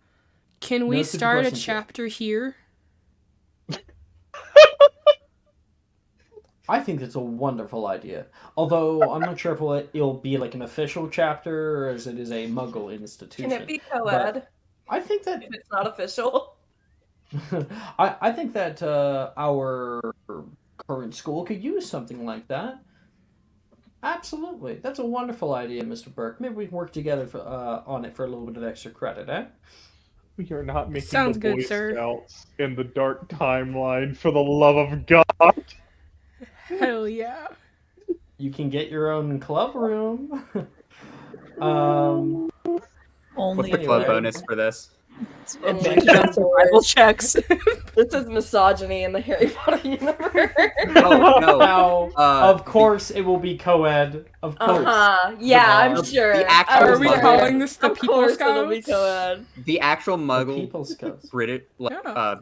Can we No stupid start a questions yet. chapter here? I think that's a wonderful idea. Although I'm not sure if it'll be like an official chapter or as it is a Muggle institution. Can it be co-ed? But I think that If it's not official. I think that our current school could use something like that. Absolutely, that's a wonderful idea, Mr. Burke. Maybe we can work together on it for a little bit of extra credit, eh? We are not making Sounds the good, Boy sir. Scouts in the dark timeline, for the love of God. Hell yeah. You can get your own club room. Only What's the if club Anyway. bonus for this? advantage on survival checks. This is misogyny in the Harry Potter universe. Oh, no. Now, Uh, of course, it will be co-ed. Of course. Yeah, I'm The sure. the actual Are we Muggle- calling this the Of People course it'll be Scouts? co-ed. The actual The Muggle People Scouts. British Yeah,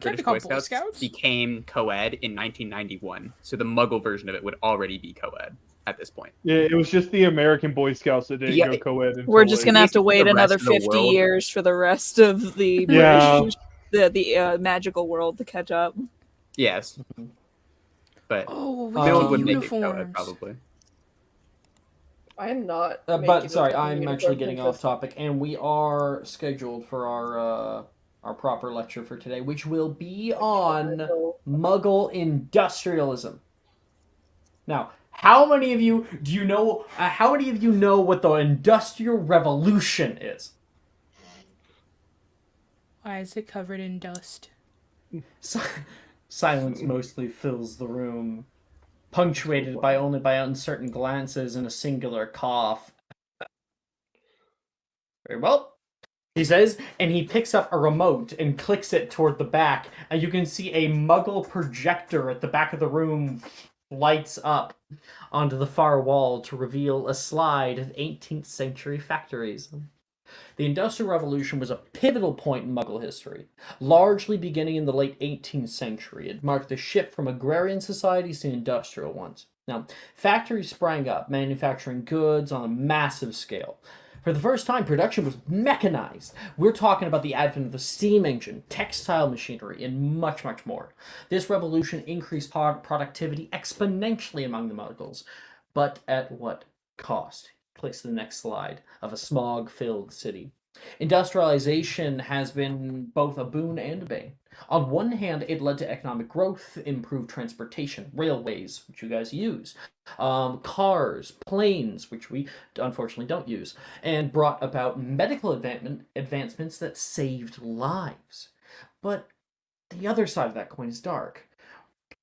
British technical Boy Boy Scouts, Scouts. became co-ed in 1991, so the Muggle version of it would already be co-ed at this point. Yeah, it was just the American Boy Scouts that didn't Yeah, go co-ed. Until We're just gonna have to Basically, wait the another rest of the 50 world- years for the rest of the Yeah. British, the magical world to catch up. Yes, but Oh, we Bill get would make it co-ed uniforms. probably. I'm not. But making sorry, this I'm uniform actually getting off consistent. topic, and we are scheduled for our proper lecture for today, which will be on Muggle industrialism. Now, how many of you do you know? How many of you know what the Industrial Revolution is? Why is it covered in dust? Silence mostly fills the room, punctuated by only by uncertain glances and a singular cough. Very well, he says, and he picks up a remote and clicks it toward the back, and you can see a Muggle projector at the back of the room lights up onto the far wall to reveal a slide of 18th century factories. The Industrial Revolution was a pivotal point in Muggle history, largely beginning in the late 18th century. It marked the shift from agrarian societies to industrial ones. Now, factories sprang up, manufacturing goods on a massive scale. For the first time, production was mechanized. We're talking about the advent of the steam engine, textile machinery, and much, much more. This revolution increased productivity exponentially among the Muggles, but at what cost? Clicks to the next slide of a smog-filled city. Industrialization has been both a boon and a bane. On one hand, it led to economic growth, improved transportation, railways, which you guys use, cars, planes, which we unfortunately don't use, and brought about medical advancements that saved lives. But the other side of that coin is dark.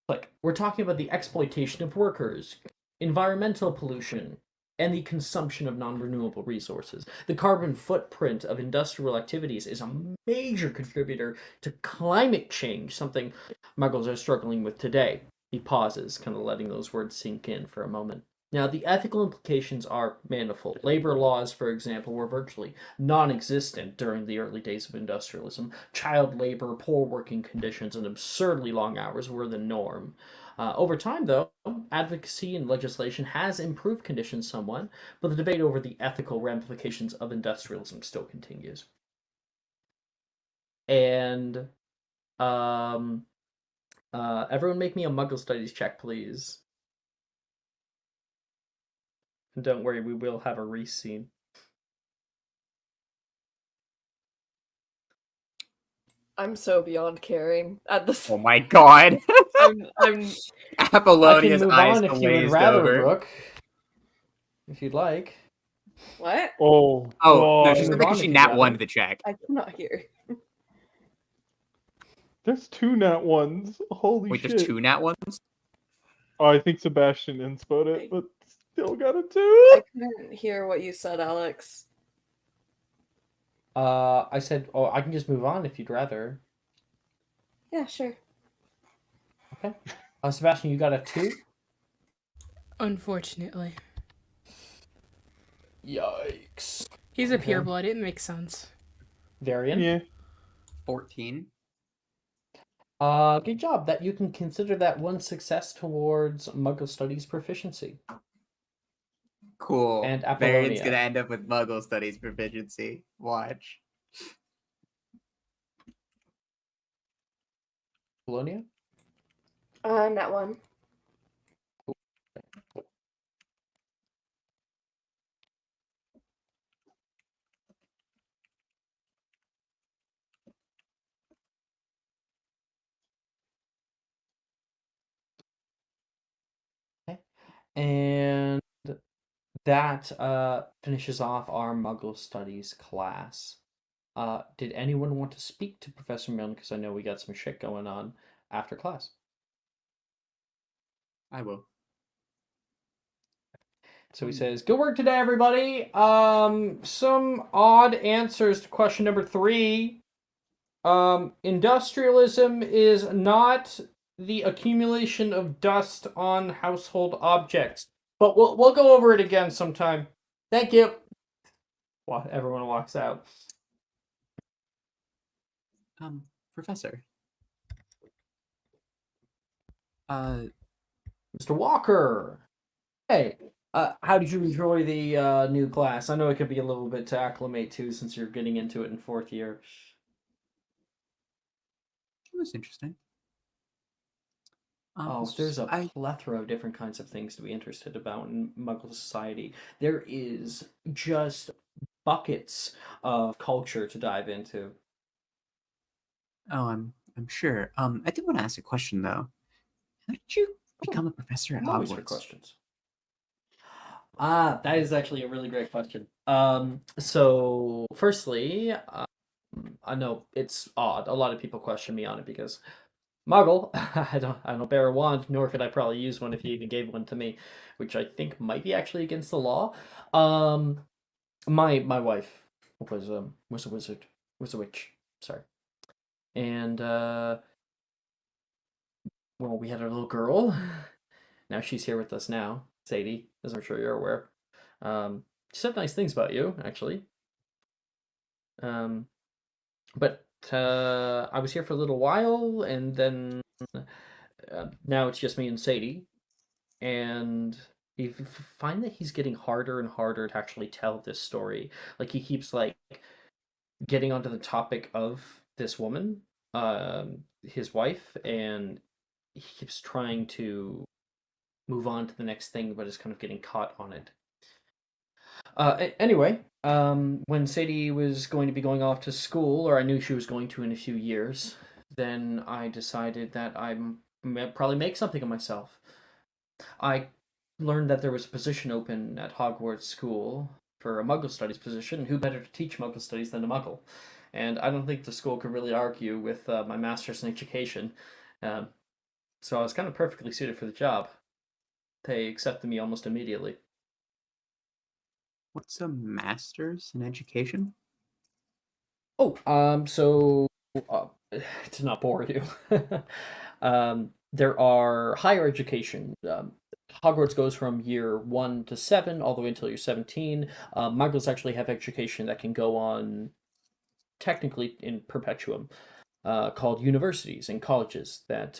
Like, we're talking about the exploitation of workers, environmental pollution, and the consumption of non-renewable resources. The carbon footprint of industrial activities is a major contributor to climate change, something muggles are struggling with today. He pauses, kind of letting those words sink in for a moment. Now, the ethical implications are manifold. Labor laws, for example, were virtually non existent during the early days of industrialism. Child labor, poor working conditions, and absurdly long hours were the norm. Over time, though, advocacy and legislation has improved conditions somewhat, but the debate over the ethical ramifications of industrialism still continues. And everyone make me a Muggle Studies check, please. And don't worry, we will have a Reese scene. I'm so beyond caring at this. Oh my god. I'm I can Apollonia's move eyes on if you would glazed rather, over. Brooke. If you'd like. what? Oh, Oh, no, God. she's Move because on she if you'd nat rather. one to the check. I cannot hear. There's 2 nat ones. Holy Wait, shit. there's 2 nat ones? Oh, I think Sebastian inspotted it, but still got a 2. I couldn't hear what you said, Alex. I said, oh, I can just move on if you'd rather. Yeah, sure. Okay. Sebastian, you got a 2? Unfortunately. Yikes. He's a Okay. pureblood. It makes sense. Varian? Yeah. 14. Good job. That you can consider that one success towards Muggle Studies proficiency. Cool. And Varian's Apollonia. gonna end up with Muggle Studies proficiency. Watch. Apollonia? That one. Okay. And that finishes off our Muggle Studies class. Did anyone want to speak to Professor Milne? Because I know we got some shit going on after class. I will. So he says, "Good work today, everybody. Some odd answers to question number 3. Industrialism is not the accumulation of dust on household objects, but we'll go over it again sometime. Thank you." Well, everyone walks out. Professor. Mr. Walker. Hey, how did you enjoy the new class? I know it could be a little bit to acclimate to since you're getting into it in 4th year. It was interesting. There's a I plethora of different kinds of things to be interested about in Muggle society. There is just buckets of culture to dive into. Oh, I'm sure. I did want to ask a question though. How did you become a professor at I'm always for Hogwarts? questions. That is actually a really great question. So firstly, I know it's odd. A lot of people question me on it because Muggle, I don't bear a wand, nor could I probably use one if you even gave one to me, which I think might be actually against the law. My wife was a wizard, was a witch. Sorry, and well, we had a little girl. Now she's here with us now, Sadie, as I'm sure you're aware. She said nice things about you, actually. But I was here for a little while, and then now it's just me and Sadie. And you find that he's getting harder and harder to actually tell this story. Like he keeps like getting onto the topic of this woman, his wife, and he keeps trying to move on to the next thing, but is kind of getting caught on it. Anyway, when Sadie was going to be going off to school, or I knew she was going to in a few years, then I decided that I'm probably make something of myself. I learned that there was a position open at Hogwarts School for a Muggle Studies position. Who better to teach Muggle Studies than a Muggle? And I don't think the school could really argue with my master's in education. Um, so I was kind of perfectly suited for the job. They accepted me almost immediately. What's a master's in education? Oh, so to not bore you, there are higher education. Hogwarts goes from year 1 to 7, all the way until you're 17. Muggles actually have education that can go on technically in perpetuum, called universities and colleges that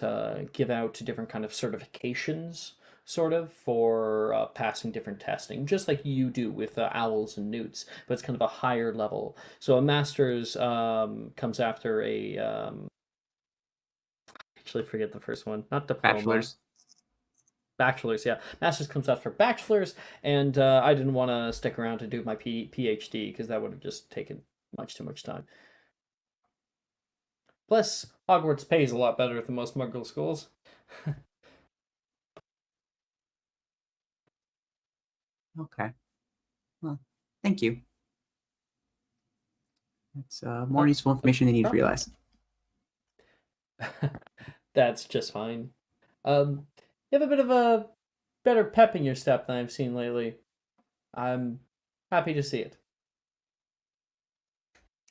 give out different kind of certifications, sort of, for passing different testing, just like you do with owls and newts, but it's kind of a higher level. So a master's comes after a actually forget the first one, not diploma. Bachelor's. Bachelor's, yeah. Master's comes after bachelor's, and I didn't want to stick around to do my PhD because that would have just taken much too much time. Plus, Hogwarts pays a lot better than most Muggle schools. Okay. Well, thank you. It's more useful information than you'd realize. That's just fine. You have a bit of a better pep in your step than I've seen lately. I'm happy to see it.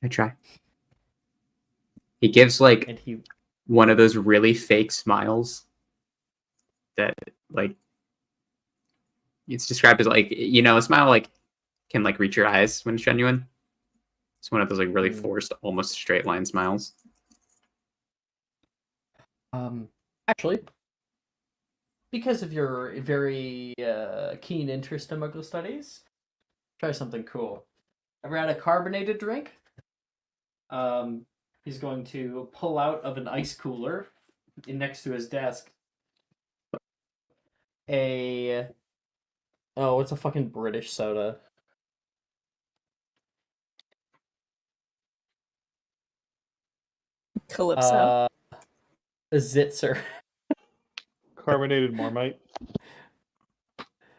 I try. He gives like And he one of those really fake smiles that like it's described as like a smile like can like reach your eyes when it's genuine. It's one of those like really forced, almost straight line smiles. Actually, because of your very keen interest in Muggle studies, try something cool. Ever had a carbonated drink? He's going to pull out of an ice cooler next to his desk it's a fucking British soda. Calypso. A Zitzer. Carbonated Marmite.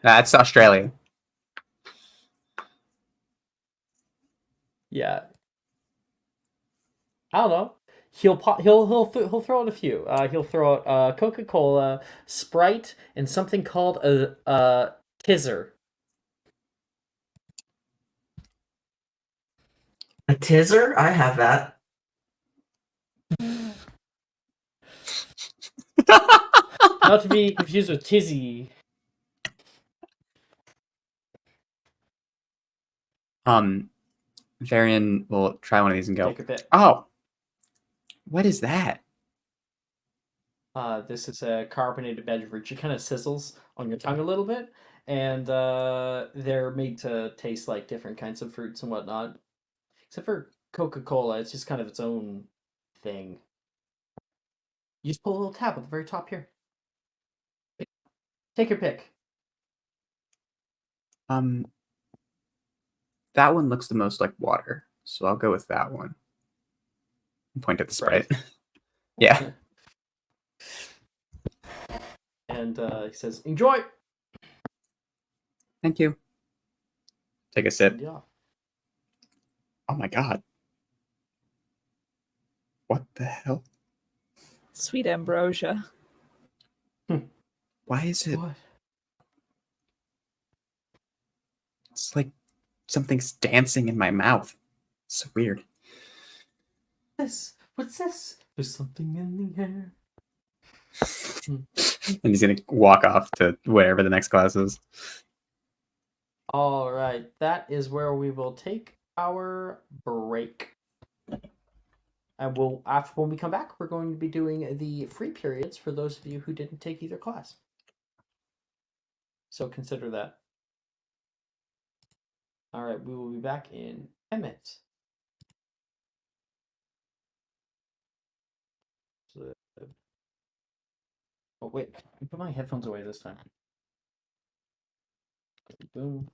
That's Australia. Yeah. I don't know. He'll throw out a few. He'll throw out Coca-Cola, Sprite, and something called a Tizzer. A tizzer? I have that. Not to be confused with Tizzy. Varian will try one of these and go, Take a bit. "Oh, what is that?" This is a carbonated beverage. It kind of sizzles on your tongue a little bit, and they're made to taste like different kinds of fruits and whatnot. Except for Coca-Cola, it's just kind of its own thing. You just pull a little tab at the very top here. Take your pick. That one looks the most like water, so I'll go with that one. Point at the Sprite. Yeah. And he says, "Enjoy." Thank you. Take a sip. Yeah. Oh my god. What the hell? Sweet ambrosia. Why is it? What? It's like something's dancing in my mouth. It's so weird. What's this? There's something in the air. And he's gonna walk off to wherever the next class is. All right, that is where we will take our break. And when we come back, we're going to be doing the free periods for those of you who didn't take either class. So consider that. All right, we will be back in 10 minutes. Oh wait, I put my headphones away this time. Boom.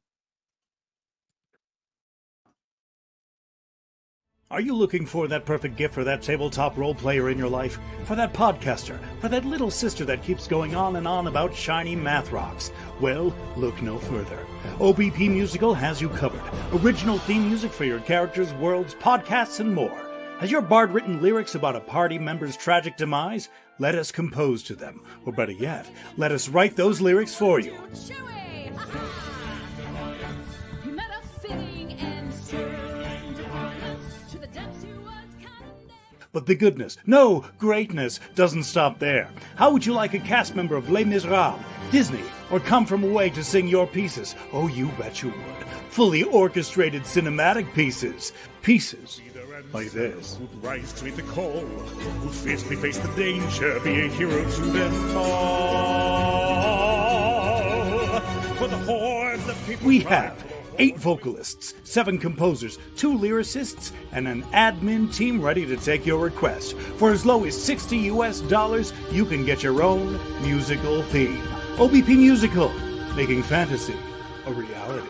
Are you looking for that perfect gift for that tabletop role player in your life? For that podcaster? For that little sister that keeps going on and on about shiny math rocks? Well, look no further. OBP Musical has you covered. Original theme music for your characters, worlds, podcasts, and more. Has your bard written lyrics about a party member's tragic demise? Let us compose to them. Or better yet, let us write those lyrics for you. But the goodness, no, greatness, doesn't stop there. How would you like a cast member of Les Miserables, Disney, or Come From Away to sing your pieces? Oh, you bet you would. Fully orchestrated cinematic pieces. Pieces like this. Who'd rise to meet the call, who'd fiercely face the danger, be a hero to them all. For the horde that people We have 8 vocalists, 7 composers, 2 lyricists, and an admin team ready to take your request. For as low as $60 US, you can get your own musical theme. OBP Musical, making fantasy a reality.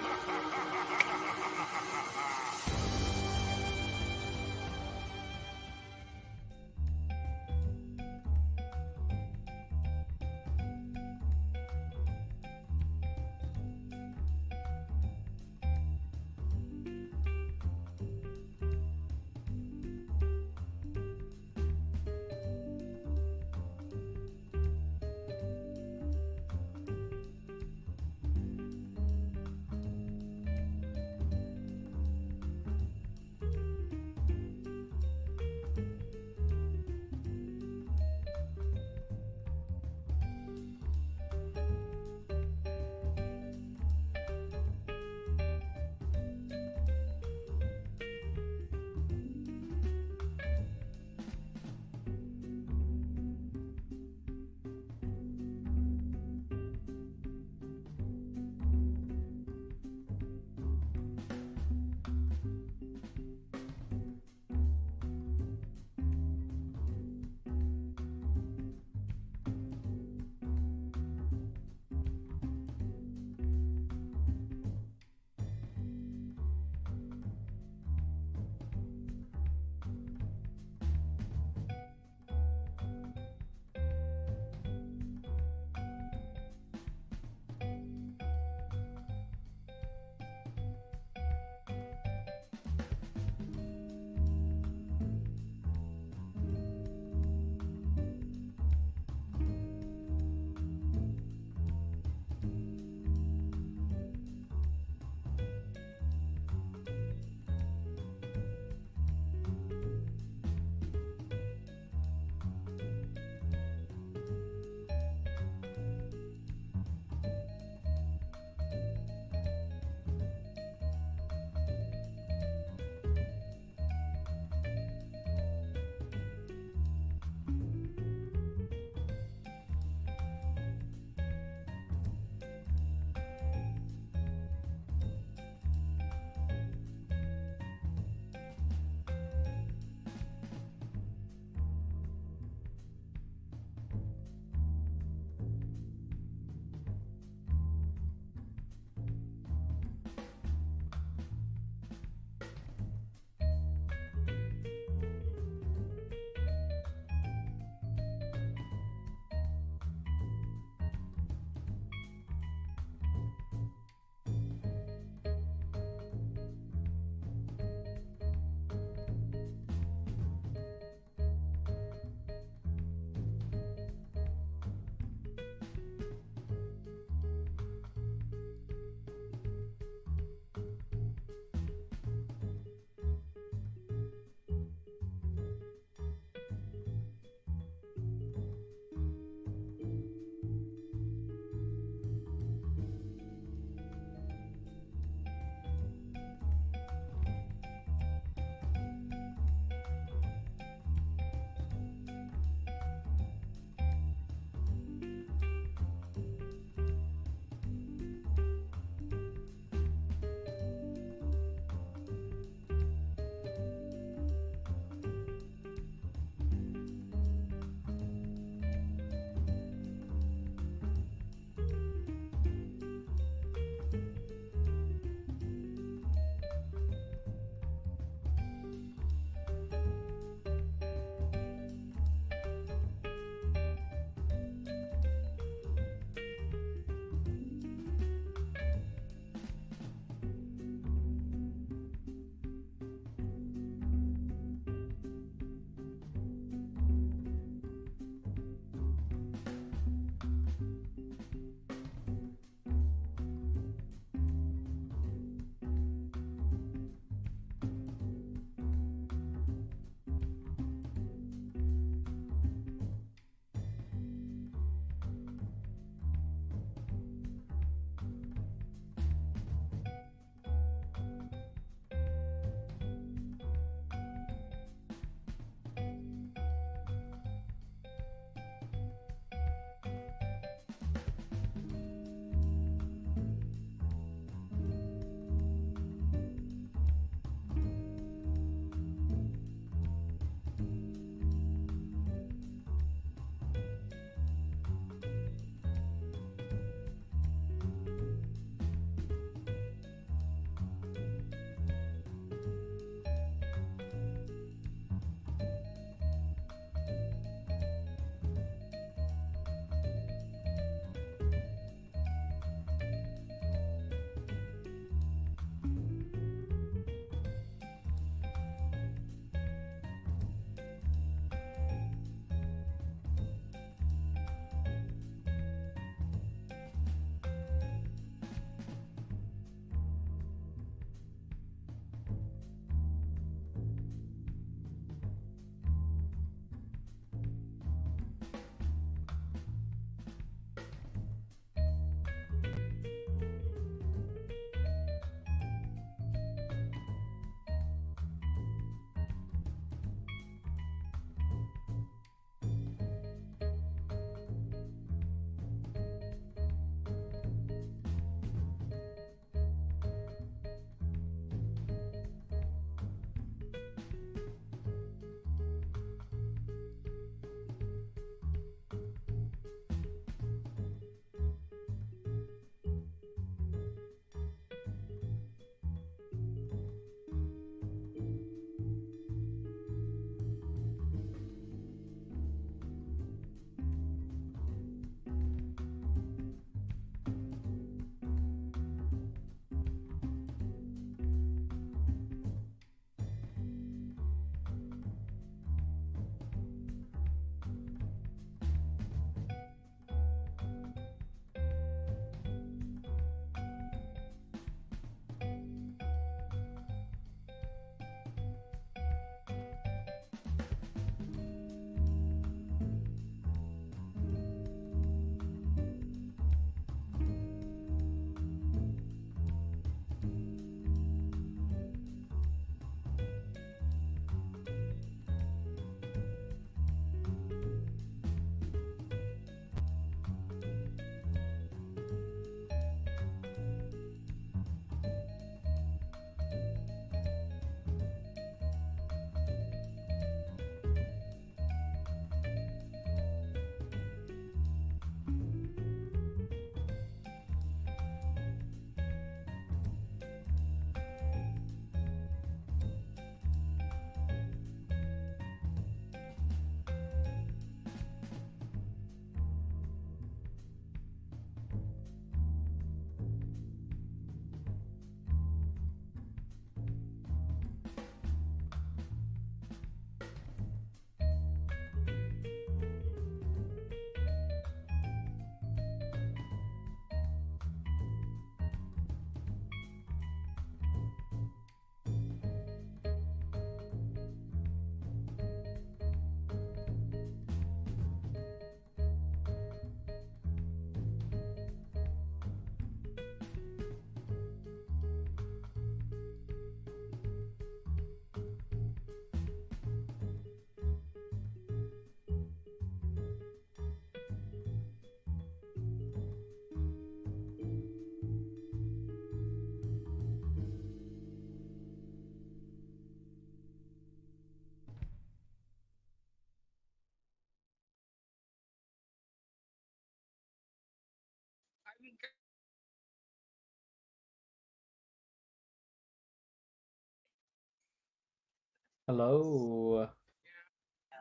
Hello.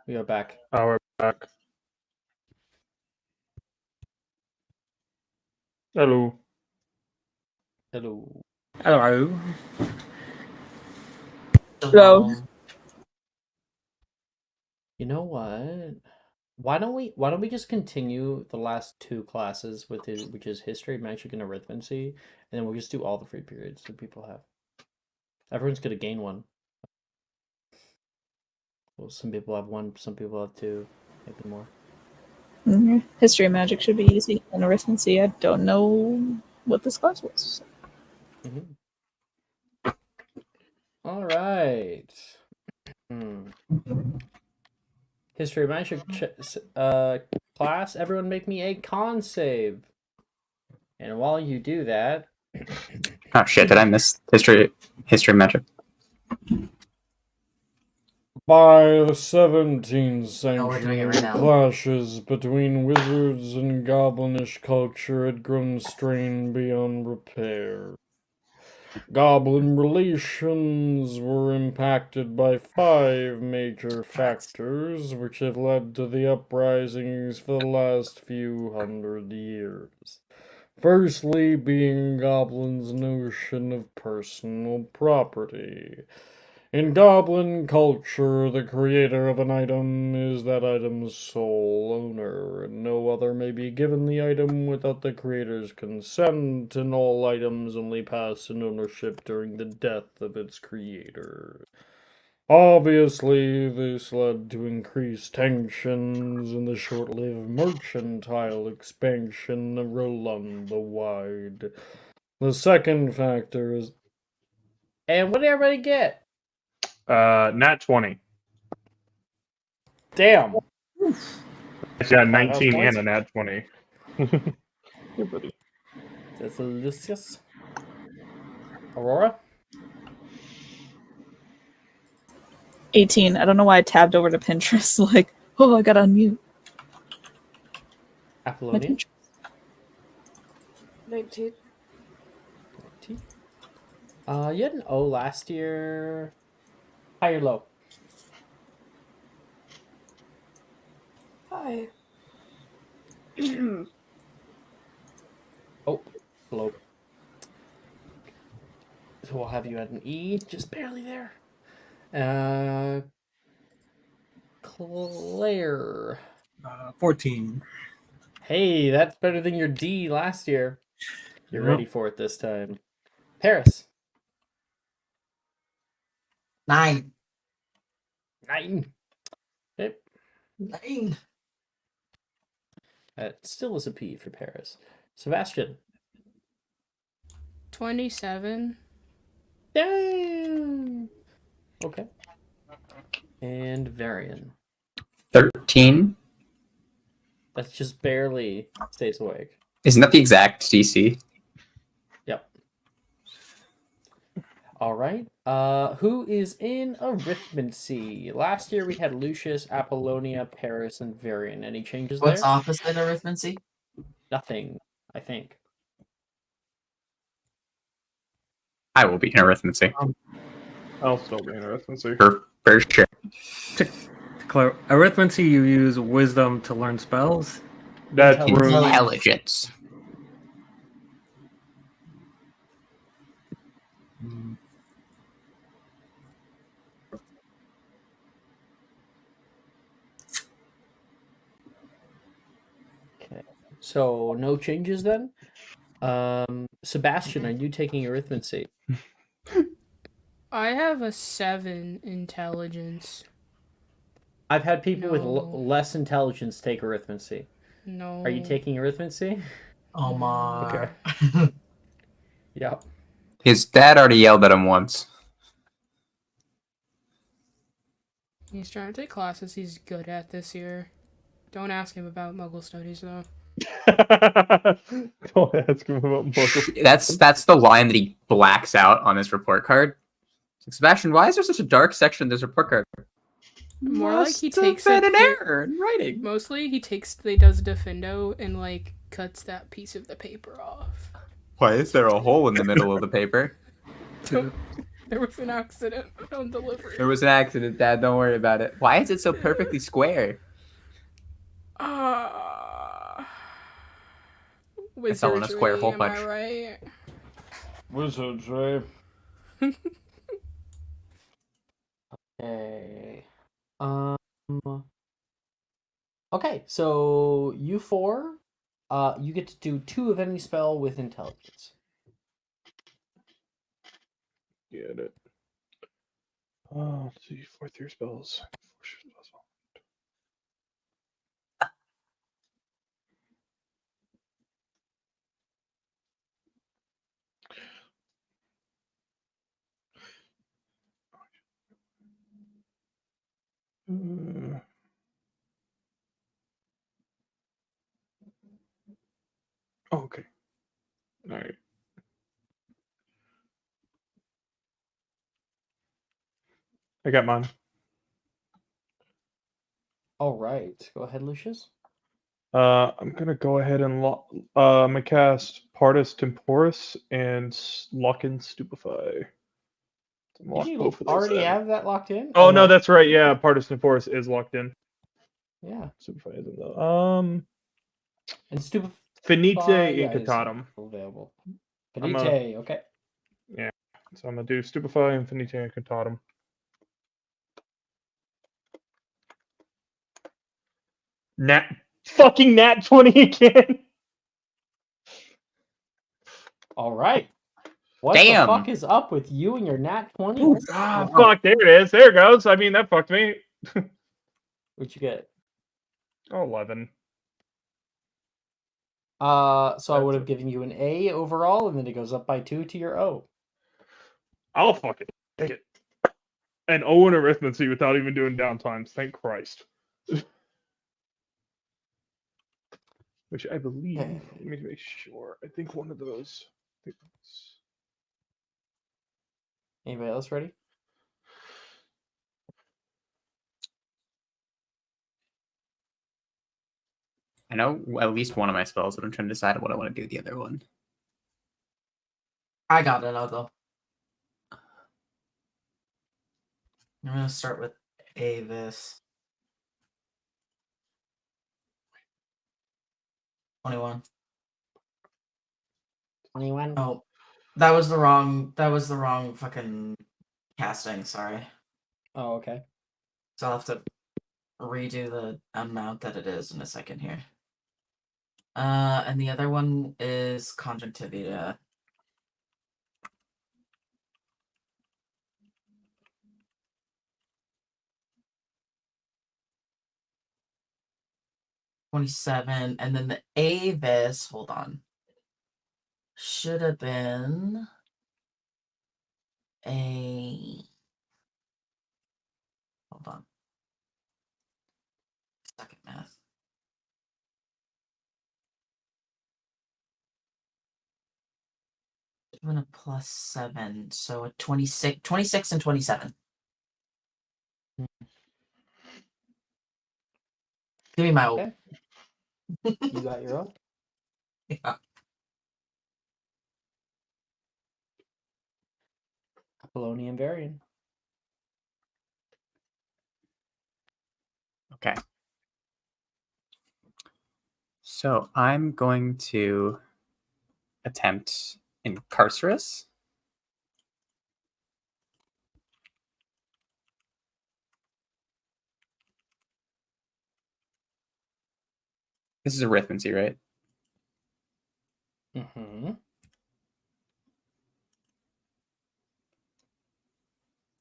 We are back. Oh, we're back. Hello. Hello. Hello. Hello. You know what? Why don't we just continue the last two classes with it, which is history, magic, and arithmancy, and then we'll just do all the free periods that people have. Everyone's gonna gain one. Well, some people have one, some people have two, maybe more. History and magic should be easy. And arithmancy, I don't know what this class was. All right. History magic class. Everyone, make me a con save. And while you do that, Oh shit! Did I miss history magic? by the 17th No, we're doing it right century, now. clashes between wizards and goblinish culture had grown strained beyond repair. Goblin relations were impacted by 5 major factors, which have led to the uprisings for the last few hundred years. Firstly, being goblins' notion of personal property. In goblin culture, the creator of an item is that item's sole owner, and no other may be given the item without the creator's consent, and all items only pass in ownership during the death of its creator. Obviously, this led to increased tensions in the short-lived mercantile expansion of Roland the Wide. The second factor is... And what did everybody get? Nat 20. Damn. I got 19 points? and a nat 20. Here, buddy. That's Lucius. Aurora? 18. I don't know why I tabbed over to Pinterest. Like, oh, I got to unmute. My Apollonia? Pinterest. 19. You had an O last year. High or low? Hi. Oh, low. So we'll have you at an E, just barely there. Claire. 14. Hey, that's better than your D last year. You're Yep. ready for it this time. Paris. 9. 9. Okay. 9. That still is a P for Paris. Sebastian. 27. Damn. Okay. And Varian. 13. That's just barely stays awake. Isn't that the exact DC? Yep. All right. Who is in arithmancy? Last year we had Lucius, Apollonia, Paris, and Varian. Any changes What's there? opposite arithmancy? Nothing, I think. I will be in arithmancy. I'll still be in arithmancy. For sure. To clarify, arithmancy, you use wisdom to learn spells. That's Intelligence. Okay. So no changes then. Sebastian, are you taking arithmancy? I have a 7 intelligence. I've had people with No. less intelligence take arithmancy. No. Are you taking arithmancy? Omar. Yep. His dad already yelled at him once. He's trying to take classes he's good at this year. Don't ask him about Muggle studies, though. Don't ask him about Muggle. That's the line that he blacks out on his report card. Sebastian, why is there such a dark section of this report card? More like he Must have takes been it. an error in writing. Mostly he does Defendo and like cuts that piece of the paper off. Why is there a hole in the middle of the paper? There was an accident on delivery. There was an accident, Dad. Don't worry about it. Why is it so perfectly square? Wizardry, I want a square hole am punch. I right? Wizardry. Okay. Okay, so you four, you get to do 2 of any spell with intelligence. Get it. Oh, let's see, 4th year spells. Okay. All right. I got mine. All right, go ahead, Lucius. I'm gonna go ahead and I'm gonna cast Partus Temporis and Lock in Stupefy. Did you already have that locked in? Oh no, that's right. Yeah, Partus Temporis is locked in. Yeah. Stupefy isn't though. And Stupefy Finite yeah, is Incantatum. available. I'm Finite, okay. Yeah. So I'm gonna do Stupefy and Finite Incantatum. Fucking nat 20 again. All right. What Damn. the fuck is up with you and your nat 20? Fuck, there it is. There it goes. I mean, that fucked me. What'd you get? 11. So I would have given you an A overall, and then it goes up by 2 to your O. I'll fucking take it. An O in arithmetic without even doing downtimes. Thank Christ. Which I believe. Let me make sure. I think one of those. Anybody else ready? I know at least one of my spells, but I'm trying to decide what I want to do the other one. I got it. I'll go. I'm gonna start with Avis. 21. 21. Oh, that was the wrong fucking casting. Sorry. Oh, okay. So I'll have to redo the amount that it is in a second here. And the other one is Conjunctivita. $27, and then the Avis, hold on, should have been a, hold on, second math. Even a +7, so a 26 and 27. Give me my old. Okay. You got your O? Yeah. Apollonian Varian. Okay. So I'm going to attempt Incarcerus. This is arithmancy, right? Mm-hmm.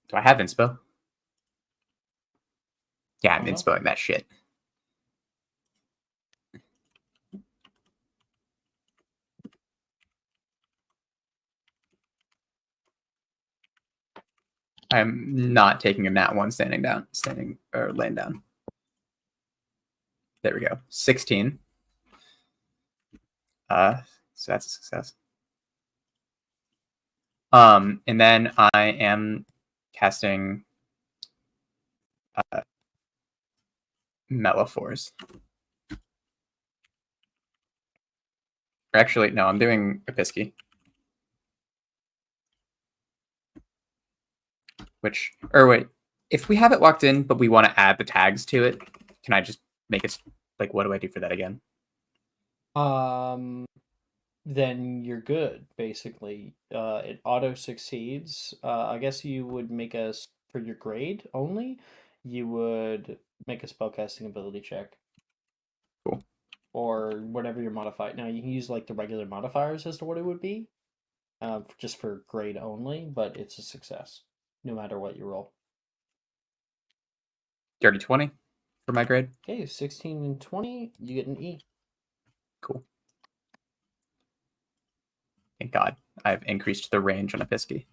Do I have inspo? Yeah, I'm Oh, no. inspoing that shit. I'm not taking a nat 1 standing or laying down. There we go. 16. So that's a success. And then I am casting Metaphors. Actually, no, I'm doing Episky. Wait, if we have it locked in, but we want to add the tags to it, can I just make it, like, what do I do for that again? Then you're good, basically. It auto succeeds. I guess you would make us, for your grade only, you would make a spellcasting ability check. Cool. Or whatever your modifier. Now, you can use, like, the regular modifiers as to what it would be, just for grade only, but it's a success, no matter what you roll. Dirty 20 for my grade. Okay, 16 and 20, you get an E. Cool. Thank God. I've increased the range on Episky.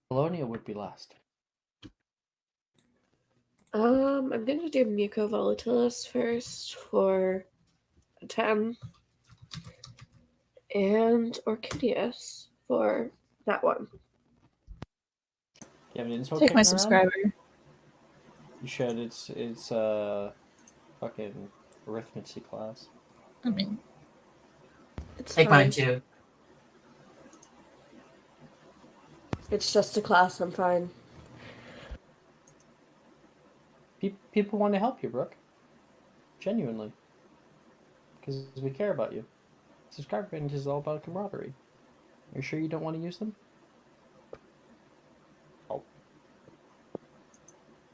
Polonia would be last. I'm gonna do Muco Volatilis first for a 10. And Orchideus for that one. You have an insult Take my kicking around? subscriber. You should. It's fucking arithmetic class. I mean, It's Take fine. mine too. It's just a class, I'm fine. People want to help you, Brooke. Genuinely. Because we care about you. Subscriber range is all about camaraderie. Are you sure you don't want to use them? Oh.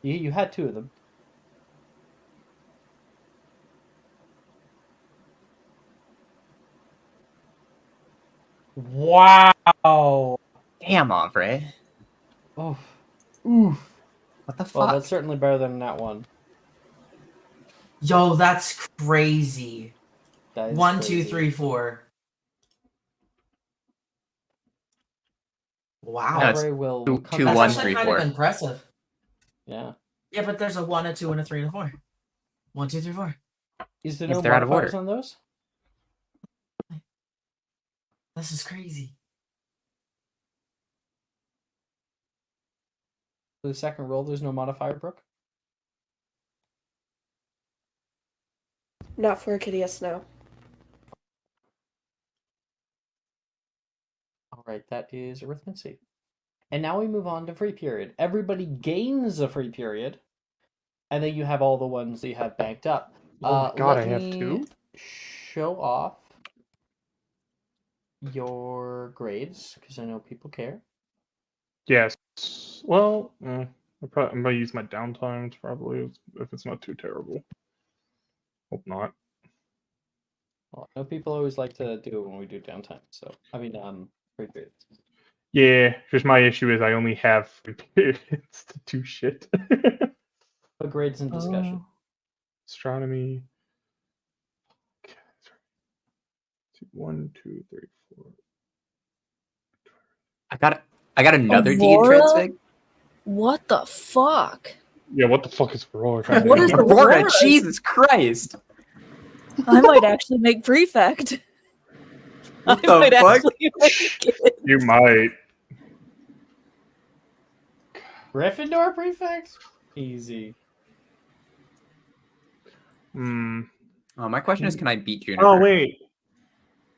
You had 2 of them. Wow! Damn, Andre. Oof. Oof. What the fuck? Well, that's certainly better than that one. Yo, that's crazy. That is 1, crazy. 2, 3, 4. Wow. No, it's Andre will two- come two, back. That's one, actually 3, kind 4. of impressive. Yeah. Yeah, but there's a 1, a 2, and a 3, and a 4. 1, 2, 3, 4. Is there If no they're out of modifiers order. on those? This is crazy. For the second roll, there's no modifier, Brooke? Not for Orchideus, no. Alright, that is arithmetic. And now we move on to free period. Everybody gains a free period. And then you have all the ones that you have banked up. Oh my God, let I have me 2? show off your grades, because I know people care. Yes. Well, I'm gonna use my downtimes probably if it's not too terrible. Hope not. Well, I know people always like to do it when we do downtime, so free periods. Yeah, just my issue is I only have 3 periods to do shit. What grades in discussion? Astronomy. Okay, 1, 2, 3, 4. I got another D in Aurora? Transfig. What the fuck? Yeah, what the fuck is Aurora? What is Aurora? Aurora? Jesus Christ! I might actually make prefect. What I the might fuck? actually make it. You might. Gryffindor prefect? Easy. Hmm. Oh, my question is, can I beat Juniper? Oh wait.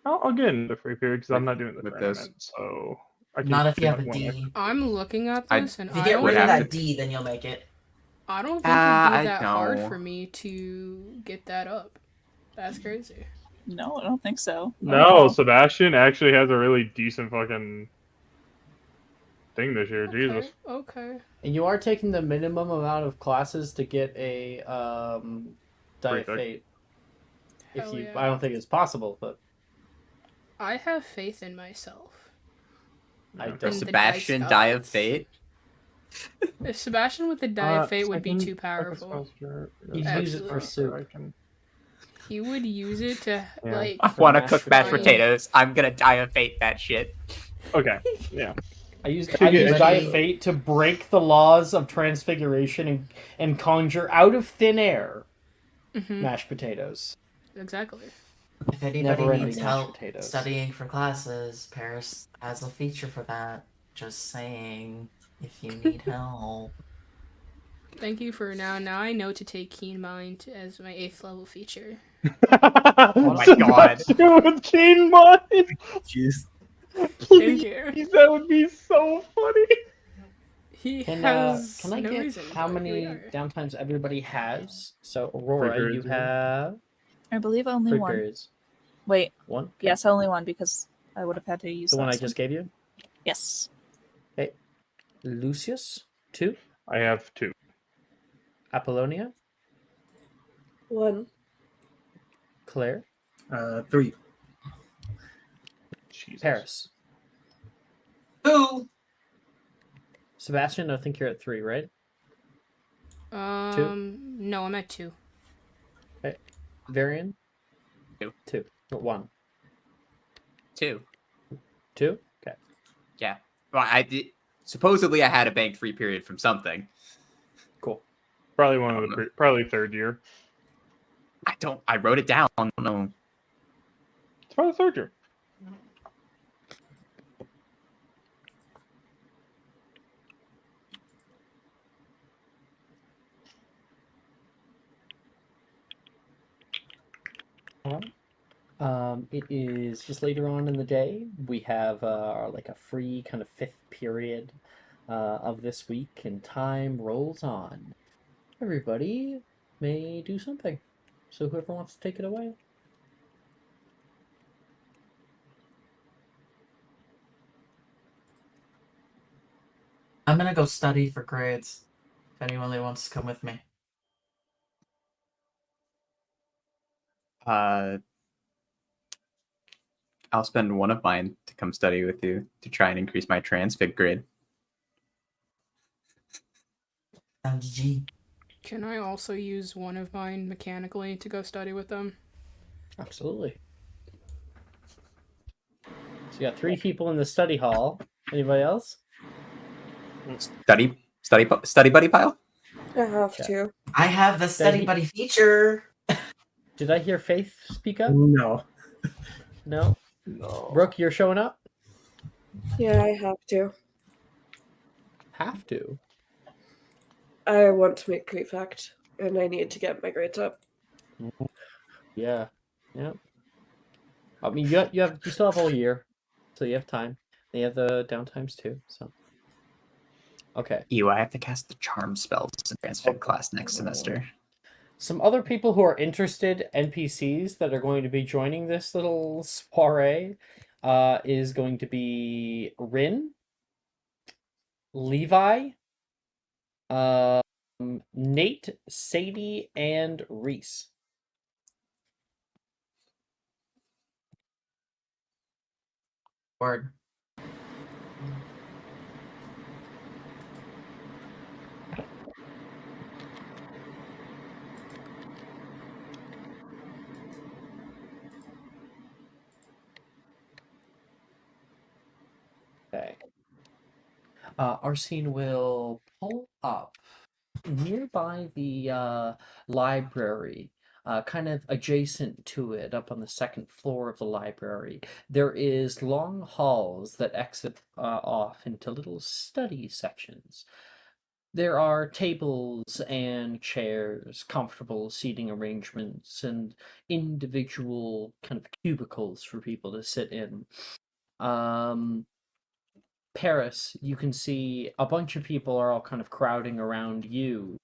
I'll get in the free period because I'm not doing the with tournament, so I can Not if you do have a my one D. extra. I'm looking at I- this, and If you I get don't rid of have that to- D, then you'll make it. I don't think I it'd be that hard know. for me to get that up. That's crazy. No, I don't think so. No, Sebastian actually has a really decent fucking thing this year. Okay. Jesus. Okay. And you are taking the minimum amount of classes to get a Die of Prefect. Fate. If Hell you, yeah. I don't think it's possible, but I have faith in myself. I And don't. the Sebastian dice Die of gods. Fate. If Sebastian with the Die of Fate would be too powerful. You'd use it for Absolutely. soup. He would use it to Yeah. like. I want to mashed cook mashed potatoes. potatoes. I'm gonna Die of Fate that shit. Okay. Yeah. I used Yeah, Die of yeah. Fate to break the laws of transfiguration and conjure out of thin air Mhm. mashed potatoes. Exactly. If anybody Never-ending needs mashed help potatoes. studying for classes, Paris has a feature for that. Just saying, if you need help. Thank you for now. Now I know to take Keen Mind as my 8th level feature. Oh my god. Sebastian with Keen Mind. Jeez. Thank you. Please, that would be so funny. He Can has I no get reason. how but here we many are. downtimes everybody has? So Aurora, periods, you you mean? have I believe only 3 one. periods. Wait, 1. Okay. yes, only one because I would have had to use The one I last just gave you. Yes. Okay. Lucius, 2. I have 2. Apollonia, 1. Claire, 3. Jesus. Paris, Who? Sebastian. I think you're at 3, right? No, I'm at 2. Okay. Varian, 2. 2. 1. 2. 2. Okay. Yeah. Well, supposedly I had a banked free period from something. Cool. Probably one of the probably 3rd year. I wrote it down. I don't know. It's probably 3rd year. It is just later on in the day. We have like a free kind of 5th period of this week, and time rolls on. Everybody may do something. So whoever wants to take it away. I'm gonna go study for grades. If anyone really wants to come with me. I'll spend one of mine to come study with you to try and increase my transfig grade. G. Can I also use one of mine mechanically to go study with them? Absolutely. So you got 3 people in the study hall. Anybody else? Study buddy pile? I have to. I have the study buddy feature. Did I hear Faith speak up? No. No? No. Brooke, you're showing up? Yeah, I have to. Have to? I want to make prefect, and I need to get my grades up. Yeah. Yeah. I mean, you still have all year, so you have time. And you have the downtimes too. So. Okay. Ew, I have to cast the charm spells in transfig class next semester. Some other people who are interested NPCs that are going to be joining this little soiree is going to be Rin, Levi, Nate, Sadie, and Reese. Word. Okay. Our scene will pull up nearby the library, kind of adjacent to it, up on the 2nd floor of the library. There is long halls that exit off into little study sections. There are tables and chairs, comfortable seating arrangements, and individual kind of cubicles for people to sit in. Paris, you can see a bunch of people are all kind of crowding around you.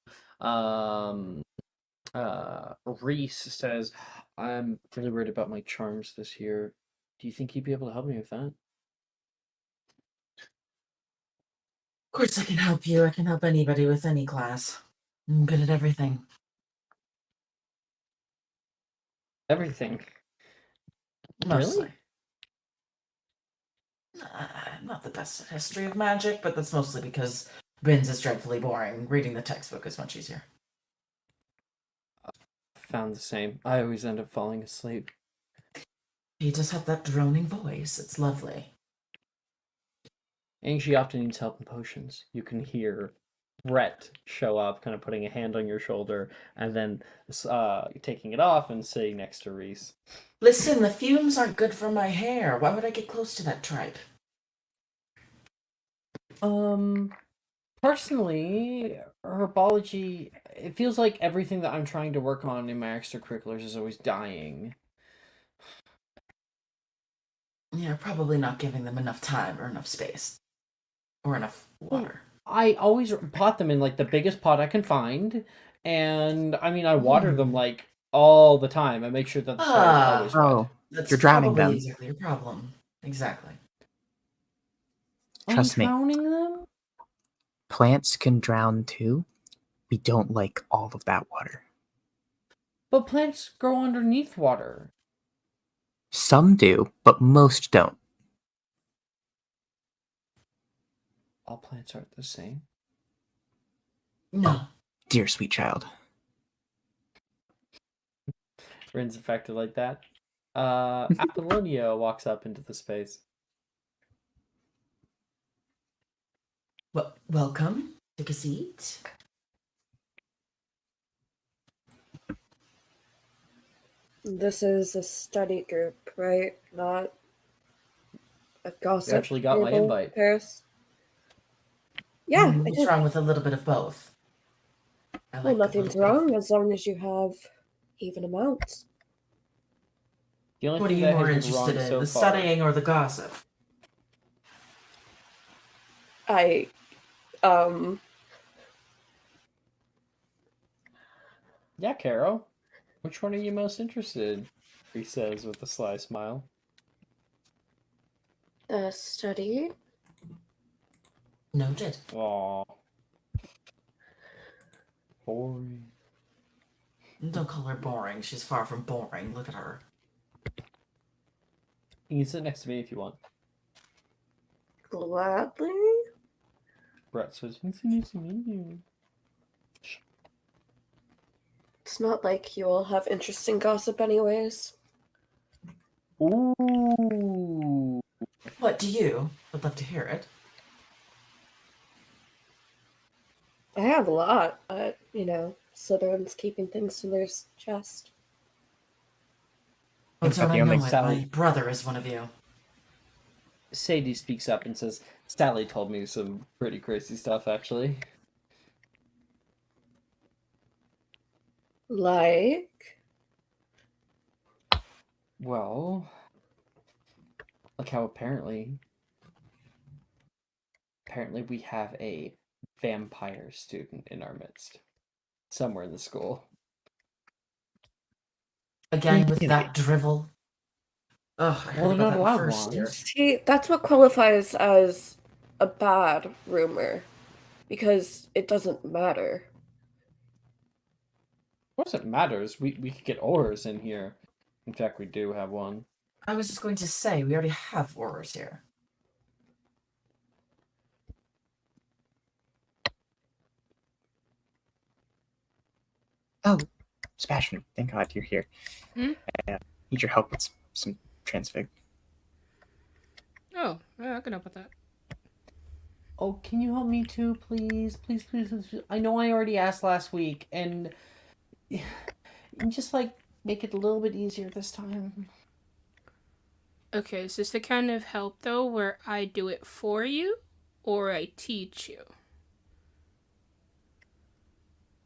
Reese says, I'm really worried about my charms this year. Do you think you'd be able to help me with that? Of course I can help you. I can help anybody with any class. I'm good at everything. Everything. Mostly. Really? I'm not the best at history of magic, but that's mostly because Bin's is dreadfully boring. Reading the textbook is much easier. Found the same. I always end up falling asleep. You just have that droning voice. It's lovely. Angie often needs help in potions. You can hear Brett show up, kind of putting a hand on your shoulder, and then taking it off and sitting next to Reese. Listen, the fumes aren't good for my hair. Why would I get close to that tripe? Personally, herbology, it feels like everything that I'm trying to work on in my extracurriculars is always dying. You're probably not giving them enough time or enough space. Or enough water. I always pot them in like the biggest pot I can find, and I mean I water them like all the time. I make sure that the soil is always wet. Oh, That's you're drowning probably them. exactly your problem. Exactly. Trust me. Drowning them? Plants can drown too. We don't like all of that water. But plants grow underneath water. Some do, but most don't. All plants aren't the same. No. Dear sweet child. Rin's affected like that. Apollonia walks up into the space. Welcome. Take a seat. This is a study group, right? Not a gossip. You actually got my table, invite. Paris. Yeah, I What's did. wrong with a little bit of both? I Well, like a nothing's little bit of- wrong as long as you have even amounts. The only What are thing you that more has been interested wrong in, so the far. studying or the gossip? Yeah, Caro. Which one are you most interested in? He says with a sly smile. Study. Noted. Aww. Boring. Don't call her boring. She's far from boring. Look at her. You can sit next to me if you want. Gladly. Brett says, it's nice to meet you. It's not like you all have interesting gossip, anyways. Ooh. What do you? Would love to hear it. I have a lot, but, Slytherin's keeping things to their chest. Well, Think about don't the I only know it? Sally- My brother is one of you. Sadie speaks up and says, Sally told me some pretty crazy stuff, actually. Like? Well, like how apparently we have a vampire student in our midst. Somewhere in the school. Again with that drivel. Ugh, I heard Well, they're about not that in allowed first year. ones. See, that's what qualifies as a bad rumor. Because it doesn't matter. Of course it matters. We could get ores in here. In fact, we do have one. I was just going to say, we already have horrors here. Oh, Sebastian, thank God you're here. Hmm? I need your help with some transfig. Oh, yeah, I can help with that. Oh, can you help me too, please? Please, please, please. I know I already asked last week, and just, make it a little bit easier this time. Okay, is this the kind of help, though, where I do it for you, or I teach you?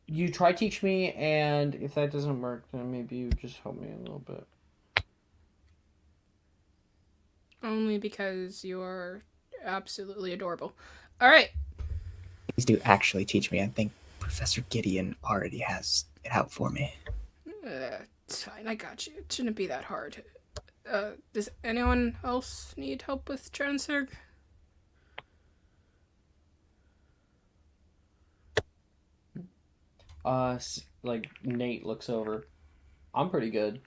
You try teach me, and if that doesn't work, then maybe you just help me a little bit. Only because you're absolutely adorable. Alright. Please do actually teach me. I think Professor Gideon already has it out for me. It's fine, I got you. It shouldn't be that hard. Does anyone else need help with Transurg? Nate looks over. I'm pretty good.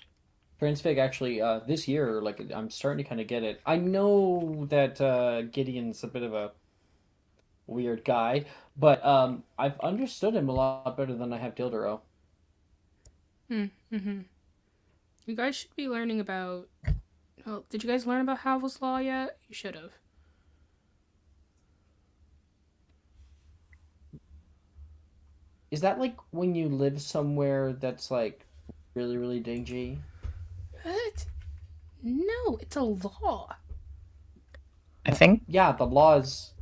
Transfig actually, this year, I'm starting to kind of get it. I know that Gideon's a bit of a weird guy, but I've understood him a lot better than I have Dildero. Mm-hmm. You guys should be learning about... Oh, did you guys learn about Havel's Law yet? You should have. Is that when you live somewhere that's really, really dingy? What? No, it's a law. I think. Yeah, the law is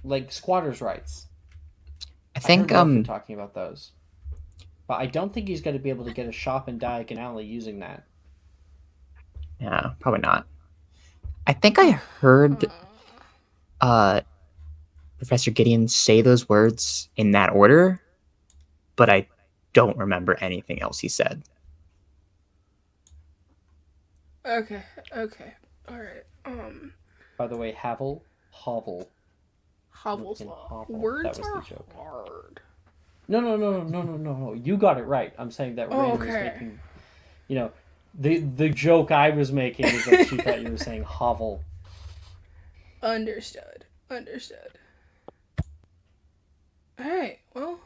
like squatters' rights. I I think heard Wilfred talking about those, but I don't think he's going to be able to get a shop in Diagon Alley using that. yeah, probably not. I think I heard Professor Gideon say those words in that order, but I don't remember anything else he said. Okay. All right. By the way, hovel. Hovels. Hovel. Words That was are the joke. hard. No. You got it right. I'm saying that Rain was Okay. making, the joke I was making is that she thought you were saying hovel. Understood. Alright, well,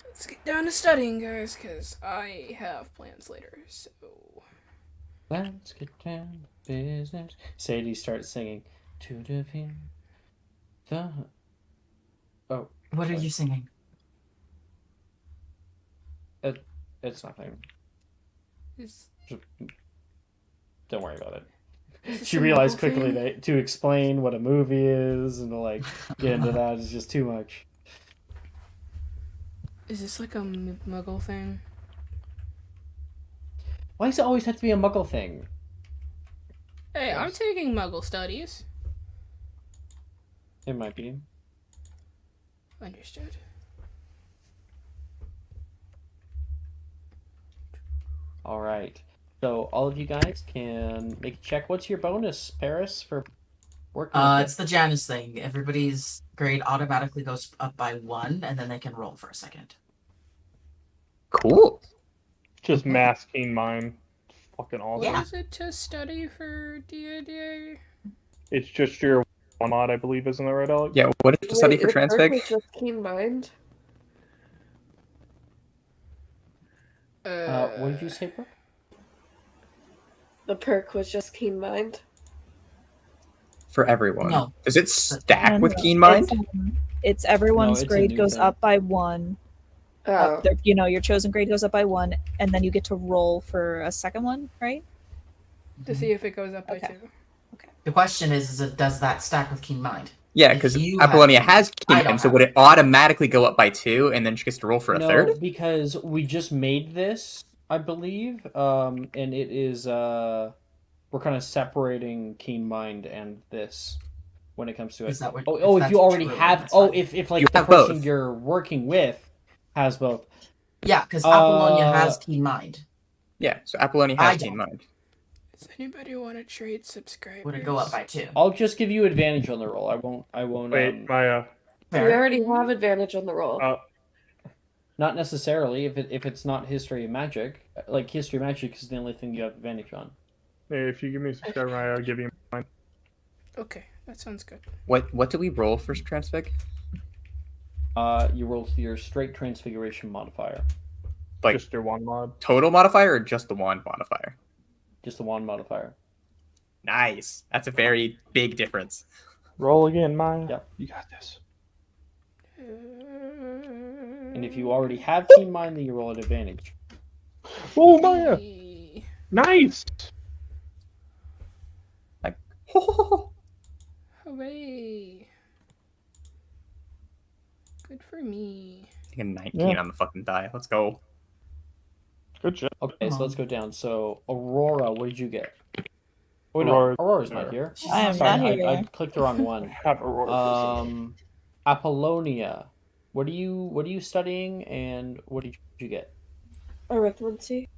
let's get down to studying, guys, because I have plans later, so... Let's get down to business. Sadie starts singing. To defeat the... Oh. What are you singing? It's nothing. Is Don't worry about it. this She a realized Muggle quickly thing? that to explain what a movie is and to like get into that is just too much. Is this like a Muggle thing? Why does it always have to be a Muggle thing? Hey, I'm taking Muggle studies. It might be. Understood. All right. So all of you guys can make a check. What's your bonus, Paris, for working? It's the Janus thing. Everybody's grade automatically goes up by 1, and then they can roll for a second. Cool. Just masking mine. Fucking awesome. What is it to study for DADA? It's just your one mod, I believe, isn't that right, Alex? Yeah, what is the study for the perk transfig? was just keen mind. What did you say, Brooke? The perk was just keen mind. For everyone. No. Does it stack And with Keen Mind? It's everyone's No, it's a grade new goes thing. up by 1. Oh. Your chosen grade goes up by 1, and then you get to roll for a second one, right? To see if it goes up by 2. The question is does that stack with Keen Mind? Yeah, If because you Apollonia have- has I Keen don't Mind, so have would it. it automatically go up by 2, and then she gets to roll for a No, third? because we just made this, I believe, and it is we're kind of separating Keen Mind and this when it comes to it. Is that what- if if you that's already true, have, that's fine. if like You the have person both. you're working with has both. Yeah, because Apollonia has Keen Mind. Yeah, so Apollonia I has Keen don't. Mind. Does anybody want to trade subscribers? Would it go up by 2? I'll just give you advantage on the roll. I won't. Wait, Maya. We already have advantage on the roll. Not necessarily if it's not history and magic. Like history and magic is the only thing you have advantage on. Hey, if you give me a subscriber, Maya, I'll give you mine. Okay, that sounds good. What do we roll for transfig? You roll your straight transfiguration modifier. Like just your one mod? Total modifier or just the wand modifier? Just the wand modifier. Nice. That's a very big difference. Roll again, Maya. Yep. You got this. And if you already have Keen Mind, then you roll at advantage. Oh, Maya! Nice! Like, Hooray! Good for me. I think a 19 on the fucking die. Let's go. Good job. Okay, so let's go down. So Aurora, what did you get? Oh no, Aurora's not here. I am Sorry, not here. I clicked the wrong one. Have Aurora. Apollonia, what are you studying, and what did you get? Arithmancy.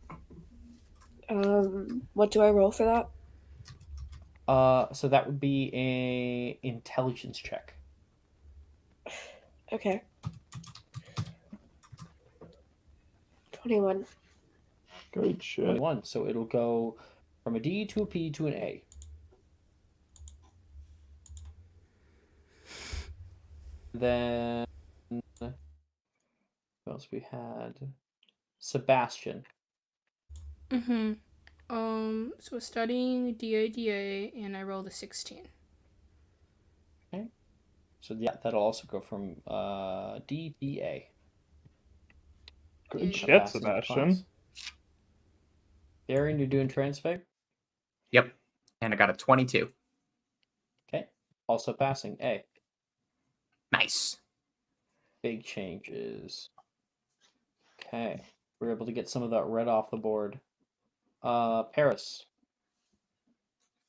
What do I roll for that? So that would be a intelligence check. Okay. 21. Good shit. 21. So it'll go from a D to a P to an A. Then what else we had? Sebastian. Mm-hmm. So studying DADA, and I rolled a 16. Okay. So yeah, that'll also go from D to A. Good Yeah. shit, Passing the Sebastian. class. Darian, you're doing transfig? Yep. And I got a 22. Okay. Also passing A. Nice. Big changes. Okay. We're able to get some of that red off the board. Paris.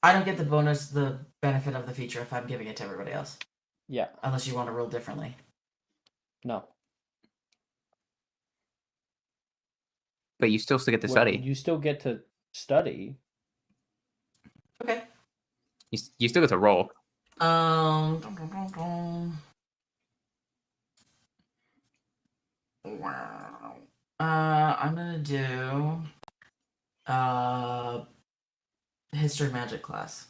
I don't get the benefit of the feature if I'm giving it to everybody else. Yeah. Unless you want to roll differently. No. But you still get to Well, study. you still get to study. Okay. You still get to roll. I'm gonna do history magic class.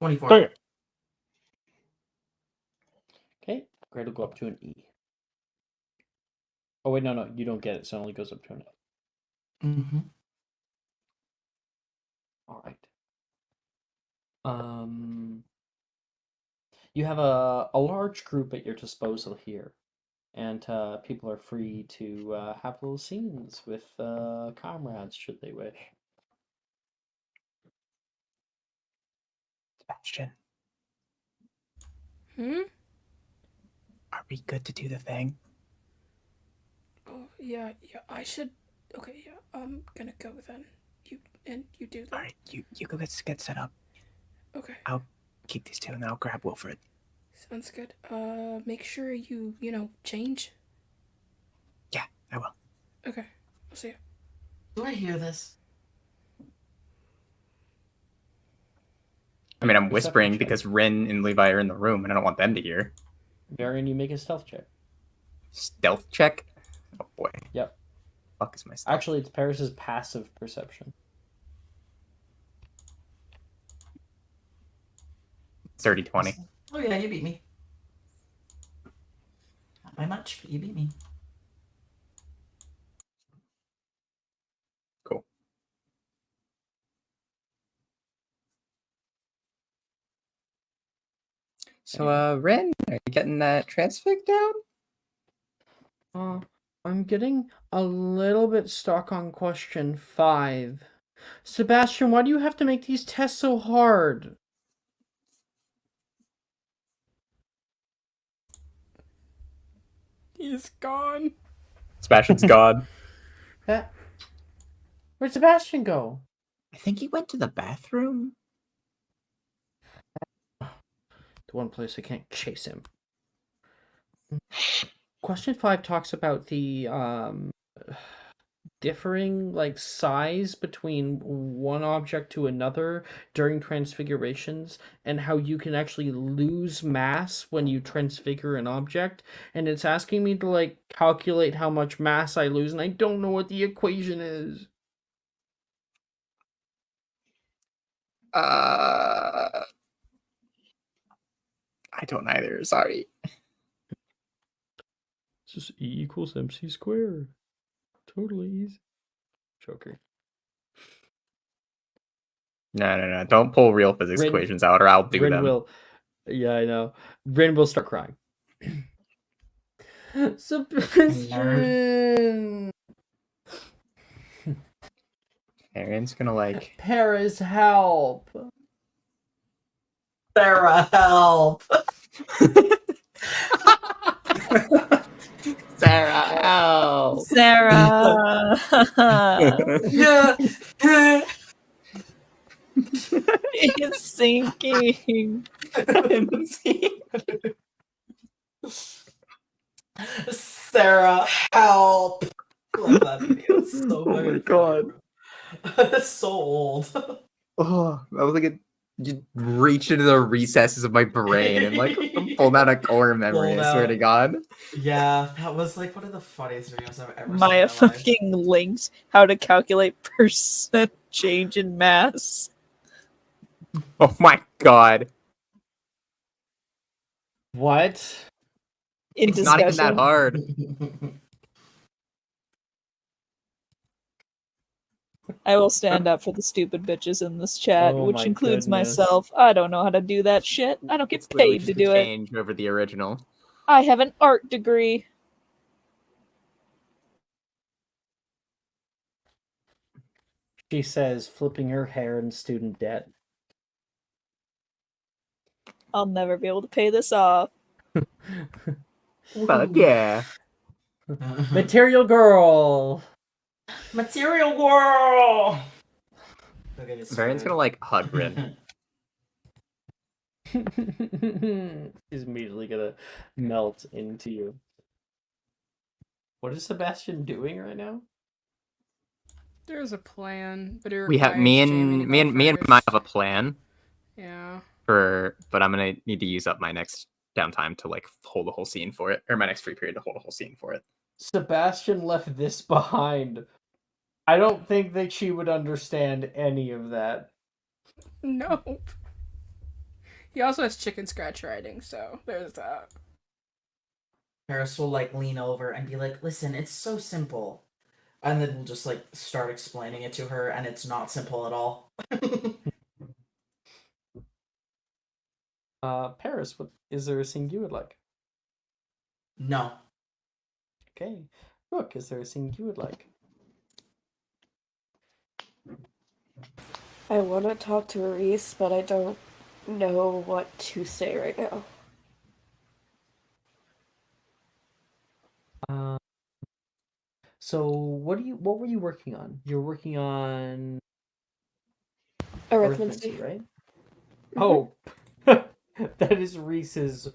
$24. Okay. Okay. Grade will go up to an E. Oh wait, no, you don't get it, so it only goes up to an A. Mm-hmm. All right. You have a large group at your disposal here, and people are free to have little scenes with comrades should they wish. Sebastian, Are we good to do the thing? Oh, yeah, I should. Okay, yeah, I'm gonna go then. You do that. All right, you go get set up. Okay. I'll keep these two, and I'll grab Wilfred. Sounds good. Make sure you change. Yeah, I will. Okay, I'll see you. Do I hear this? I mean, I'm whispering because Rin and Levi are in the room, and I don't want them to hear. Varian, you make a stealth check. Stealth check? Oh boy. Yep. Fuck is my stealth? Actually, it's Paris's passive perception. 30-20. Oh yeah, you beat me. Not by much, but you beat me. Cool. So, Ren, are you getting that transfig down? I'm getting a little bit stuck on question 5. Sebastian, why do you have to make these tests so hard? He's gone. Sebastian's gone. Where'd Sebastian go? I think he went to the bathroom. The one place I can't chase him. Question 5 talks about the differing size between one object to another during transfigurations, and how you can actually lose mass when you transfigure an object, and it's asking me to calculate how much mass I lose, and I don't know what the equation is. I don't either, sorry. It's just E equals MC squared. Totally easy. Joker. No. Don't pull real physics Rin- equations out, or I'll do Rin them. will. Yeah, I know. Rin will start crying. Sebastian! Aaron's gonna Paris, help! Sarah, help! Sarah, help! Sarah! It's sinking. Sarah, help! I love that video. It's so Oh my fucking god. funny. It's so old. Oh, that was you reach into the recesses of my brain and pulled out a core memory, Pulled I swear to out. God. Yeah, that was one of the funniest videos I've ever seen. Maya in my life. fucking linked how to calculate percent change in mass. Oh my god. What? In It's discussion. not even that hard. I will stand up for the stupid bitches in this chat, Oh which my includes goodness. myself. I don't know how to do that shit. I don't get It's literally paid to just a do it. change over the original. I have an art degree. She says, flipping her hair in student debt. I'll never be able to pay this off. Fuck yeah. Material girl. Material girl. Okay, it's Varian's gonna like hug Rin. He's immediately gonna melt into you. What is Sebastian doing right now? There's a plan, but it We have me requires jamming and it me up and me and Maya first. have a plan Yeah. but I'm gonna need to use up my next downtime to like hold the whole scene for it, or my next free period to hold a whole scene for it. Sebastian left this behind. I don't think that she would understand any of that. Nope. He also has chicken scratch riding, so there's that. Paris will like lean over and be like, "Listen, it's so simple," and then we'll just like start explaining it to her, and it's not simple at all. Paris, is there a scene you would like? No. Okay. Brooke, is there a scene you would like? I want to talk to Reese, but I don't know what to say right now. So what were you working on? You're working on Arithmancy, right? Mm-hmm. Oh, that is Reese's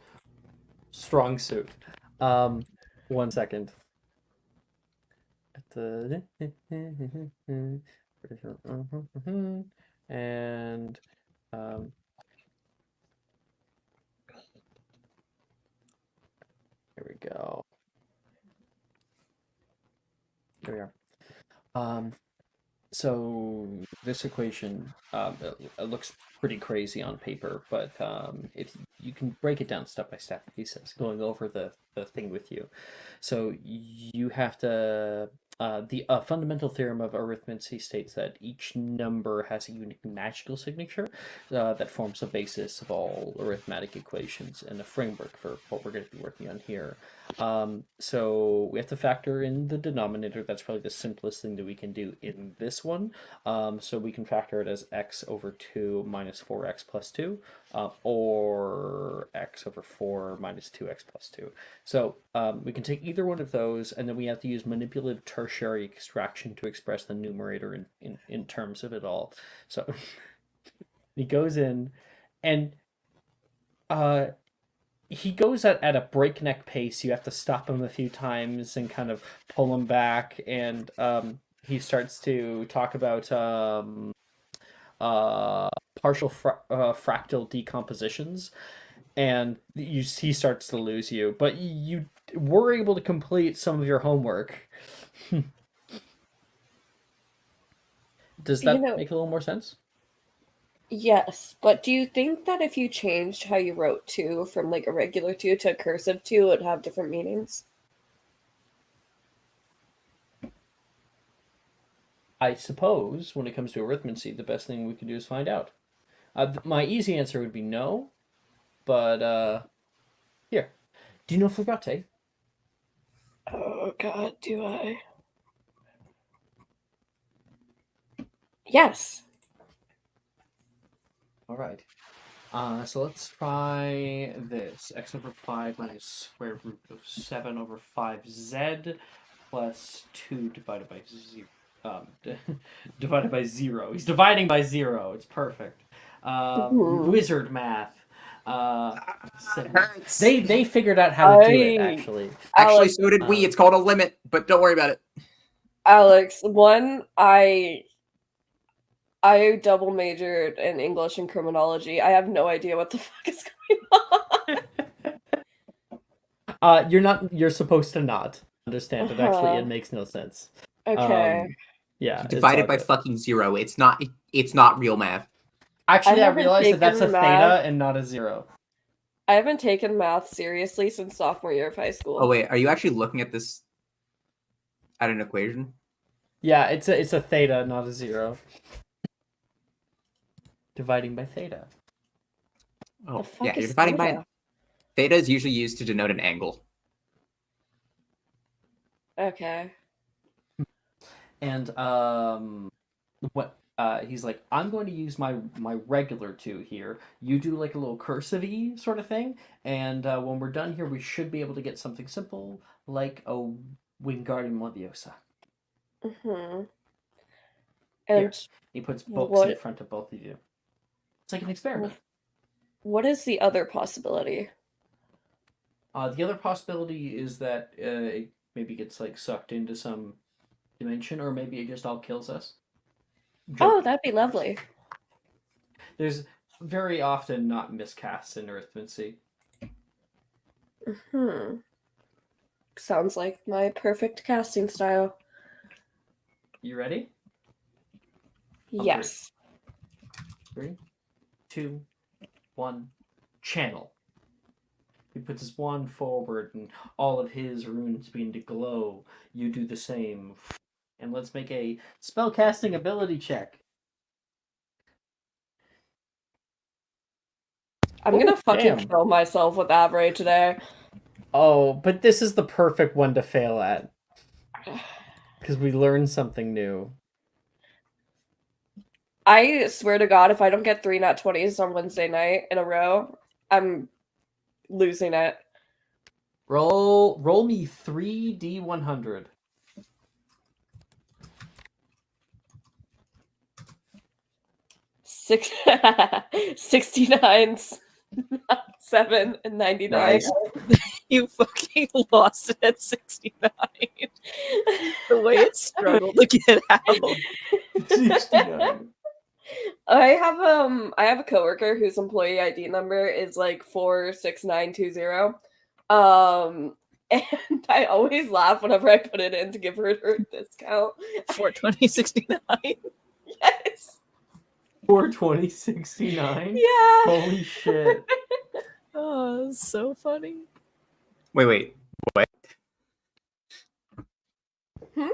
strong suit. 1 second. And here we go. There we are. So this equation, it looks pretty crazy on paper, but if you can break it down step by step, he says, going over the thing with you. So you have to. The fundamental theorem of arithmancy states that each number has a unique magical signature that forms the basis of all arithmetic equations and a framework for what we're going to be working on here. So we have to factor in the denominator. That's probably the simplest thing that we can do in this one. So we can factor it as x over 2 minus 4x plus 2, or x over 4 minus 2x plus 2. So we can take either one of those, and then we have to use manipulative tertiary extraction to express the numerator in terms of it all. So he goes in, and he goes at a breakneck pace. You have to stop him a few times and kind of pull him back, and he starts to talk about partial fractal decompositions, and he starts to lose you, but you were able to complete some of your homework. Does that make a little more sense? Yes, but do you think that if you changed how you wrote 2 from like a regular 2 to a cursive 2, it would have different meanings? I suppose when it comes to arithmancy, the best thing we can do is find out. My easy answer would be no, but here. Do you know Frugate? Oh god, do I? Yes. All right. So let's try this. X over 5 minus square root of 7 over 5z plus 2 divided by 0. Divided by 0. He's dividing by 0. It's perfect. Wizard math. They figured out how to do it, actually. Actually, so did we. It's called a limit, but don't worry about it. Alex, I double majored in English and criminology. I have no idea what the fuck is going on. You're supposed to not understand it. Actually, it makes no sense. Okay. Yeah. Divided by fucking 0. It's not real math. Actually, I realized that that's a theta and not a 0. I haven't taken math seriously since sophomore year of high school. Oh wait, are you actually looking at this at an equation? Yeah, it's a theta, not a 0. Dividing by theta. Oh, yeah, you're dividing by... Theta is usually used to denote an angle. Okay. And what he's like, I'm going to use my regular 2 here. You do like a little cursive-y sort of thing, and when we're done here, we should be able to get something simple like a Wingardium Leviosa. Mm-hmm. Here, And he puts books in what front of both of you. It's like an experiment. what is the other possibility? The other possibility is that it maybe gets like sucked into some dimension, or maybe it just all kills us. Oh, that'd be lovely. There's very often not miscasts in arithmancy. Hmm. Sounds like my perfect casting style. You ready? Yes. 3, 2, 1. Channel. He puts his wand forward, and all of his runes begin to glow. You do the same. And let's make a spellcasting ability check. I'm gonna fucking damn. kill myself with Avery today. Oh, but this is the perfect one to fail at. Because we learned something new. I swear to God, if I don't get 3 nat 20s on Wednesday night in a row, I'm losing it. Roll me 3d100. Six 69, 7, and 99. Nice. You fucking lost it at 69. The way it struggled to get out. 69. I have a coworker whose employee ID number is like 46920. And I always laugh whenever I put it in to give her her discount. 42069. Yes. 42069? Yeah. Holy shit. Oh, that's so funny. Wait, what? Hmm?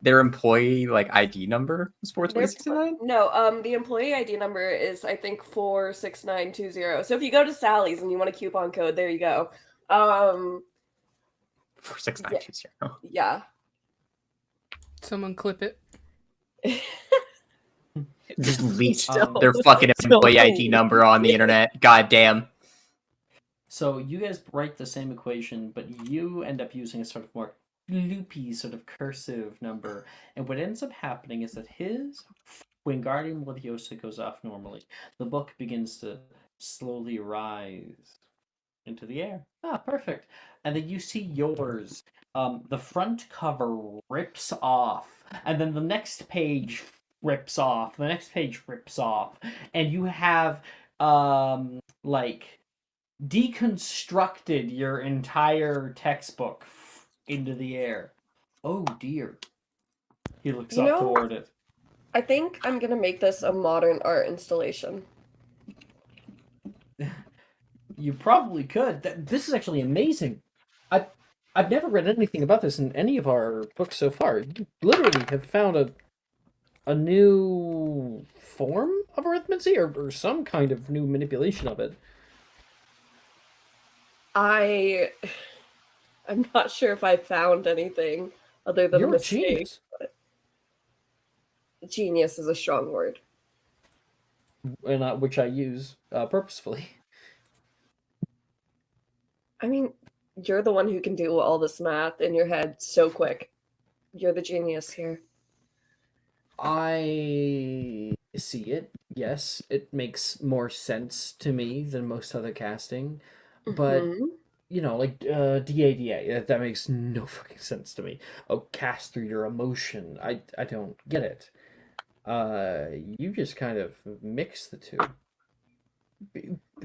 Their employee like ID number was 42069? No, the employee ID number is I think 46920. So if you go to Sally's and you want a coupon code, there you go. 46920. Yeah. Someone clip it. Just leaked Um, their fucking employee ID number on the internet. God damn. So you guys write the same equation, but you end up using a sort of more loopy, sort of cursive number. And what ends up happening is that his Wingardium Leviosa goes off normally. The book begins to slowly rise into the air. Ah, perfect. And then you see yours. The front cover rips off, and then the next page rips off. The next page rips off, and you have like deconstructed your entire textbook into the air. Oh dear. He looks You up know- toward it. I think I'm gonna make this a modern art installation. You probably could. This is actually amazing. I've never read anything about this in any of our books so far. You literally have found a new form of arithmancy or some kind of new manipulation of it. I'm not sure if I found anything other than You're a mistakes. genius. But genius is a strong word. And which I use purposefully. I mean, you're the one who can do all this math in your head so quick. You're the genius here. I see it. Yes, it makes more sense to me than most other casting. But Mhm. you know, like DADA, that makes no fucking sense to me. Oh, cast through your emotion. I don't get it. You just kind of mix the two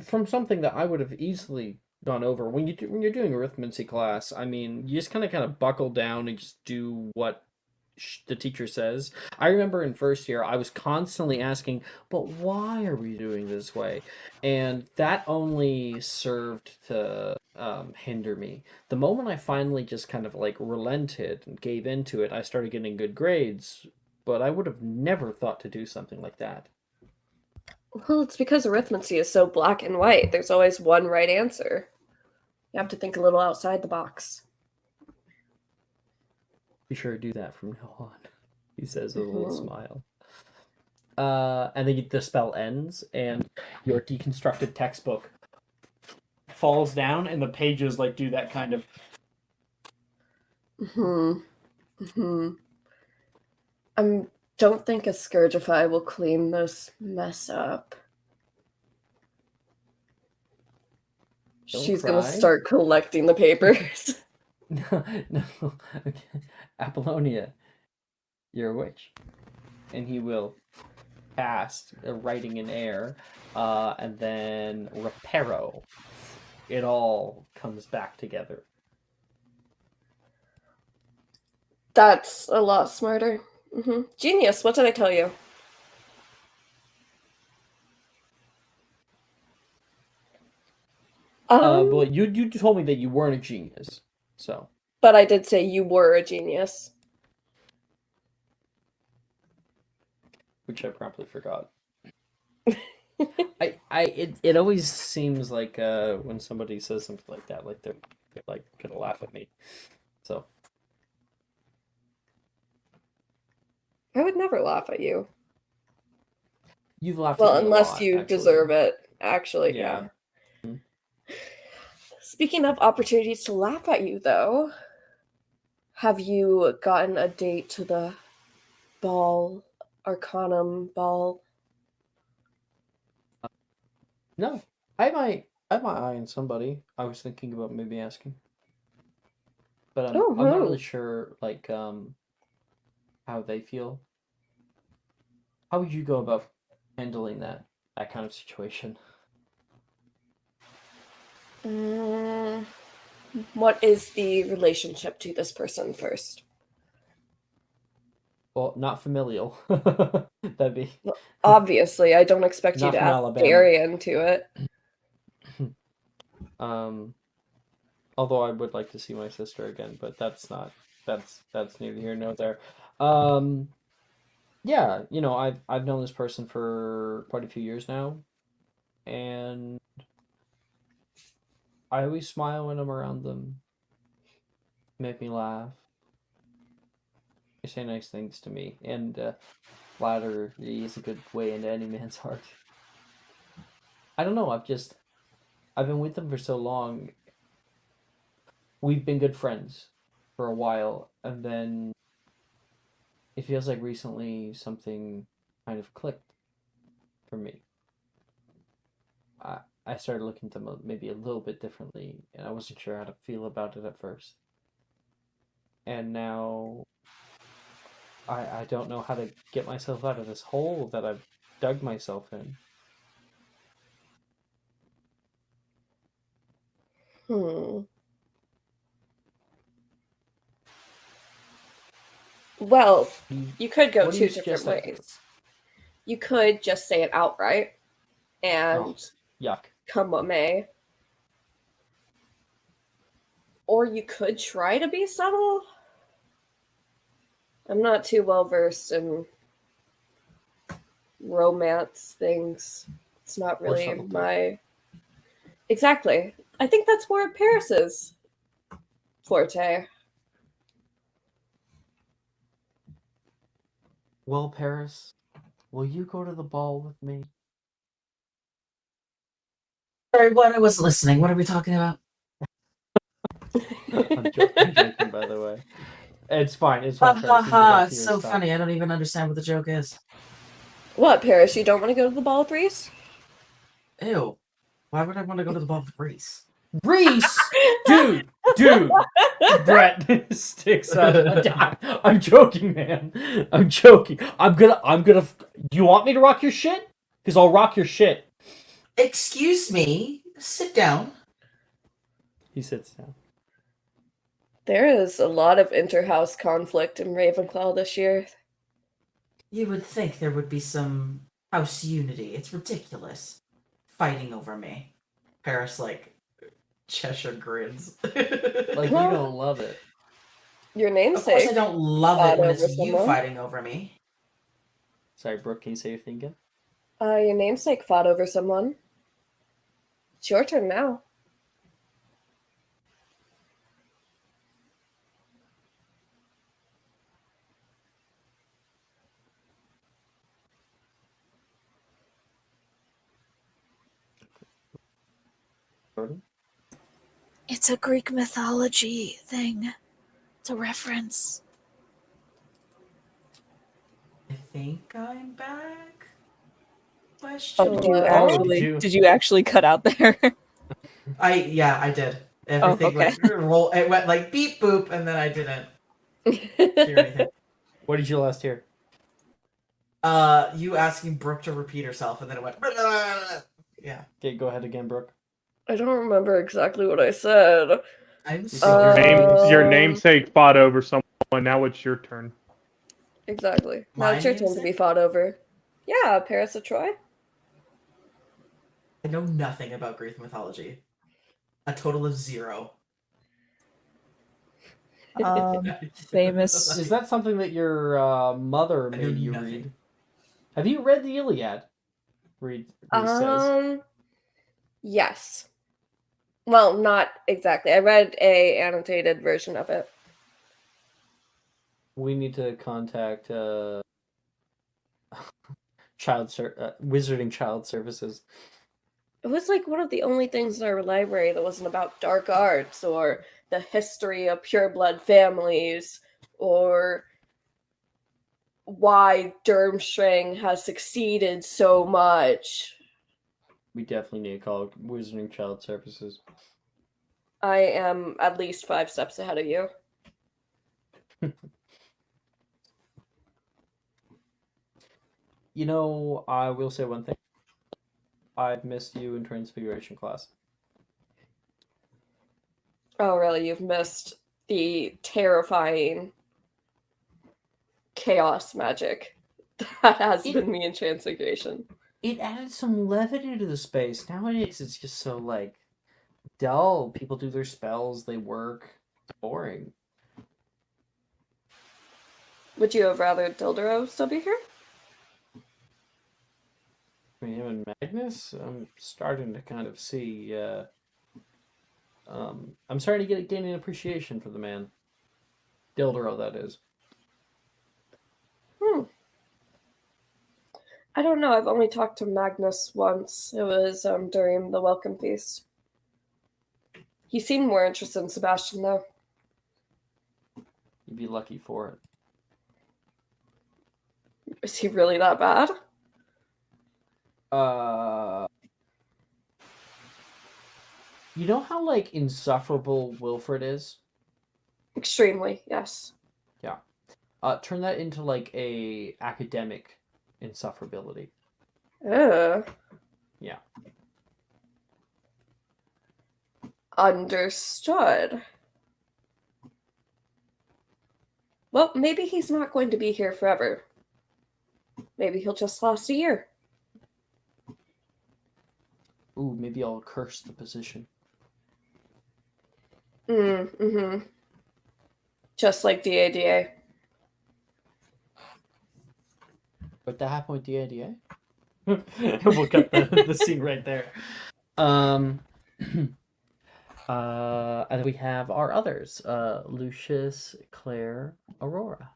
from something that I would have easily gone over when when you're doing arithmancy class. I mean, you just kind of buckle down and just do what the teacher says. I remember in first year I was constantly asking, but why are we doing this way? And that only served to hinder me. The moment I finally just kind of like relented and gave into it, I started getting good grades, but I would have never thought to do something like that. Well, it's because arithmancy is so black and white. There's always one right answer. You have to think a little outside the box. Be sure to do that from now on. He says with a little Mhm. smile. And then the spell ends, and your deconstructed textbook falls down, and the pages like do that kind of. Don't think a Scourgify will clean this mess up. Don't She's gonna cry. start collecting the papers. No. Okay. Apollonia, you're a witch, and he will cast writing in air, and then reparo. It all comes back together. That's a lot smarter. Genius, what did I tell you? Well, you told me that you weren't a genius, so. But I did say you were a genius. Which I promptly forgot. It always seems like when somebody says something like that, like they're like gonna laugh at me. So I would never laugh at you. you've laughed Well, at me unless a lot, you actually. deserve it. Actually, Yeah. yeah. Speaking of opportunities to laugh at you, though, have you gotten a date to the ball, Arcanum ball? No, I might have my eye on somebody. I was thinking about maybe asking, but I'm not really sure like how they feel. How would you go about handling that kind of situation? What is the relationship to this person first? Well, not familial. That'd be Obviously, I don't expect you not to from ask Alabama. Darian to it. Although I would like to see my sister again, but that's neither here nor there. Yeah, I've known this person for quite a few years now, and I always smile when I'm around them. Make me laugh. They say nice things to me, and flattery is a good way into any man's heart. I don't know. I've been with them for so long. We've been good friends for a while, and then it feels like recently something kind of clicked for me. I started looking at them maybe a little bit differently, and I wasn't sure how to feel about it at first. And now I don't know how to get myself out of this hole that I've dug myself in. Well, you could go What do two you different suggest I do? ways. You could just say it outright and Yuck. come what may. Or you could try to be subtle. I'm not too well versed in romance things. It's not really subtlety. my. Exactly. I think that's more Paris's forte. Well, Paris, will you go to the ball with me? Sorry, what? I was listening. What are we talking about? I'm joking, by the way. It's fine. It's Ha fine. ha Paris. You can go ha! back to It's your so stuff. funny. I don't even understand what the joke is. What, Paris? You don't want to go to the ball with Reese? Ew. Why would I want to go to the ball with Reese? Reese, dude, Brett sticks out. I'm joking, man. I'm joking. I'm gonna. Do you want me to rock your shit? Because I'll rock your shit. Excuse me. Sit down. He sits down. There is a lot of inter-house conflict in Ravenclaw this year. You would think there would be some house unity. It's ridiculous. Fighting over me. Paris, Cheshire grins. Like, you don't love it. Your Of namesake. course I don't love it when over it's you someone. fighting over me. Sorry, Brooke, can you say your thing again? Your namesake fought over someone. It's your turn now. Jordan? It's a Greek mythology thing. It's a reference. I think I'm back. Question Did you mark. did you actually cut out there? I did. Everything okay. it went like beep boop, and then I didn't hear anything. What did you last hear? You asking Brooke to repeat herself, and then it went. Yeah. Okay, go ahead again, Brooke. I don't remember exactly what I said. I'm Your namesake fought over someone. Now it's your turn. Exactly. Now My it's your turn to namesake? be fought over. Yeah, Paris of Troy. I know nothing about Greek mythology. A total of 0. Famous. Is that something that your mother I know made you nothing. read? Have you read the Iliad? Reese says. Yes. Well, not exactly. I read a annotated version of it. We need to contact Wizarding Child Services. It was like one of the only things in our library that wasn't about dark arts or the history of pureblood families or why Durmstrang has succeeded so much. We definitely need to call Wizarding Child Services. I am at least 5 steps ahead of you. You know, I will say one thing. I've missed you in Transfiguration class. Oh, really? You've missed the terrifying chaos magic that has been me in Transfiguration. It added some levity to the space. Nowadays, it's just so, like, dull. People do their spells, they work. It's boring. Would you have rather Dildero still be here? I mean, him and Magnus, I'm starting to kind of see, I'm starting to gain an appreciation for the man. Dildero, that is. I don't know. I've only talked to Magnus once. It was during the welcome feast. He seemed more interested in Sebastian, though. You'd be lucky for it. Is he really that bad? You know how, like, insufferable Wilfred is? Extremely, yes. Yeah. Turn that into, like, a academic insufferability. Yeah. Understood. Well, maybe he's not going to be here forever. Maybe he'll just last a year. Ooh, maybe I'll curse the position. Mm-hmm. Just like DADA. What that happened with DADA? We'll cut the scene right there. And then we have our others, Lucius, Claire, Aurora.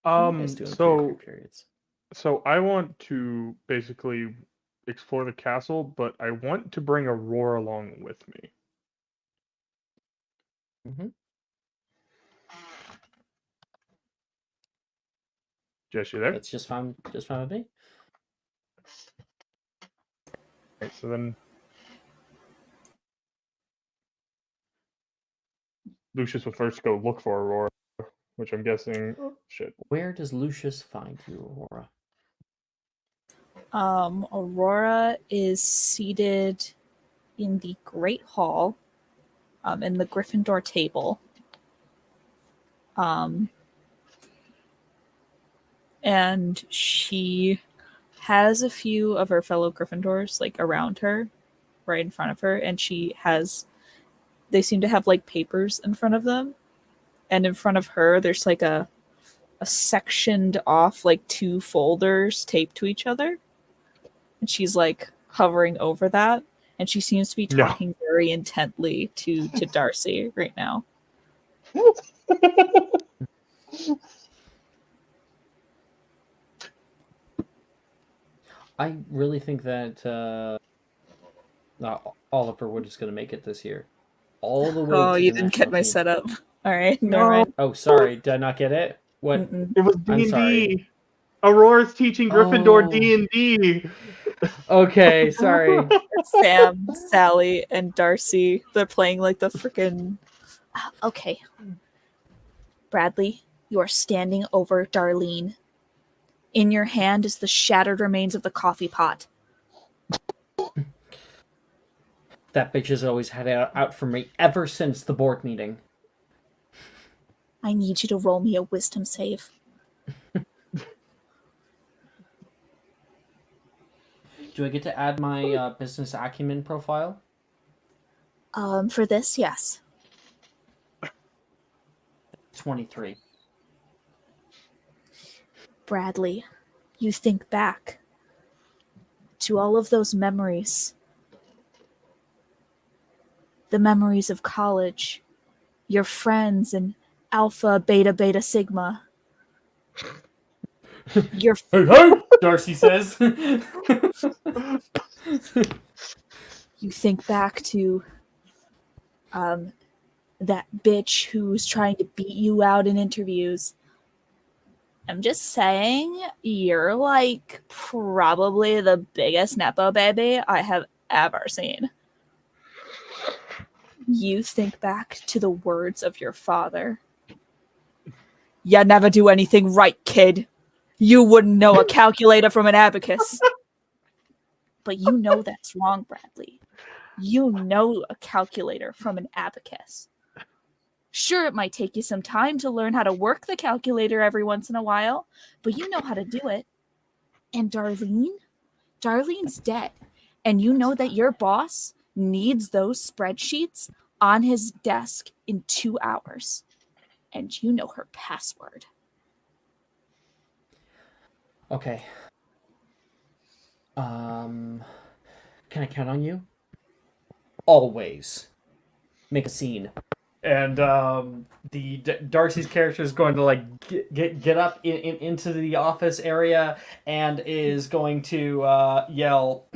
What are you guys doing for your free periods? So I want to basically explore the castle, but I want to bring Aurora along with me. Mm-hmm. Jess, you there? That's just fine with me. Okay, so then Lucius will first go look for Aurora, which I'm guessing. Oh, shit. Where does Lucius find you, Aurora? Aurora is seated in the Great Hall, in the Gryffindor table. And she has a few of her fellow Gryffindors, like, around her, right in front of her, and they seem to have, like, papers in front of them. And in front of her, there's, like, a sectioned off, like, 2 folders taped to each other. And she's, like, hovering over that. And she seems to be talking very intently to Darcy right now. I really think that Oliver Wood is going to make it this year. All the way Oh, to you the didn't get national my team. setup. All right, No. never mind. Oh, sorry. Did I not get it? What? Mm-mm. It was I'm sorry. D&D. Aurora's teaching Gryffindor Oh. D&D. Okay, sorry. It's Sam, Sally, and Darcy. They're playing like the freaking. Okay. Bradley, you are standing over Darlene. In your hand is the shattered remains of the coffee pot. That bitch has always had it out for me ever since the board meeting. I need you to roll me a wisdom save. Do I get to add my business acumen profile? For this, yes. 23. Bradley, you think back to all of those memories. The memories of college, your friends and Alpha, Beta, Beta, Sigma. Your Hey, hey! Darcy says. You think back to that bitch who's trying to beat you out in interviews. I'm just saying, you're like probably the biggest Nepo baby I have ever seen. You think back to the words of your father. You never do anything right, kid. You wouldn't know a calculator from an abacus. But you know that's wrong, Bradley. You know a calculator from an abacus. Sure, it might take you some time to learn how to work the calculator every once in a while, but you know how to do it. And Darlene's dead. And you know that your boss needs those spreadsheets on his desk in 2 hours. And you know her password. Okay. Can I count on you? Always. Make a scene. And Darcy's character is going to like get up into the office area and is going to yell,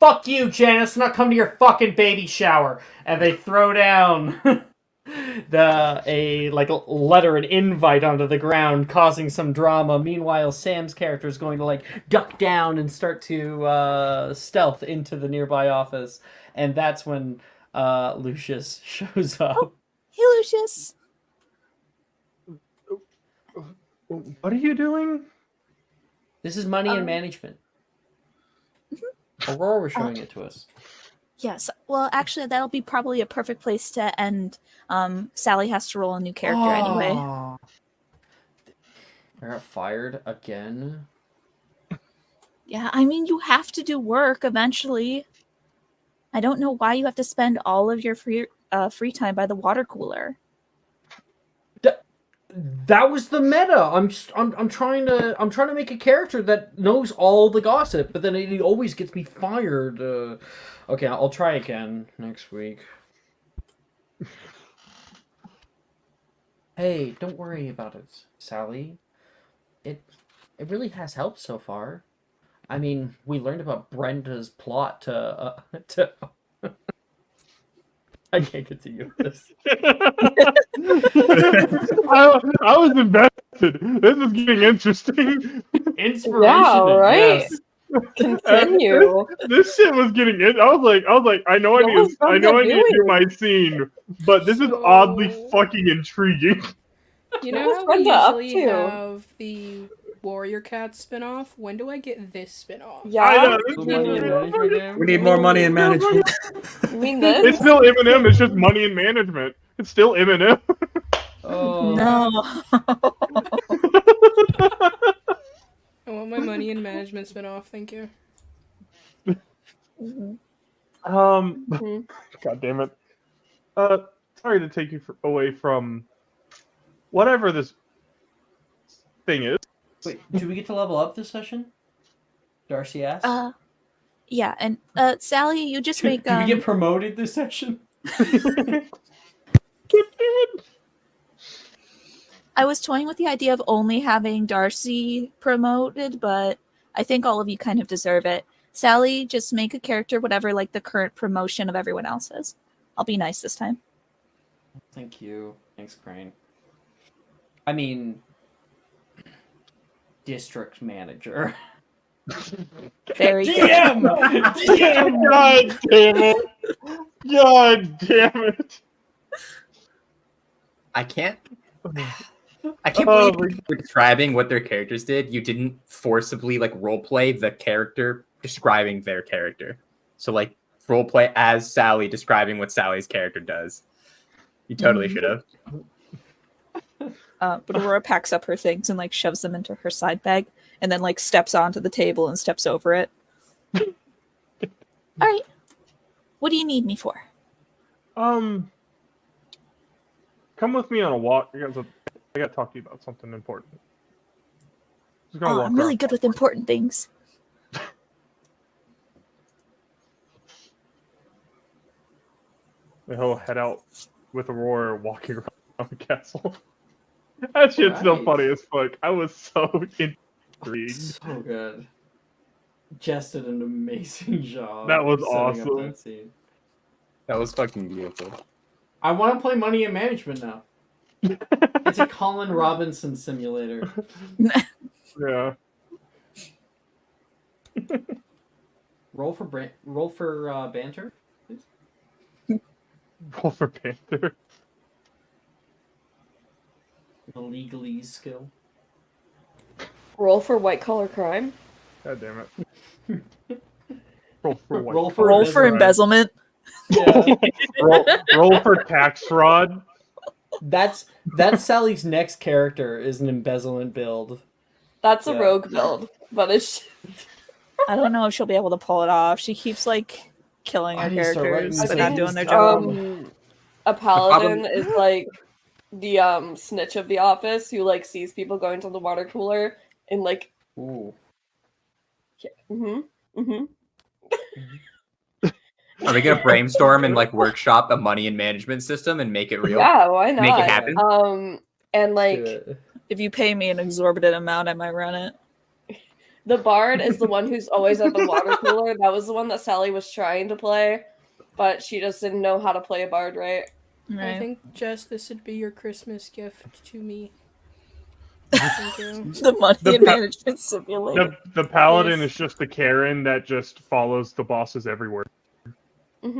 "Fuck you, Janice! I'm not coming to your fucking baby shower!" And they throw down a letter, an invite onto the ground, causing some drama. Meanwhile, Sam's character is going to like duck down and start to stealth into the nearby office, and that's when Lucius shows up. Oh, hey, Lucius. What are you doing? This is money and management. Aurora was showing it to us. Yes. Well, actually, that'll be probably a perfect place to end. Sally has to roll a new character anyway. They're fired again? Yeah, I mean, you have to do work eventually. I don't know why you have to spend all of your free time by the water cooler. That was the meta. I'm trying to make a character that knows all the gossip, but then it always gets me fired. Okay, I'll try again next week. Hey, don't worry about it, Sally. It really has helped so far. I mean, we learned about Brenda's plot to I can't continue this. I was invested. This is getting interesting. Inspiration. Yeah, right. Yes. Continue. This shit was getting in. I was like, I know I need to do my scene, but this is oddly fucking intriguing. You know What's how we Brenda up usually to? have the Warrior Cat spinoff? When do I get this spinoff? Yeah. I know. We need more money in management. You mean this? It's still Eminem. It's just money and management. It's still Eminem. Oh no! I want my money and management spinoff. Thank you. God damn it. Sorry to take you away from whatever this thing is. Wait, do we get to level up this session? Darcy asked. Yeah, and Sally, you just make. Do we get promoted this session? I was toying with the idea of only having Darcy promoted, but I think all of you kind of deserve it. Sally, just make a character whatever like the current promotion of everyone else is. I'll be nice this time. Thank you. Thanks, Crane. I mean, district manager. Very good. DM! DM! God damn it! God damn it! I can't believe when you were describing what their characters did, you didn't forcibly like roleplay the character describing their character. So like roleplay as Sally describing what Sally's character does. You totally should have. But Aurora packs up her things and like shoves them into her side bag, and then like steps onto the table and steps over it. All right, what do you need me for? Come with me on a walk. I got to talk to you about something important. Just gonna walk I'm really around. good with important things. And he'll head out with Aurora walking around the castle. That shit's so Alright. funny as fuck. I was so intrigued. So good. Jess did an amazing job. That was setting up awesome. that scene. That was fucking beautiful. I want to play Money and Management now. It's a Colin Robinson simulator. Yeah. Roll for banter, please. Roll for Panther. The legalese skill. Roll for white collar crime. God damn it. Roll for what? Roll for embezzlement. Yeah. roll for tax fraud. That's Sally's next character is an embezzlement build. That's a Yeah. rogue build, but it's. I don't know if she'll be able to pull it off. She keeps like killing I her need to start characters, writing but these not doing their job. A paladin is like the snitch of the office who like sees people going to the water cooler and like. Ooh. Are we gonna brainstorm and like workshop a money and management system and make it real? Yeah, why not? Make it happen. And like if you pay me an exorbitant amount, I might run it. the bard is the one who's always at the water cooler. That was the one that Sally was trying to play, but she just didn't know how to play a bard right. I think, Jess, this would be your Christmas gift to me. Thank you. The money and management simulator. The paladin Yes. is just the Karen that just follows the bosses everywhere. Is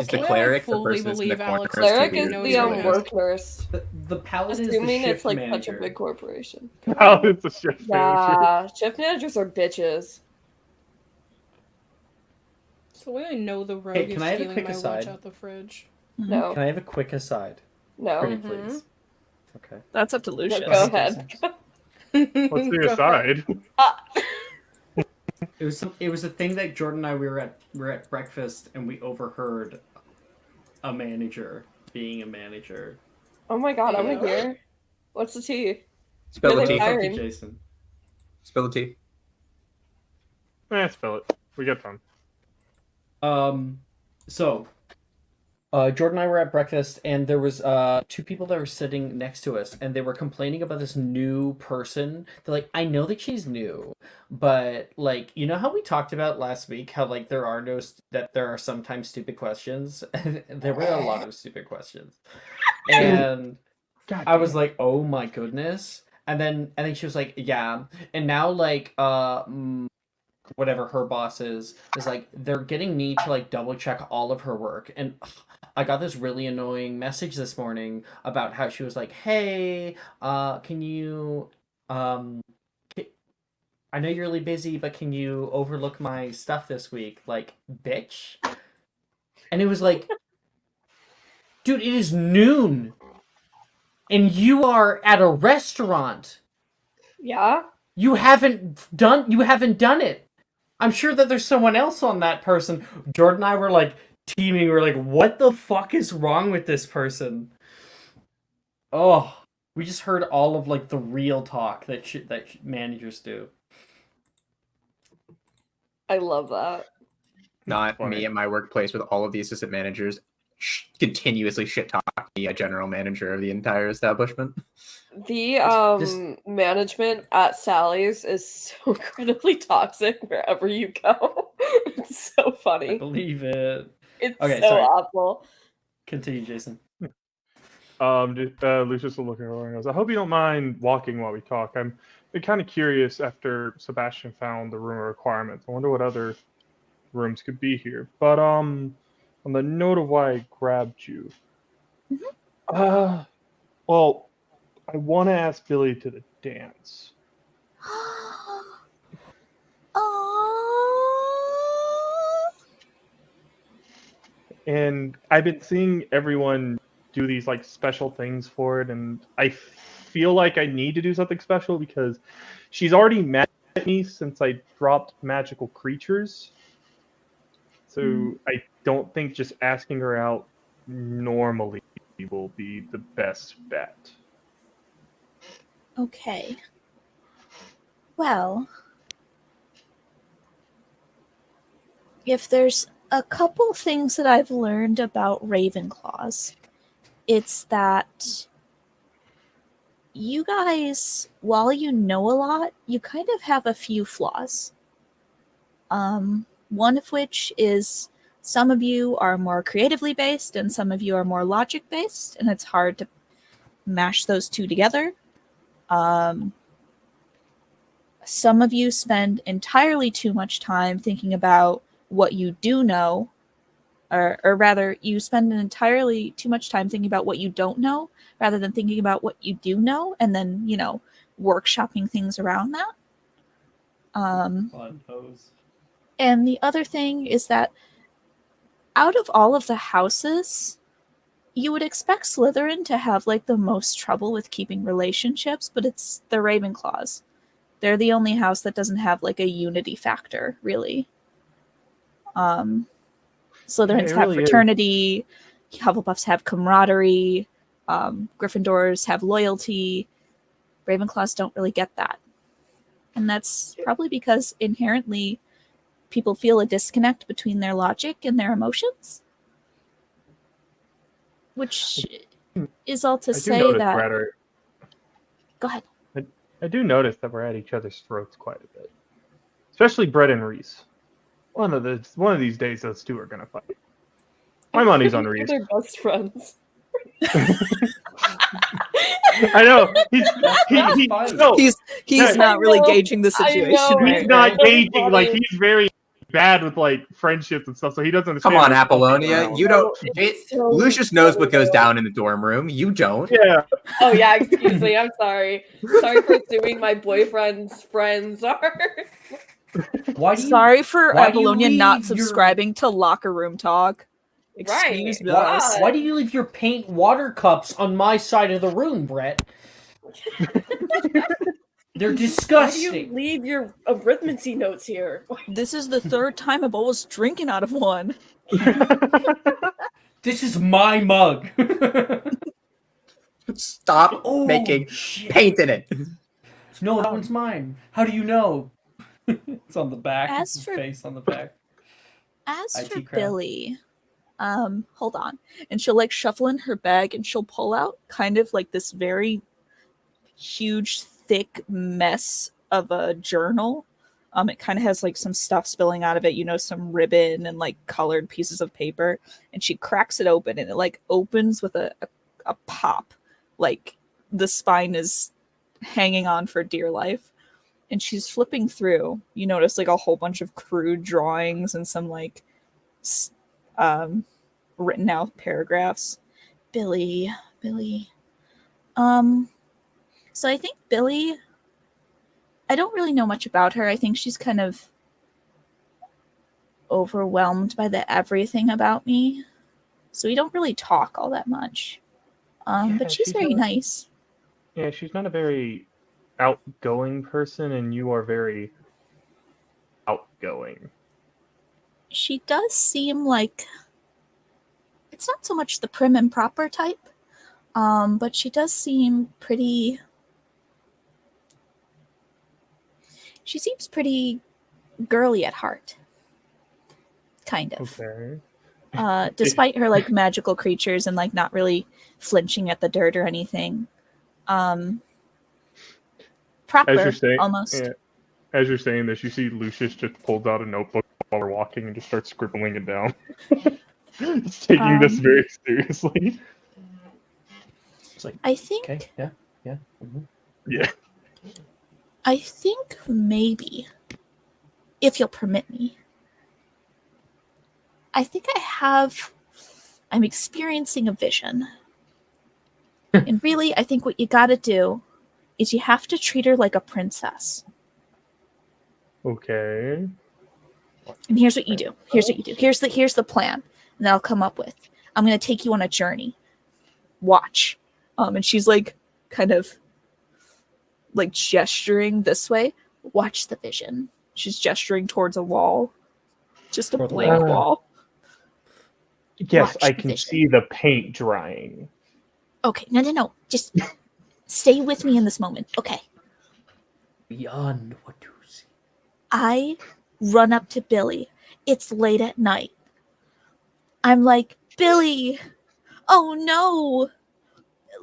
the Okay. cleric the fully person that's in the believe corner? Alex Cleric He is knows the what it is. work nurse. The paladin Assuming is the it's shift like manager. such a big corporation. Paladin's a shift manager. Yeah, shift managers are bitches. So the way I know the rogue Hey, is can I have a stealing quick my watch aside? out the fridge. No. Can I have a quick aside? No. Pretty please. Okay. That's up to Lucius. Go ahead. What's the Go aside? It was a thing that Jordan and I we were at breakfast and we overheard a manager being a manager. Oh my god, I'm Yeah. here. What's the tea? Spell the Really tea. tired. Thank you, Jason. Spill the tea. Spell it. We got time. So Jordan and I were at breakfast, and there was two people that were sitting next to us, and they were complaining about this new person. They're like, I know that she's new, but like, you know how we talked about last week how like there are sometimes stupid questions. There were a lot of stupid questions, and I was like, oh my goodness. And then she was like, yeah, and now like whatever her boss is like they're getting me to like double check all of her work. And I got this really annoying message this morning about how she was like, hey, can you I know you're really busy, but can you overlook my stuff this week? Like, bitch. And it was like, dude, it is noon and you are at a restaurant. Yeah. You haven't done it. I'm sure that there's someone else on that person. Jordan and I were like teaming. We're like, what the fuck is wrong with this person? Oh, we just heard all of like the real talk that managers do. I love that. Not me at my workplace with all of the assistant managers continuously shit talk the general manager of the entire establishment. The This- management at Sally's is so incredibly toxic wherever you go. It's so I funny. believe it. It's Okay, so sorry. awful. Continue, Jason. Lucius will look at her and goes, I hope you don't mind walking while we talk. I'm kind of curious after Sebastian found the room of requirements. I wonder what other rooms could be here. But on the note of why I grabbed you, well, I want to ask Billy to the dance. And I've been seeing everyone do these like special things for it, and I feel like I need to do something special because she's already mad at me since I dropped magical creatures. So I don't think just asking her out normally will be the best bet. Okay. Well, if there's a couple things that I've learned about Ravenclaws, it's that you guys, while you know a lot, you kind of have a few flaws. One of which is some of you are more creatively based and some of you are more logic based, and it's hard to mash those two together. Some of you spend entirely too much time thinking about what you do know, or rather, you spend entirely too much time thinking about what you don't know rather than thinking about what you do know and then, workshopping things around that. Fun hose. And the other thing is that out of all of the houses, you would expect Slytherin to have like the most trouble with keeping relationships, but it's the Ravenclaws. They're the only house that doesn't have like a unity factor, really. Slytherins have really is. fraternity, Hufflepuffs have camaraderie, Gryffindors have loyalty. Ravenclaws don't really get that. And that's probably because inherently people feel a disconnect between their logic and their emotions. Which is all to say that... Go ahead. I do notice that we're at each other's throats quite a bit. Especially Brett and Reese. One of these days those two are gonna fight. My money's on Reese. They're best friends. I know. He's not really gauging the situation. Right? He's not gauging, like he's very bad with like friendships and stuff, so he doesn't understand. Come on, Apollonia. You don't. Lucius knows what goes down in the dorm room. You don't. Yeah. Oh yeah, excuse me. I'm sorry. Sorry for assuming my boyfriend's friends are. Sorry for Apollonia not subscribing to locker room talk. Excuse me. Why do you leave your paint water cups on my side of the room, Brett? They're disgusting. Why do you leave your arithmancy notes here? This is the third time I've always drinking out of one. This is my mug. Stop making paint in it. No, that one's mine. How do you know? It's on the back. As It's for- face on the back. As IT for crowd. Billy, hold on. And she'll like shuffle in her bag and she'll pull out kind of like this very huge, thick mess of a journal. It kind of has like some stuff spilling out of it, some ribbon and like colored pieces of paper. And she cracks it open and it like opens with a pop. Like the spine is hanging on for dear life. And she's flipping through. You notice like a whole bunch of crude drawings and some like written out paragraphs. Billy. So I think Billy, I don't really know much about her. I think she's kind of overwhelmed by the everything about me. So we don't really talk all that much. But she's very nice. Yeah, she's not a very outgoing person, and you are very outgoing. She does seem like it's not so much the prim and proper type, but she does seem pretty. She seems pretty girly at heart, kind of. Okay. Despite her like magical creatures and like not really flinching at the dirt or anything, As you're proper saying, almost. yeah, as you're saying this, you see Lucius just pulls out a notebook while we're walking and just starts scribbling it down. He's taking this very seriously. It's like, I think okay, yeah. Yeah. I think maybe, if you'll permit me, I think I'm experiencing a vision. And really, I think what you gotta do is you have to treat her like a princess. Okay. And here's what you do. Here's the plan that I'll come up with. I'm gonna take you on a journey. Watch. And she's like kind of like gesturing this way. Watch the vision. She's gesturing towards a wall. Just a blank wall. Yes, Watch I the can vision. see the paint drying. Okay, no. Just stay with me in this moment. Okay. Beyond what you see. I run up to Billy. It's late at night. I'm like, Billy, oh no.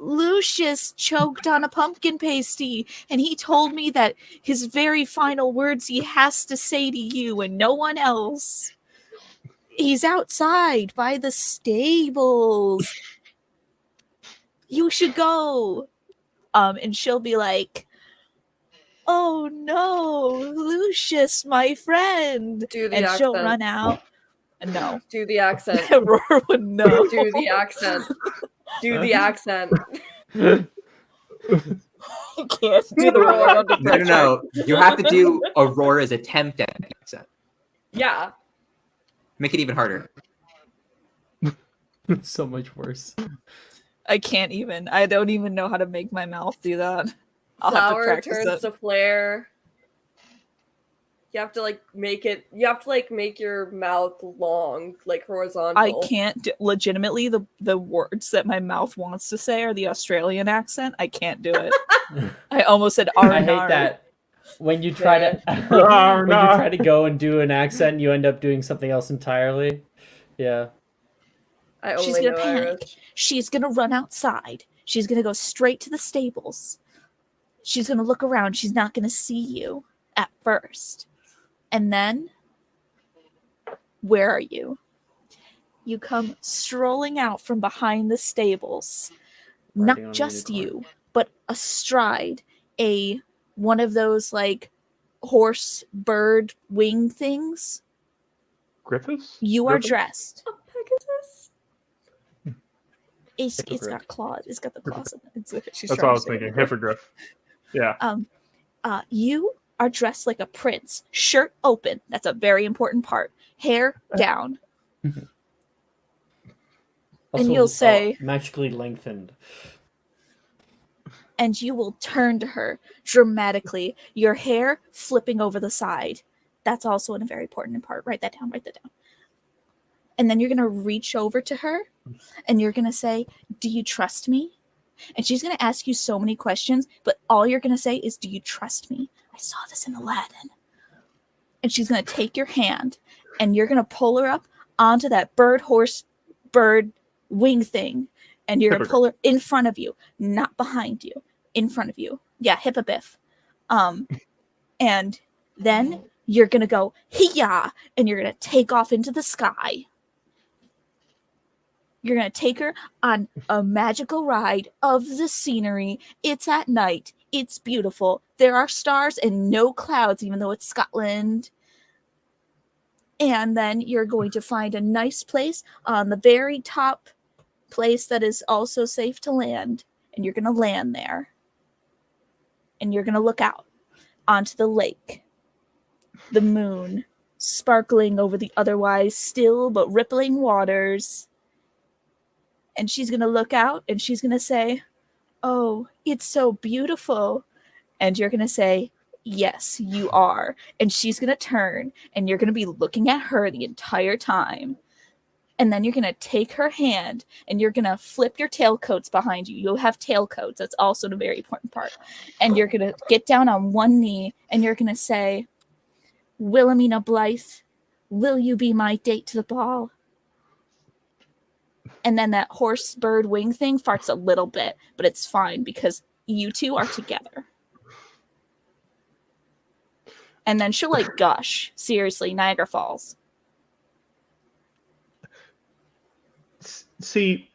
Lucius choked on a pumpkin pasty, and he told me that his very final words he has to say to you and no one else. He's outside by the stables. You should go. And she'll be like, oh no, Lucius, my friend. Do the And accent. she'll run out. No. Do the accent. Aurora would know. Do the accent. Do the accent. I can't do the roar under pressure. No. You have to do Aurora's attempt at an accent. Yeah. Make it even harder. It's so much worse. I can't even. I don't even know how to make my mouth do that. I'll have to Flower practice turns it. to flare. You have to make it. You have to make your mouth long, like horizontal. I can't legitimately the words that my mouth wants to say are the Australian accent. I can't do it. I almost said I hate that. When you try to when you try to go and do an accent, you end up doing something else entirely. Yeah. She's gonna panic. She's gonna run outside. She's gonna go straight to the stables. She's gonna look around. She's not gonna see you at first. And then, where are you? You come strolling out from behind the stables. Riding on Not a just unicorn. you, but astride one of those horse bird wing things. Griffiths? You are Griffin? dressed. A Pegasus? It's Hippogriff. got claws. It's got the claws in it. She's That's what trying I to was say thinking. hippogriff. Hippogriff. Yeah. You are dressed like a prince. Shirt open. That's a very important part. Hair down. Also, you'll say- magically lengthened. And you will turn to her dramatically, your hair flipping over the side. That's also a very important part. Write that down. And then you're going to reach over to her and you're going to say, do you trust me? And she's going to ask you so many questions, but all you're going to say is, do you trust me? I saw this in Aladdin. And she's going to take your hand and you're going to pull her up onto that bird wing thing. And you're going to pull her in front of you, not behind you, in front of you. Yeah, hippobiff. And then you're going to go, hee-yah, and you're going to take off into the sky. You're going to take her on a magical ride of the scenery. It's at night. It's beautiful. There are stars and no clouds, even though it's Scotland. And then you're going to find a nice place on the very top place that is also safe to land. And you're going to land there. And you're going to look out onto the lake. The moon sparkling over the otherwise still but rippling waters. And she's going to look out and she's going to say, oh, it's so beautiful. And you're going to say, yes, you are. And she's going to turn and you're going to be looking at her the entire time. And then you're going to take her hand and you're going to flip your tailcoats behind you. You'll have tailcoats. That's also a very important part. And you're going to get down on one knee and you're going to say, Wilhelmina Blythe, will you be my date to the ball? And then that horse bird wing thing farts a little bit, but it's fine because you two are together. And then she'll like gush. Seriously, Niagara Falls. See,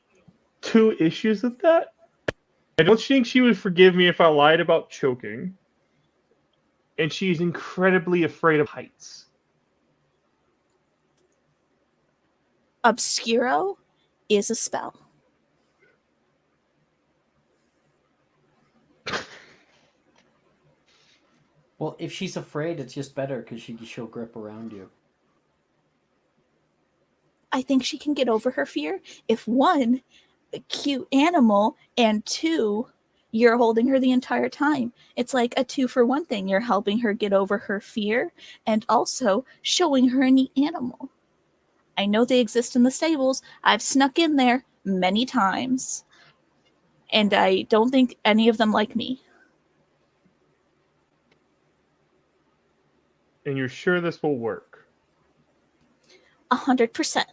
two issues with that. I don't think she would forgive me if I lied about choking. And she's incredibly afraid of heights. Obscuro is a spell. Well, if she's afraid, it's just better because she'll grip around you. I think she can get over her fear if one, a cute animal, and two, you're holding her the entire time. It's like a 2-for-1 thing. You're helping her get over her fear and also showing her a neat animal. I know they exist in the stables. I've snuck in there many times. And I don't think any of them like me. And you're sure this will work? 100%.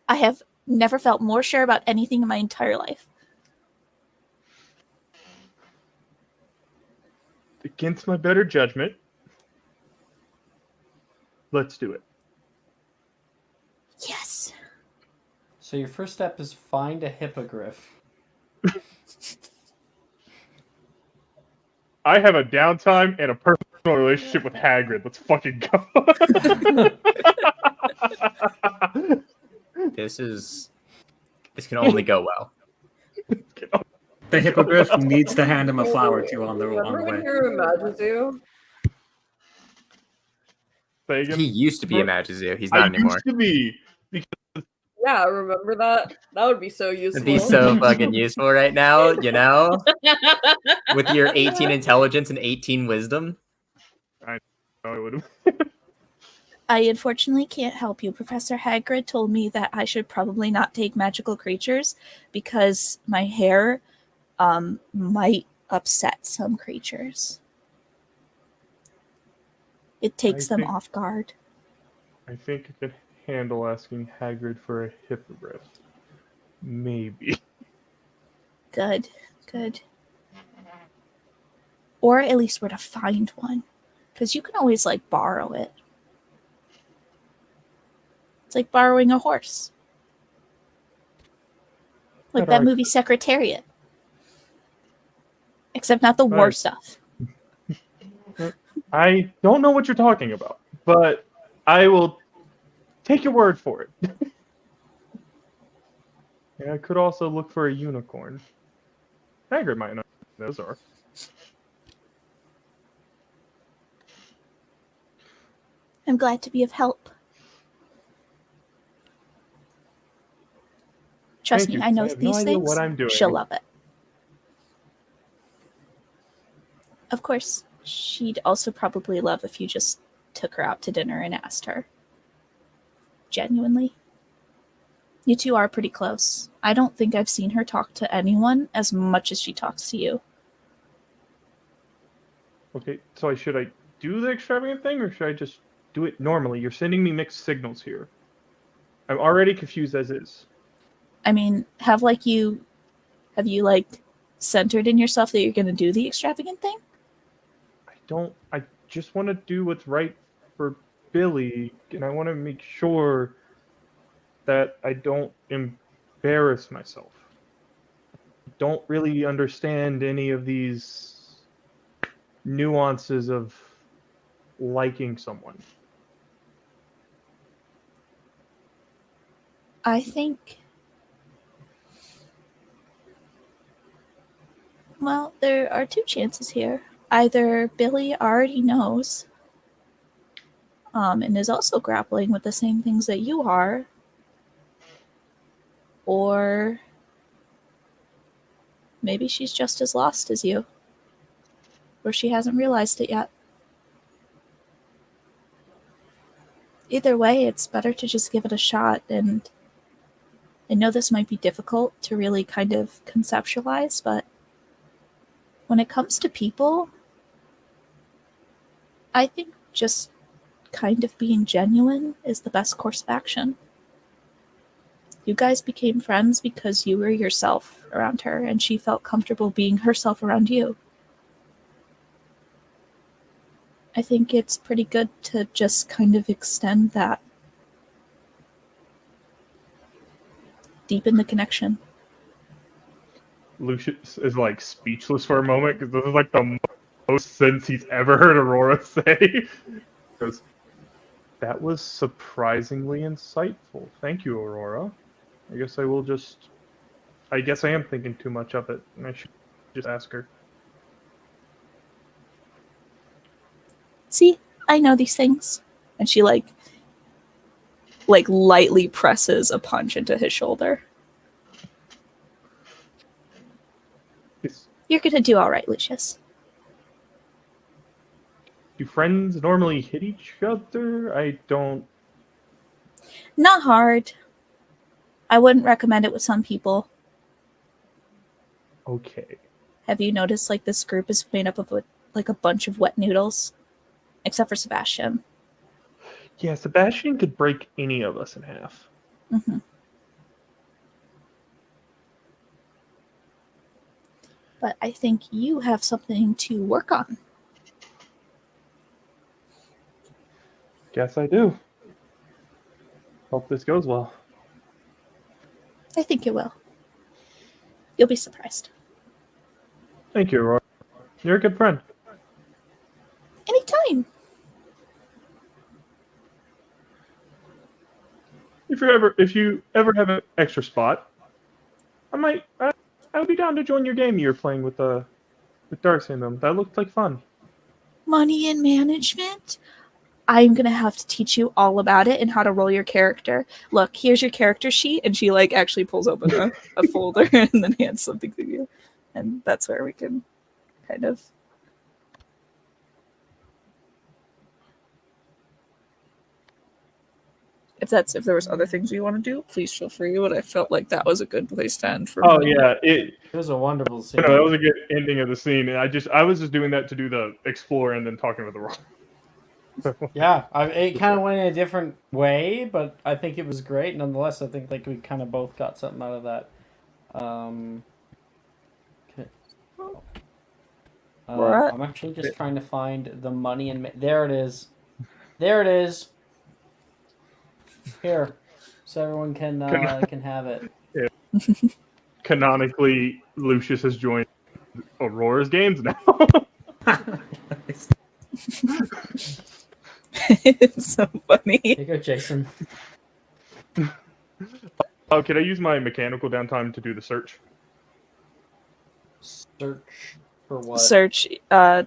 I have never felt more sure about anything in my entire life. Against my better judgment, let's do it. Yes. So your first step is find a hippogriff. I have a downtime and a personal relationship with Hagrid. Let's fucking go. This can only go well. The hippogriff needs to hand him a flower too on the Remember when way. you were in Magazoo? He used to be a Magazoo. He's not anymore. Used to be. Yeah, remember that? That would be so useful. It'd be so fucking useful right now, you know? With your 18 intelligence and 18 wisdom. I know it would have. I unfortunately can't help you. Professor Hagrid told me that I should probably not take magical creatures because my hair might upset some creatures. It takes them off guard. I think I could handle asking Hagrid for a hippogriff. Maybe. Good, good. Or at least where to find one. Because you can always, like, borrow it. It's like borrowing a horse. Like that movie Secretariat. Except not the war stuff. I don't know what you're talking about, but I will take your word for it. And I could also look for a unicorn. Hagrid might know what those are. I'm glad to be of help. Trust me, I know these things. What I'm doing. She'll love it. Of course, she'd also probably love if you just took her out to dinner and asked her. Genuinely. You two are pretty close. I don't think I've seen her talk to anyone as much as she talks to you. Okay, so should I do the extravagant thing, or should I just do it normally? You're sending me mixed signals here. I'm already confused as is. I mean, have you centered in yourself that you're going to do the extravagant thing? I just want to do what's right for Billy, and I want to make sure that I don't embarrass myself. I don't really understand any of these nuances of liking someone. I think... Well, there are two chances here. Either Billy already knows, and is also grappling with the same things that you are, or maybe she's just as lost as you, or she hasn't realized it yet. Either way, it's better to just give it a shot, and I know this might be difficult to really kind of conceptualize, but when it comes to people, I think just kind of being genuine is the best course of action. You guys became friends because you were yourself around her, and she felt comfortable being herself around you. I think it's pretty good to just kind of extend that. Deepen the connection. Lucius is like speechless for a moment because this is like the most sense he's ever heard Aurora say. He goes, that was surprisingly insightful. Thank you, Aurora. I guess I am thinking too much of it, and I should just ask her. See, I know these things. And she like lightly presses a punch into his shoulder. You're gonna do all right, Lucius. Do friends normally hit each other? I don't. Not hard. I wouldn't recommend it with some people. Okay. Have you noticed like this group is made up of a bunch of wet noodles? Except for Sebastian. Yeah, Sebastian could break any of us in half. Mm-hmm. But I think you have something to work on. Guess I do. Hope this goes well. I think it will. You'll be surprised. Thank you, Aurora. You're a good friend. Anytime. If you ever have an extra spot, I would be down to join your game you're playing with Darcy and them. That looked like fun. Money and management? I'm gonna have to teach you all about it and how to roll your character. Look, here's your character sheet, and she like actually pulls open a folder and then hands something to you. And that's where we can kind of if there was other things you want to do, please feel free. But I felt like that was a good place to end for me. Oh yeah, it was a wonderful scene. That was a good ending of the scene, and I was just doing that to do the explore and then talking with the roll. Yeah, it kind of went in a different way, but I think it was great. Nonetheless, I think like we kind of both got something out of that. Okay. I'm actually just trying to find the money and there it is. There it is. Here, so everyone can have it. Yeah. Canonically, Lucius has joined Aurora's games now. It's so funny. Here you go, Jason. Oh, can I use my mechanical downtime to do the search? Search for what? Search.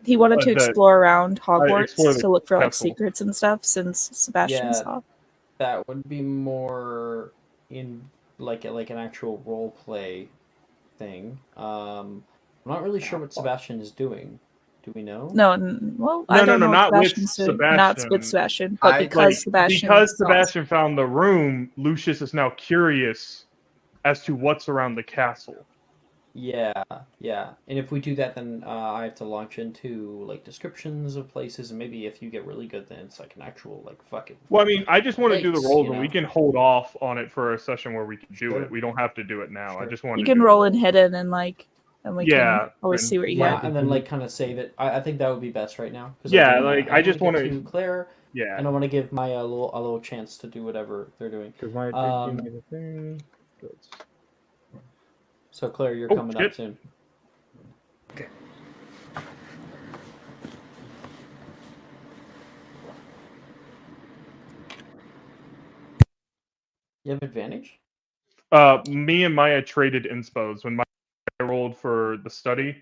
He wanted to explore around Hogwarts to look for like secrets and stuff. Since Sebastian saw. That would be more in like an actual role play thing. I'm not really sure what Sebastian is doing. Do we know? No, well, I don't know. Not with Sebastian. Sebastian. Not with Sebastian, but because Sebastian found the room, Lucius is now curious as to what's around the castle. Yeah. And if we do that, then I have to launch into like descriptions of places, and maybe if you get really good, then it's like an actual like fucking. Well, I mean, I just want to do the rolls, you and know? we can hold off on it for a session where we can do it. We don't have to do it now. I just want. You can roll in hidden and like, and we can always see what you get. And then like kind of save it. I think that would be best right now. Yeah, I just want to Claire. Yeah, and I want to give Maya a little chance to do whatever they're doing. Because Maya did give me the thing. So Claire, you're coming up soon. Okay. You have advantage? Me and Maya traded inspos. When Maya rolled for the study,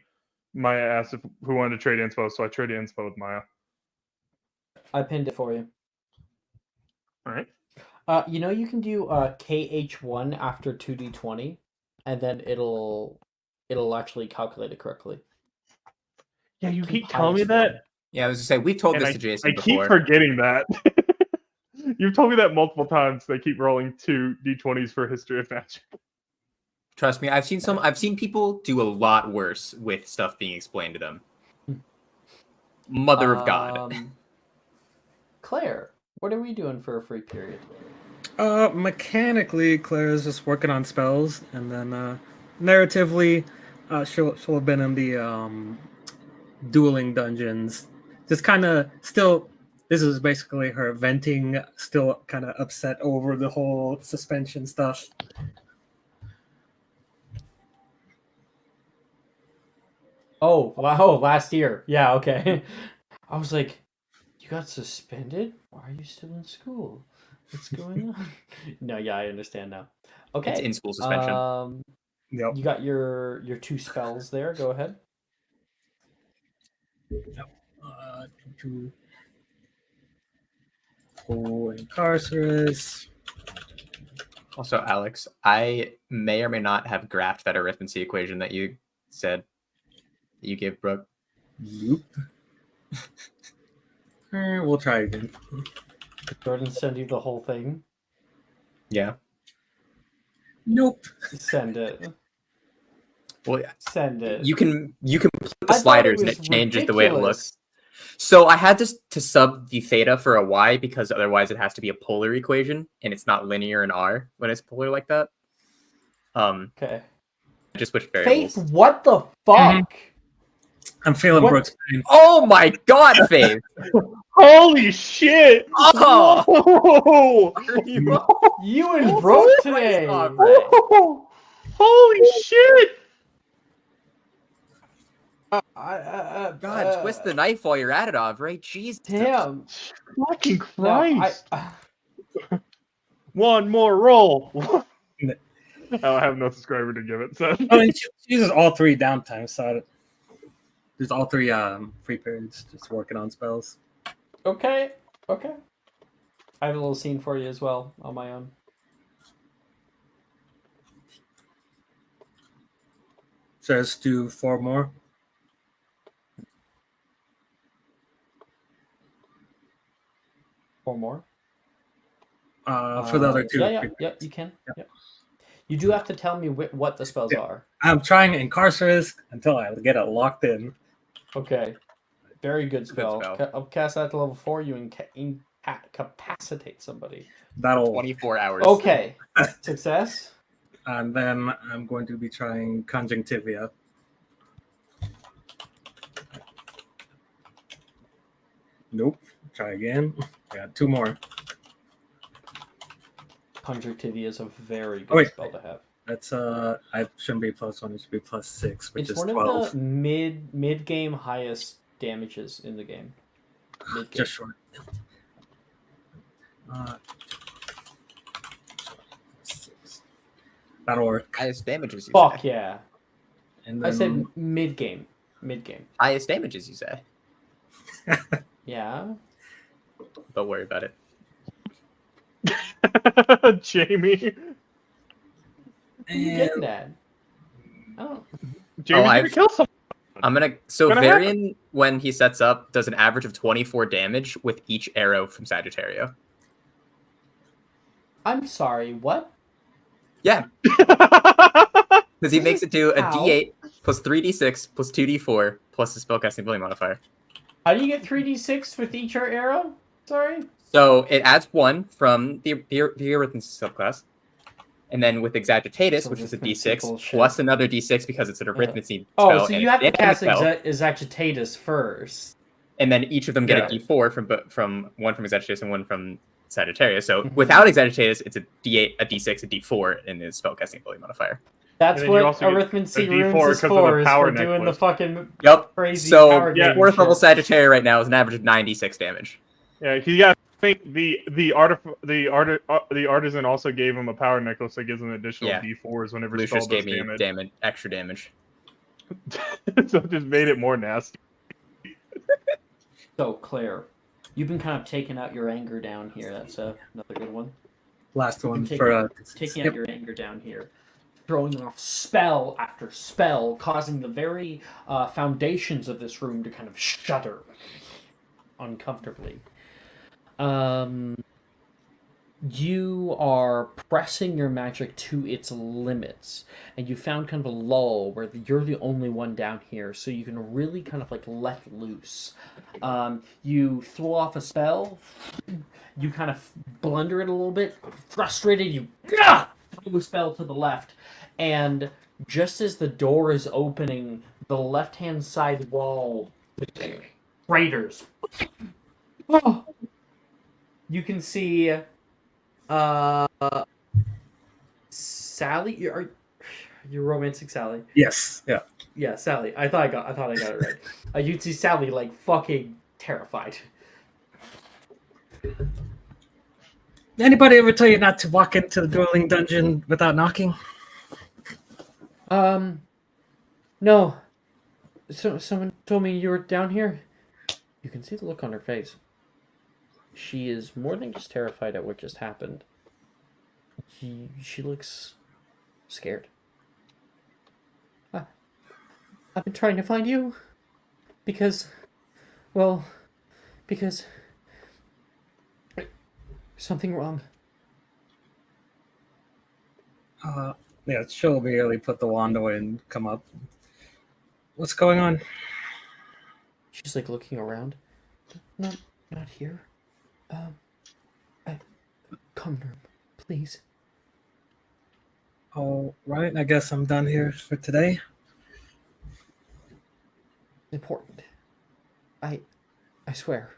Maya asked who wanted to trade inspo, so I traded inspo with Maya. I pinned it for you. All right. You can do KH1 after 2d20, and then it'll actually calculate it correctly. Yeah, you keep telling me that. Yeah, I was just saying we've told this to Jason before. I keep forgetting that. You've told me that multiple times. They keep rolling 2 d20s for history of magic. Trust me, I've seen people do a lot worse with stuff being explained to them. Mother of God. Claire, what are we doing for a free period? Mechanically, Claire is just working on spells, and then narratively, she'll have been in the dueling dungeons. Just kind of still. This is basically her venting, still kind of upset over the whole suspension stuff. Oh, wow, last year. Yeah, okay. I was like, you got suspended? Why are you still in school? What's going on? No, yeah, I understand now. Okay. It's in-school suspension. Yep. You got your 2 spells there. Go ahead. Yep. To go Incarcerous. Also, Alex, I may or may not have graphed that arithmancy equation that you said you gave Brooke. Nope. We'll try again. Did Jordan send you the whole thing? Yeah. Nope. Send it. Well, Send it. you can put the I thought sliders it and it was changes the way it ridiculous. looks. So I had to sub the theta for a y because otherwise it has to be a polar equation, and it's not linear in R when it's polar like that. Okay. I just switched variables. Faith, what the fuck? I'm feeling What- Brooke's pain. Oh my god, Faith! Holy shit! Oh! Whoa! You and Brooke today. Whoa! Holy shit! God, twist the knife while you're at it, Avray. Jesus. Damn. Fucking No, Christ! One more roll. I don't have no subscriber to give it. So I mean, she uses all 3 downtime, so there's all 3 free periods just working on spells. Okay. Okay. I have a little scene for you as well on my own. So let's do 4 more. Or more. For the other 2. Yeah, you can. Yeah. You do have to tell me what the spells are. I'm trying Incarcerous until I get it locked in. Okay. Very good spell. spell. I'll cast that to level 4. You incapacitate somebody. That'll 24 hours. Okay. Success. And then I'm going to be trying Conjunctivia. Nope. Try again. I got 2 more. Conjunctivia is a very good Oh, wait. spell to have. That's I shouldn't be +1, it should be +6, which It's is one 12. of the mid game highest damages in the game. Mid-game. Just short. That'll work. Highest damages, you Fuck say. yeah. And I then, said mid game. Mid game. Highest damages, you say. Yeah. Don't worry about it. Jamie. What are you getting at? Oh. Jamie's gonna I've- kill someone. I'm gonna. So Gonna Varian, when he sets up, does an average of 24 damage with each arrow from Sagittario. I'm sorry, what? Yeah, because he makes it do a Ow. D8 plus 3d6 plus 2d4 plus the spellcasting ability modifier. How do you get 3d6 with each arrow? Sorry? So it adds 1 from the arithmancy subclass, and then with Exagitatus, So which is a arithmancy d6 bullshit. plus another d6 because it's an arithmancy Oh, spell. so and you it's have to damage cast spell. Exagitatus first. And then each of them get Yeah. a d4 from one from Exagitatus and one from Sagittarius. So Mhm. without Exagitatus, it's a d8, a d6, a d4 in the spellcasting ability modifier. That's And then you what also get arithmancy a D4 runes is because of the for, is power for doing the necklace. fucking Yep. crazy So power game fourth level shit. Sagittarius right now is an average of 96 damage. Yeah, he got. I think the artisan also gave him a power necklace that gives him additional Yeah. D4s whenever Lucius spell does gave me damage. extra damage. So it just made it more nasty. So, Claire, you've been kind of taking out your anger down here. That's another good one. Last one Taking, for taking yep. out your anger down here. Throwing off spell after spell, causing the very foundations of this room to kind of shudder uncomfortably. you are pressing your magic to its limits, and you found kind of a lull where you're the only one down here, so you can really kind of like let loose. You throw off a spell, you kind of blunder it a little bit, frustrated, you throw a spell to the left, and just as the door is opening, the left-hand side wall craters. Oh! You can see Sally, you're romantic Sally. Yes. Yeah. Yeah, Sally. I thought I got it right. You'd see Sally like fucking terrified. Anybody ever tell you not to walk into the dueling dungeon without knocking? No. So someone told me you were down here. You can see the look on her face. She is more than just terrified at what just happened. She looks scared. I've been trying to find you because something wrong. Yeah, she'll immediately put the wand away and come up. What's going on? She's like looking around. Not here. Common room, please. All right, I guess I'm done here for today. Important. I swear.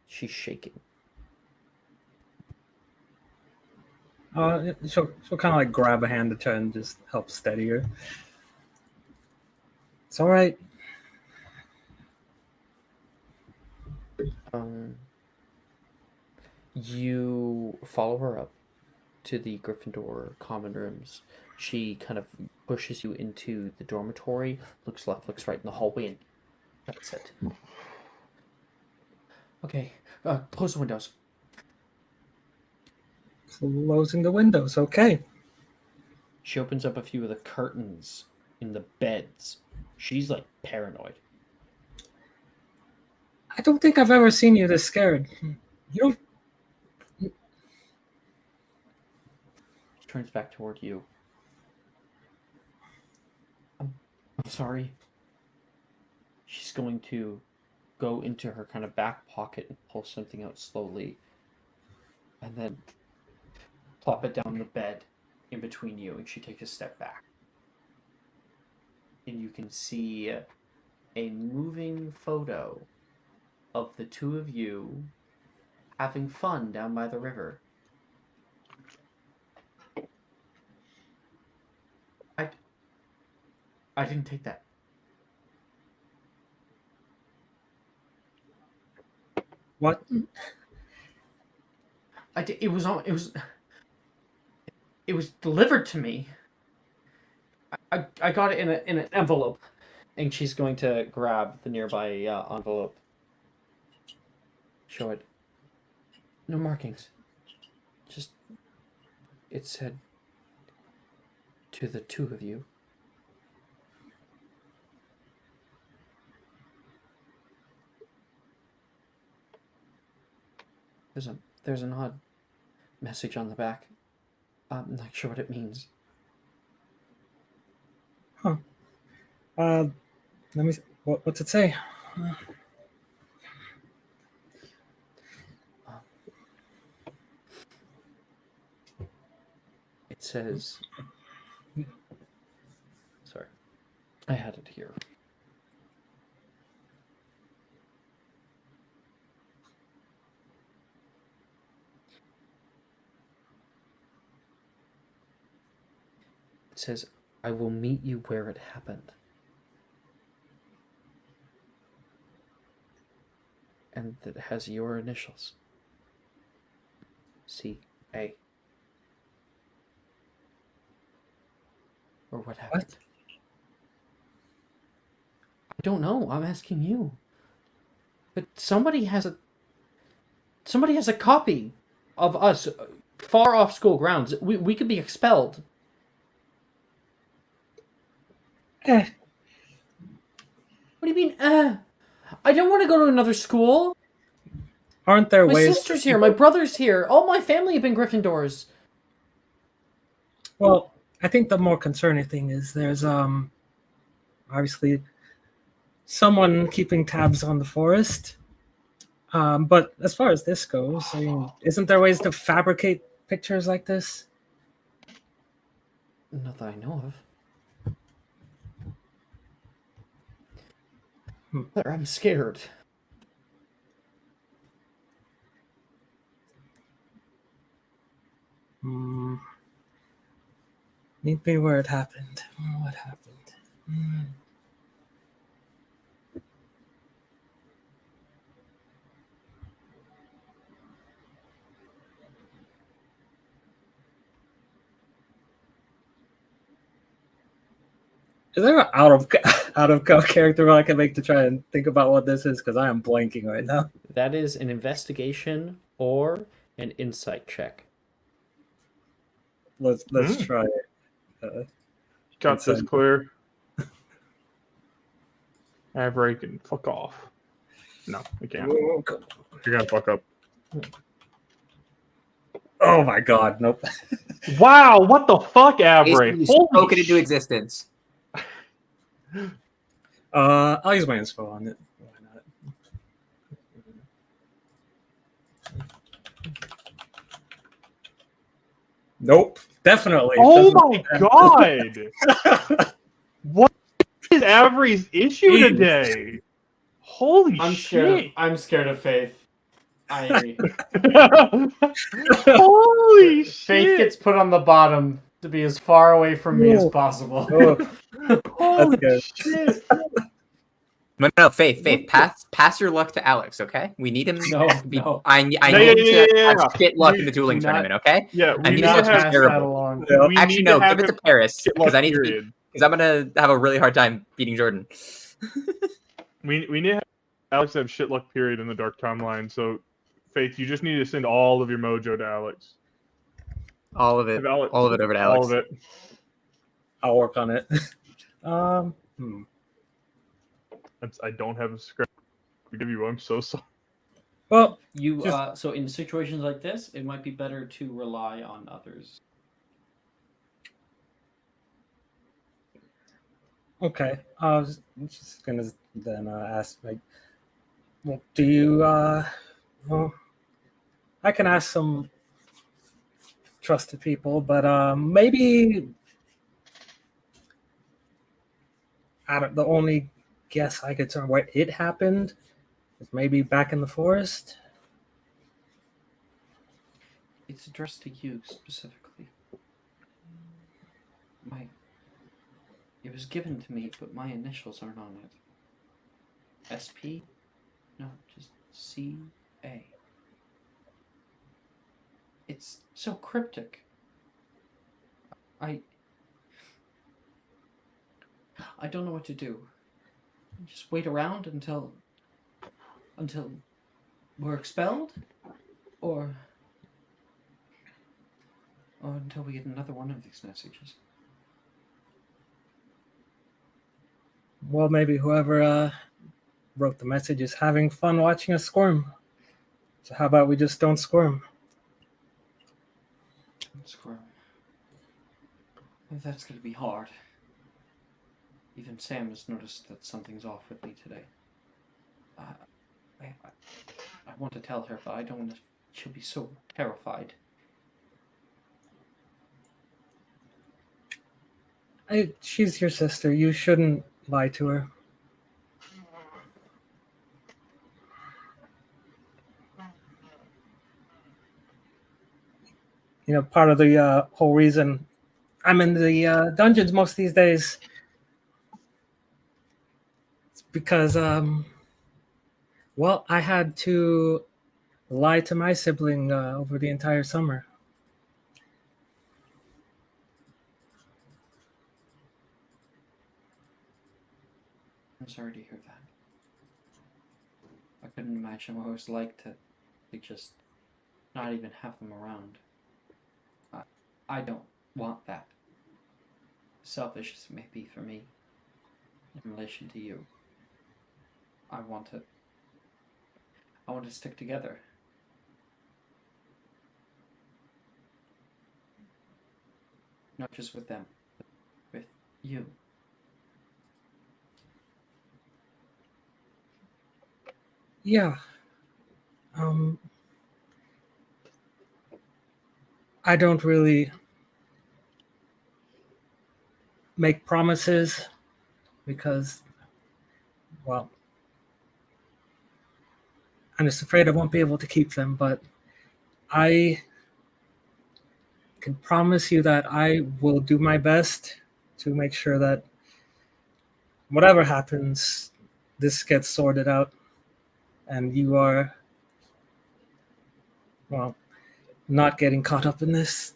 She's shaking. She'll kind of like grab a hand to try and just help steady her. It's all right. You follow her up to the Gryffindor common rooms. She kind of pushes you into the dormitory, looks left, looks right in the hallway, and that's it. Okay, close the windows. Closing the windows, okay. She opens up a few of the curtains in the beds. She's like paranoid. I don't think I've ever seen you this scared. You don't. She turns back toward you. I'm sorry. She's going to go into her kind of back pocket and pull something out slowly, and then plop it down the bed in between you, and she takes a step back. And you can see a moving photo of the two of you having fun down by the river. I didn't take that. What? It was delivered to me. I got it in an envelope, and she's going to grab the nearby envelope. Show it. No markings. Just it said to the two of you. There's an odd message on the back. I'm not sure what it means. Huh. Let me. What's it say? It says. Sorry, I had it here. It says, "I will meet you where it happened." And that has your initials. C.A. Or what happened? What? I don't know. I'm asking you. But somebody has a copy of us far off school grounds. We could be expelled. Eh. What do you mean, I don't want to go to another school. Aren't there My ways? sister's here. My brother's here. All my family have been Gryffindors. Well, I think the more concerning thing is there's obviously someone keeping tabs on the forest. But as far as this goes, I mean, isn't there ways to fabricate pictures like this? Not that I know of. I'm scared. Need be where it happened. What happened? Is there an out of character I can make to try and think about what this is? Because I am blanking right now. That is an investigation or an insight check. Let's try it. Got this clear. Avery can fuck off. No, we can't. You're gonna fuck up. Oh my god, nope. Wow, what the fuck, Avery? Basically spoke it into existence. I'll use my inspo on it. Why not? Nope, definitely. Oh my god! What is Avery's issue today? Holy shit! I'm scared of Faith. Holy shit! Faith gets put on the bottom to be as far away from me as possible. Holy shit! No, Faith, pass your luck to Alex, okay? We need him. No. I need him to have shit luck in the dueling tournament, okay? Yeah, I need him to pass that along. Actually, no, give it to Paris because I need to. Because I'm gonna have a really hard time beating Jordan. We need to have Alex have shit luck period in the dark timeline. So, Faith, you just need to send all of your mojo to Alex. All of it. All of it over to Alex. All of it. I'll work on it. I don't have a script to give you. I'm so sorry. Well, so in situations like this, it might be better to rely on others. Okay, I was just gonna then ask, like, well, do you? Well, I can ask some trusted people, but maybe the only guess I could tell where it happened is maybe back in the forest. It's addressed to you specifically. It was given to me, but my initials aren't on it. SP? No, just CA. It's so cryptic. I don't know what to do. Just wait around until we're expelled? Or until we get another one of these messages. Well, maybe whoever wrote the message is having fun watching us squirm. So how about we just don't squirm? Squirm. That's going to be hard. Even Sam has noticed that something's off with me today. I want to tell her, but I don't want to. She'll be so terrified. She's your sister. You shouldn't lie to her. You know, part of the whole reason I'm in the dungeons most of these days is because, well, I had to lie to my sibling over the entire summer. I'm sorry to hear that. I couldn't imagine what it was like to just not even have them around. I don't want that. Selfish as it may be for me, in relation to you. I want to stick together. Not just with them, with you. Yeah. I don't really make promises because, well, I'm just afraid I won't be able to keep them, but I can promise you that I will do my best to make sure that whatever happens, this gets sorted out and you are, well, not getting caught up in this.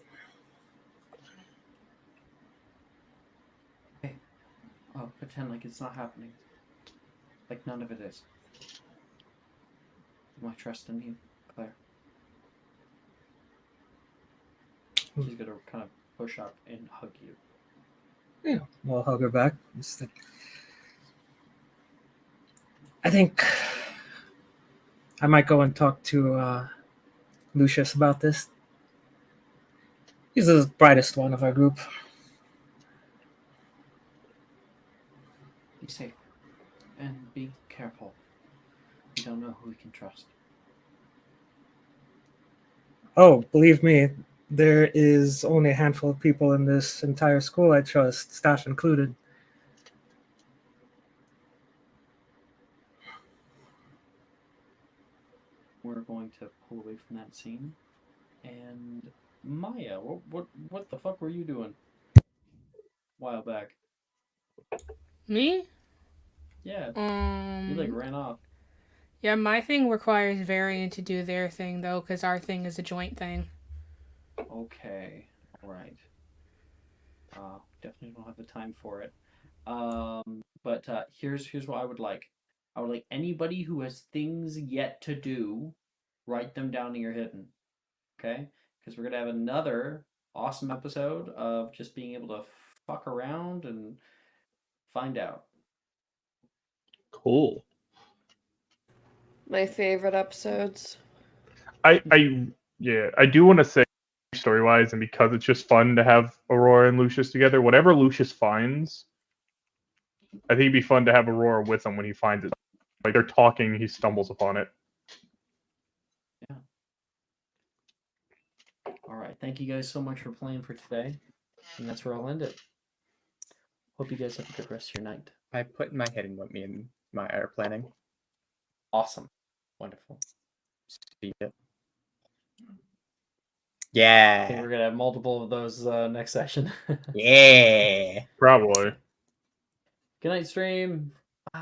Hey, I'll pretend like it's not happening. Like none of it is. My trust in you, Claire. She's gonna kind of push up and hug you. Yeah, I'll hug her back. I think I might go and talk to Lucius about this. He's the brightest one of our group. Be safe. And be careful. We don't know who we can trust. Oh, believe me, there is only a handful of people in this entire school I trust, staff included. We're going to pull away from that scene. And Maya, what the fuck were you doing a while back? Me? Yeah. You like ran off. Yeah, my thing requires Varian to do their thing though, because our thing is a joint thing. Okay. Alright. Definitely don't have the time for it. But here's what I would like. I would like anybody who has things yet to do, write them down in your hidden. Okay? Because we're gonna have another awesome episode of just being able to fuck around and find out. Cool. My favorite episodes. I do want to say story wise, and because it's just fun to have Aurora and Lucius together. Whatever Lucius finds, I think it'd be fun to have Aurora with him when he finds it. Like they're talking, he stumbles upon it. Yeah. All right. Thank you guys so much for playing for today, and that's where I'll end it. Hope you guys have a good rest of your night. I put in my head and what me and my are planning. Awesome. Wonderful. See ya. I think Yeah. we're gonna have multiple of those next session. Yeah. Probably. Good night, stream. Bye.